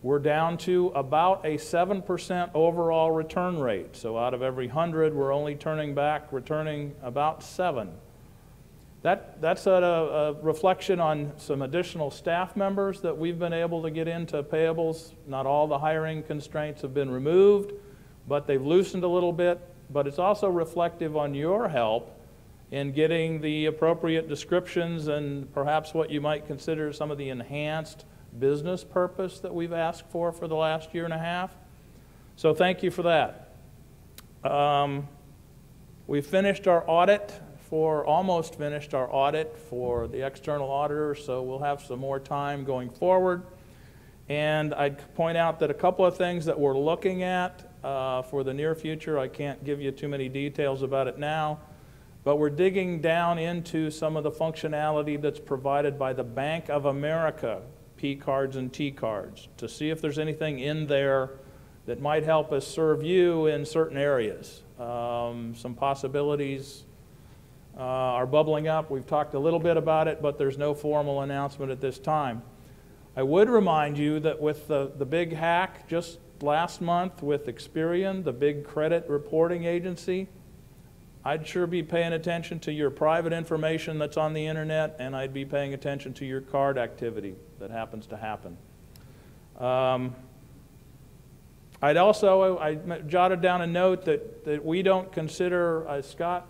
We're down to about a 7% overall return rate. So out of every 100, we're only returning about 7. That's a reflection on some additional staff members that we've been able to get into payables. Not all the hiring constraints have been removed, but they've loosened a little bit. But it's also reflective on your help in getting the appropriate descriptions and perhaps what you might consider some of the enhanced business purpose that we've asked for the last year and a half. So thank you for that. We finished our audit almost finished our audit for the external auditor, so we'll have some more time going forward. And I'd point out that a couple of things that we're looking at for the near future, I can't give you too many details about it now, but we're digging down into some of the functionality that's provided by the Bank of America P cards and T cards to see if there's anything in there that might help us serve you in certain areas. Some possibilities are bubbling up. We've talked a little bit about it, but there's no formal announcement at this time. I would remind you that with the big hack just last month with Experian, the big credit reporting agency, I'd sure be paying attention to your private information that's on the internet, and I'd be paying attention to your card activity that happens to happen. I jotted down a note that we don't consider, Scott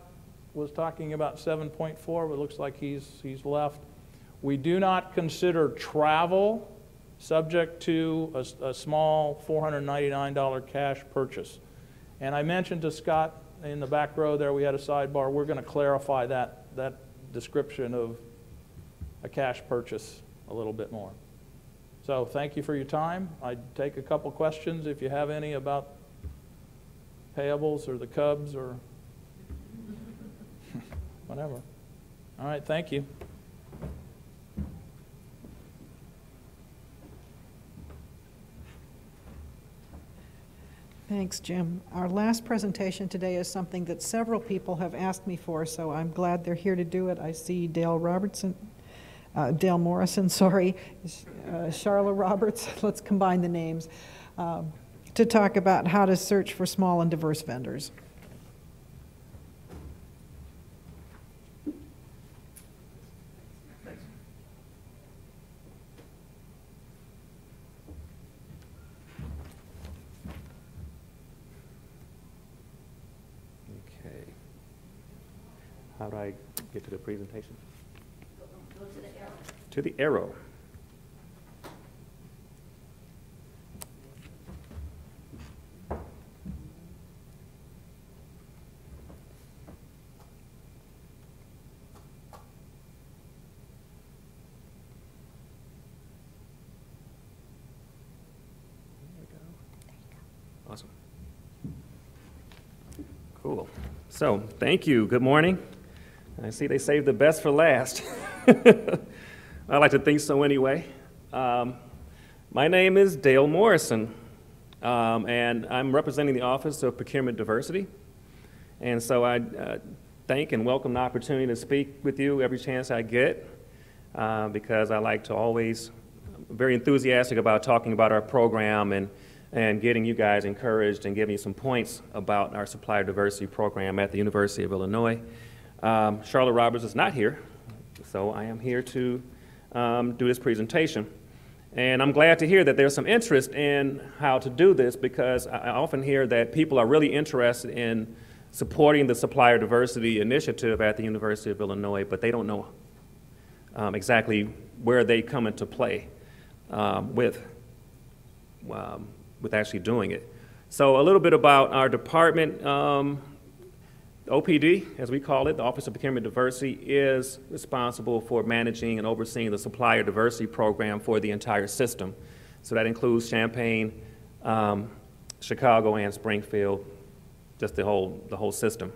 was talking about 7.4, but it looks like he's left. We do not consider travel subject to a small $499 cash purchase. And I mentioned to Scott in the back row there, we had a sidebar, we're going to clarify that description of a cash purchase a little bit more. So thank you for your time. I'd take a couple questions if you have any about payables or the Cubs or whatever. All right, thank you. Thanks, Jim. Our last presentation today is something that several people have asked me for, so I'm glad they're here to do it. I see Dale Morrison, Charlotte Roberts, let's combine the names, to talk about how to search for small and diverse vendors. How do I get to the presentation? Go to the arrow. To the arrow. Awesome. Cool. So, thank you. Good morning. I see they saved the best for last. I like to think so anyway. My name is Dale Morrison, and I'm representing the Office of Procurement Diversity. And so I thank and welcome the opportunity to speak with you every chance I get, because I like to always, very enthusiastic about talking about our program and getting you guys encouraged and giving you some points about our supplier diversity program at the University of Illinois. Charlotte Roberts is not here, so I am here to do this presentation. And I'm glad to hear that there's some interest in how to do this, because I often hear that people are really interested in supporting the supplier diversity initiative at the University of Illinois, but they don't know exactly where they come into play with actually doing it. So a little bit about our department. OPD, as we call it, the Office of Procurement Diversity, is responsible for managing and overseeing the supplier diversity program for the entire system. So that includes Champaign, Chicago, and Springfield, just the whole system.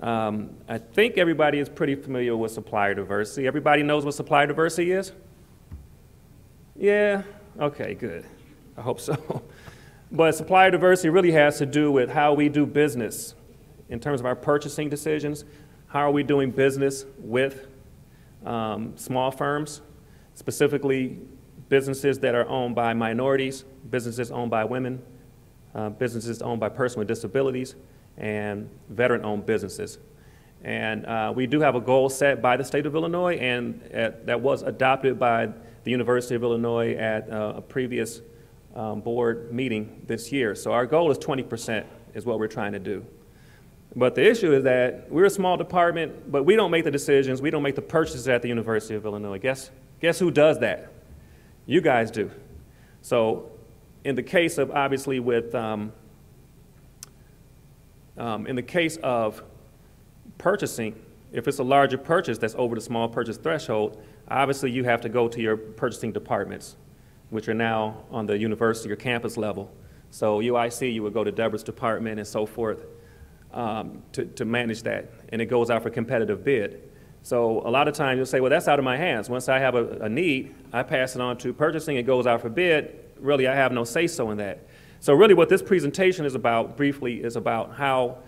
I think everybody is pretty familiar with supplier diversity. Everybody knows what supplier diversity is? Yeah? Okay, good. I hope so. But supplier diversity really has to do with how we do business in terms of our purchasing decisions. How are we doing business with small firms, specifically businesses that are owned by minorities, businesses owned by women, businesses owned by persons with disabilities, and veteran-owned businesses. And we do have a goal set by the state of Illinois, and that was adopted by the University of Illinois at a previous board meeting this year. So our goal is 20% is what we're trying to do. But the issue is that we're a small department, but we don't make the decisions, we don't make the purchases at the University of Illinois. Guess who does that? You guys do. So in the case of, obviously, with, in the case of purchasing, if it's a larger purchase that's over the small purchase threshold, obviously you have to go to your purchasing departments, which are now on the university or campus level. So UIC, you would go to Deborah's department and so forth to manage that, and it goes out for competitive bid. So a lot of times you'll say, well, that's out of my hands. Once I have a need, I pass it on to purchasing, it goes out for bid. Really, I have no say-so in that. So really what this presentation is about, briefly, is about how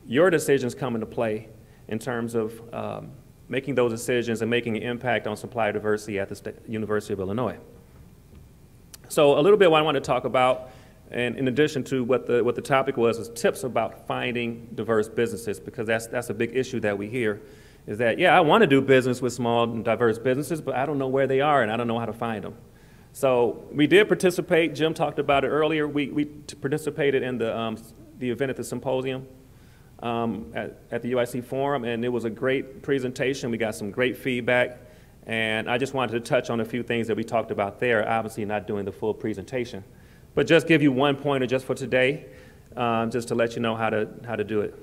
your decisions come into play in terms of making those decisions and making an impact on supplier diversity at the University of Illinois. So a little bit what I want to talk about And in addition to what the topic was tips about finding diverse businesses, because that's a big issue that we hear, is that, yeah, I want to do business with small and diverse businesses, but I don't know where they are and I don't know how to find them. So we did participate. Jim talked about it earlier. We participated in the event at the symposium at the UIC Forum, and it was a great presentation. We got some great feedback, and I just wanted to touch on a few things that we talked about there, obviously not doing the full presentation. But just give you one pointer just for today, just to let you know how to do it.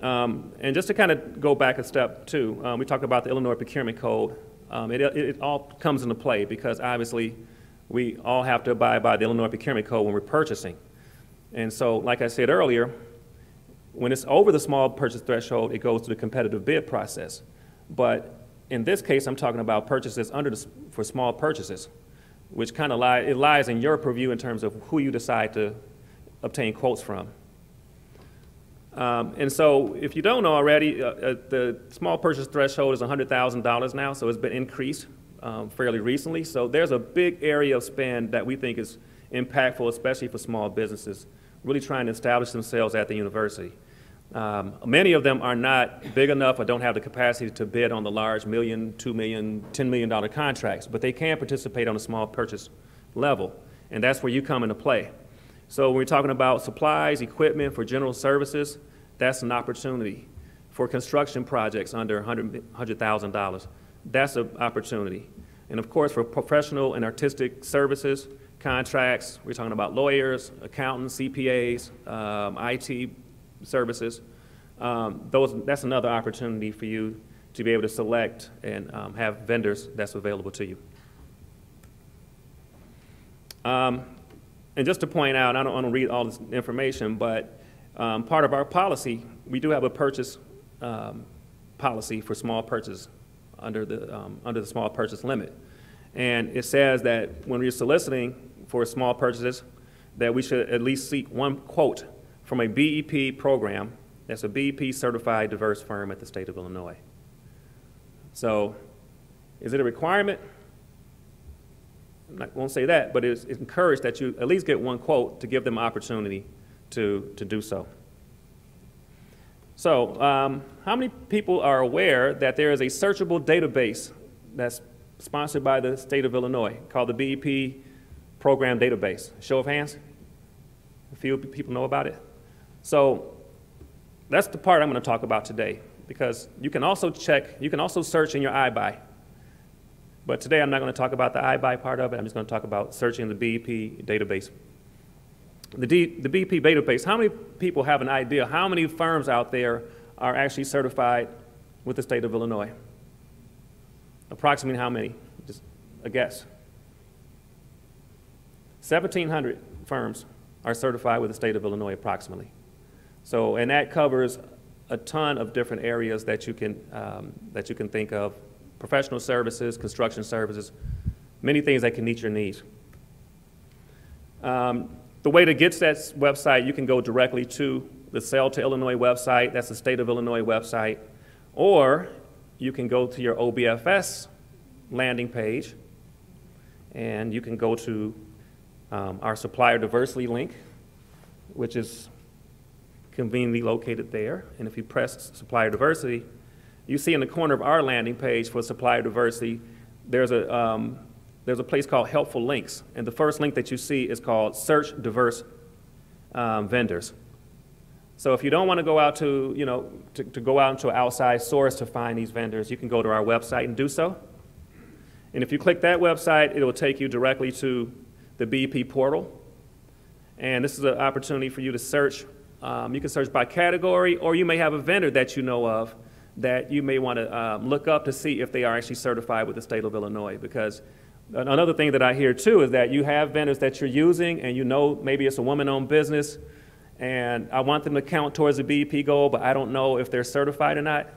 And just to kind of go back a step too, we talked about the Illinois Procurement Code. It all comes into play because obviously we all have to abide by the Illinois Procurement Code when we're purchasing. And so, like I said earlier, when it's over the small purchase threshold, it goes to the competitive bid process. But in this case, I'm talking about purchases for small purchases, which kind of lies in your purview in terms of who you decide to obtain quotes from. And so if you don't know already, the small purchase threshold is $100,000 now, so it's been increased fairly recently. So there's a big area of spend that we think is impactful, especially for small businesses, really trying to establish themselves at the university. Many of them are not big enough or don't have the capacity to bid on the large $1 million, $2 million, $10 million contracts, but they can participate on a small purchase level, and that's where you come into play. So when we're talking about supplies, equipment for general services, that's an opportunity. For construction projects under $100,000, that's an opportunity. And of course, for professional and artistic services, contracts, we're talking about lawyers, accountants, CPAs, IT services. That's another opportunity for you to be able to select and have vendors that's available to you. And just to point out, I don't want to read all this information, but part of our policy, we do have a purchase policy for small purchase under the small purchase limit. And it says that when we're soliciting for small purchases, that we should at least seek one quote from a BEP program that's a BEP certified diverse firm at the state of Illinois. So is it a requirement? I won't say that, but it's encouraged that you at least get one quote to give them opportunity to do so. So how many people are aware that there is a searchable database that's sponsored by the state of Illinois called the BEP Program Database? Show of hands? A few people know about it? So that's the part I'm going to talk about today, because you can also search in your iBuy. But today I'm not going to talk about the iBuy part of it. I'm just going to talk about searching the BEP database. The BEP database, how many people have an idea how many firms out there are actually certified with the state of Illinois? Approximately how many? Just a guess. 1,700 firms are certified with the state of Illinois approximately. So, and that covers a ton of different areas that you can think of. Professional services, construction services, many things that can meet your needs. The way to get to that website, you can go directly to the Sell to Illinois website, that's the State of Illinois website, or you can go to your OBFS landing page, and you can go to our supplier diversity link, which is conveniently located there. And if you press supplier diversity, you see in the corner of our landing page for supplier diversity, there's a place called helpful links. And the first link that you see is called search diverse vendors. So if you don't want to go out to, to go out into an outside source to find these vendors, you can go to our website and do so. And if you click that website, it will take you directly to the BEP portal. And this is an opportunity for you to search. You can search by category, or you may have a vendor that you know of that you may want to look up to see if they are actually certified with the state of Illinois. Because another thing that I hear too is that you have vendors that you're using and you know maybe it's a woman-owned business and I want them to count towards the BEP goal, but I don't know if they're certified or not.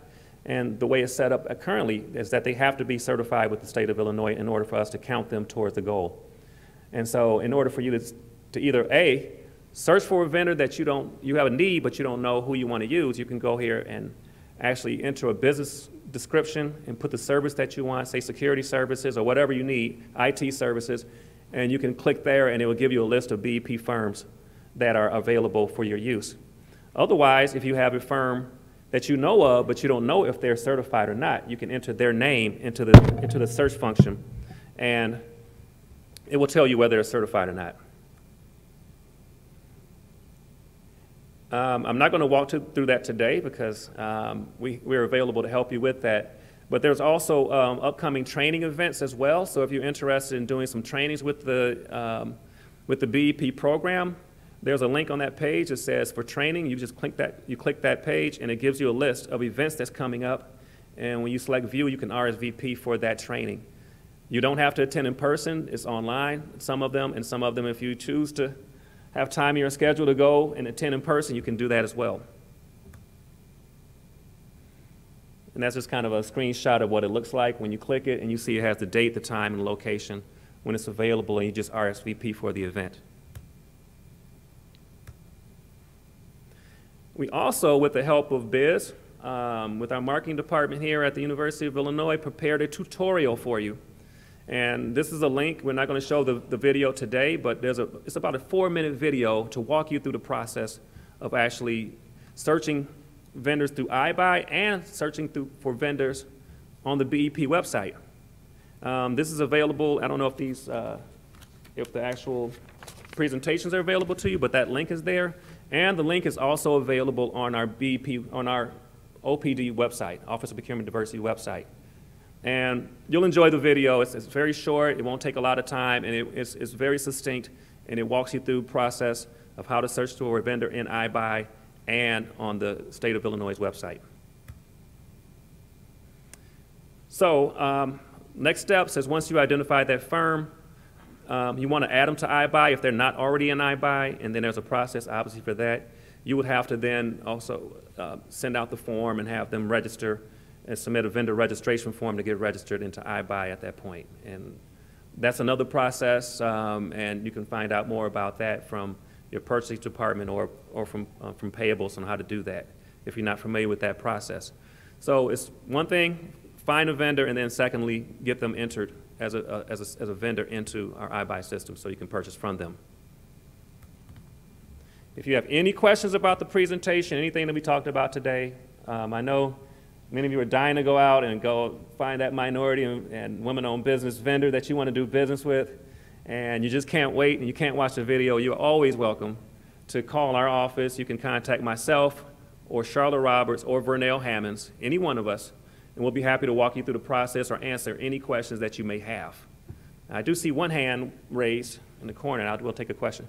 And the way it's set up currently is that they have to be certified with the state of Illinois in order for us to count them towards the goal. And so in order for you to either A, search for a vendor that you have a need but you don't know who you want to use, you can go here and actually enter a business description and put the service that you want, say security services or whatever you need, IT services, and you can click there and it will give you a list of BEP firms that are available for your use. Otherwise, if you have a firm that you know of, but you don't know if they're certified or not, you can enter their name into the search function, and it will tell you whether they're certified or not. I'm not going to walk through that today because we're available to help you with that. But there's also upcoming training events as well. So if you're interested in doing some trainings with the BEP program, there's a link on that page that says for training. You just click that page, and it gives you a list of events that's coming up. And when you select view, you can RSVP for that training. You don't have to attend in person. It's online, some of them, and some of them, if you choose to have time in your schedule to go and attend in person, you can do that as well. And that's just kind of a screenshot of what it looks like when you click it, and you see it has the date, the time, and the location when it's available, and you just RSVP for the event. We also, with the help of Biz, with our marketing department here at the University of Illinois, prepared a tutorial for you. And this is a link. We're not going to show the video today, but it's about a 4-minute video to walk you through the process of actually searching vendors through iBuy and searching for vendors on the BEP website. This is available. I don't know if the actual presentations are available to you, but that link is there. And the link is also available on our OPD website, Office of Procurement Diversity website. And you'll enjoy the video. It's very short. It won't take a lot of time, and it's very succinct, and it walks you through the process of how to search for a vendor in iBuy and on the State of Illinois' website. So next steps is once you identify that firm, you want to add them to iBuy if they're not already in iBuy, and then there's a process obviously for that. You would have to then also send out the form and have them register and submit a vendor registration form to get registered into iBuy at that point. And that's another process, and you can find out more about that from your purchasing department or from payables on how to do that if you're not familiar with that process. So it's one thing, find a vendor, and then secondly, get them entered as a vendor into our iBuy system so you can purchase from them. If you have any questions about the presentation, anything that we talked about today, I know many of you are dying to go out and go find that minority and women-owned business vendor that you want to do business with, and you just can't wait and you can't watch the video. You're always welcome to call our office. You can contact myself or Charlotte Roberts or Vernell Hammonds, any one of us, and we'll be happy to walk you through the process or answer any questions that you may have. I do see one hand raised in the corner, and we'll take a question.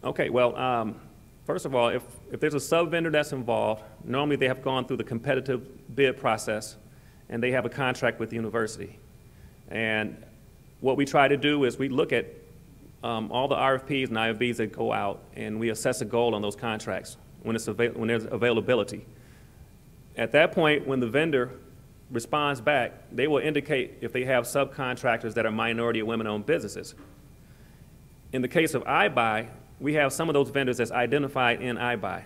Okay, well, first of all, if there's a sub-vendor that's involved, normally they have gone through the competitive bid process and they have a contract with the university. And what we try to do is we look at all the RFPs and IFBs that go out, and we assess a goal on those contracts when there's availability. At that point, when the vendor responds back, they will indicate if they have subcontractors that are minority or women-owned businesses. In the case of iBuy, we have some of those vendors that's identified in iBuy.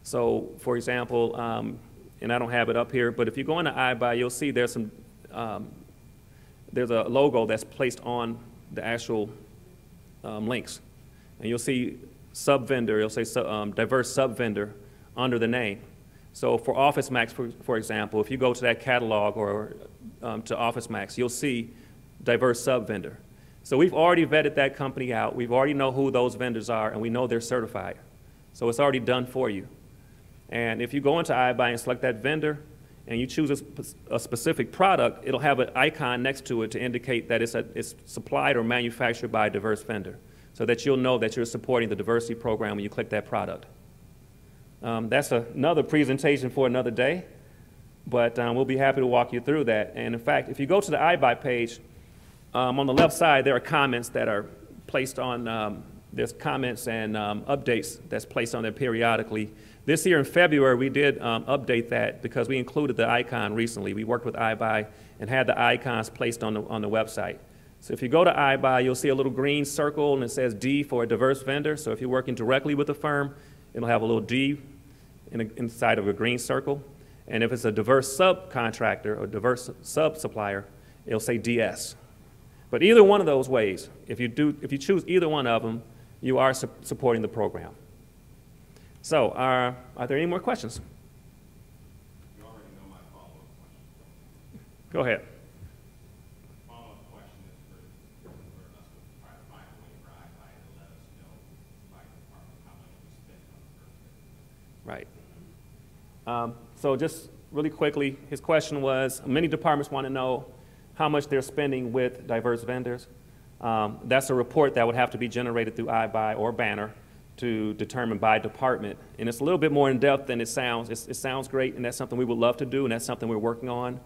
So, for example, and I don't have it up here, but if you go into iBuy, you'll see there's a logo that's placed on the actual links. And you'll see sub-vendor, you'll say diverse sub-vendor under the name. So for OfficeMax, for example, if you go to that catalog or to OfficeMax, you'll see diverse sub-vendor. So we've already vetted that company out. We already know who those vendors are, and we know they're certified. So it's already done for you. And if you go into iBuy and select that vendor, and you choose a specific product, it'll have an icon next to it to indicate that it's supplied or manufactured by a diverse vendor, so that you'll know that you're supporting the diversity program when you click that product. That's another presentation for another day, but we'll be happy to walk you through that. And in fact, if you go to the iBuy page, on the left side, there are comments that are placed on there's comments and updates that's placed on there periodically. This year in February, we did update that because we included the icon recently. We worked with iBuy and had the icons placed on the website. So if you go to iBuy, you'll see a little green circle and it says D for a diverse vendor. So if you're working directly with a firm, it'll have a little D inside of a green circle. And if it's a diverse subcontractor or diverse sub-supplier, it'll say DS. But either one of those ways, if you choose either one of them, you are supporting the program. So are there any more questions? You already know my follow-up question. Go ahead. Follow-up question is for us to try to find a way for iBuy to let us know by department how much we spent on the first visit. Right. So just really quickly, his question was, many departments want to know how much they're spending with diverse vendors. That's a report that would have to be generated through iBuy or Banner to determine by department. And it's a little bit more in depth than it sounds. It sounds great, and that's something we would love to do, and that's something we're working on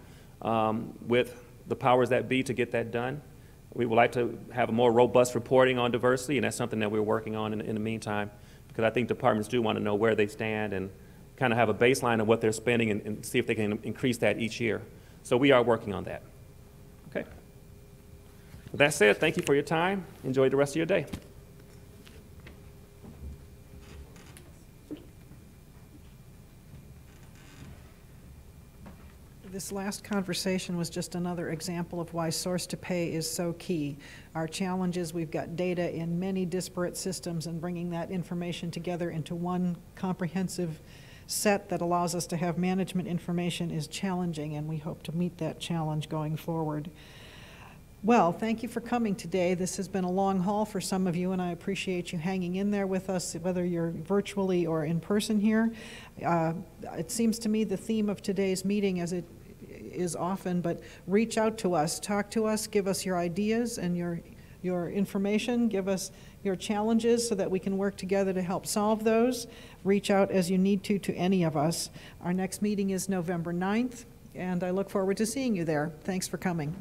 with the powers that be to get that done. We would like to have a more robust reporting on diversity, and that's something that we're working on in the meantime, because I think departments do want to know where they stand and kind of have a baseline of what they're spending and see if they can increase that each year. So we are working on that. Okay. With that said, thank you for your time. Enjoy the rest of your day. This last conversation was just another example of why source to pay is so key. Our challenge is we've got data in many disparate systems, and bringing that information together into one comprehensive set that allows us to have management information is challenging, and we hope to meet that challenge going forward. Well, thank you for coming today. This has been a long haul for some of you, and I appreciate you hanging in there with us, whether you're virtually or in person here. It seems to me the theme of today's meeting, as it is often, but reach out to us, talk to us, give us your ideas and your information, give us your challenges so that we can work together to help solve those. Reach out as you need to any of us. Our next meeting is November 9th, and I look forward to seeing you there. Thanks for coming.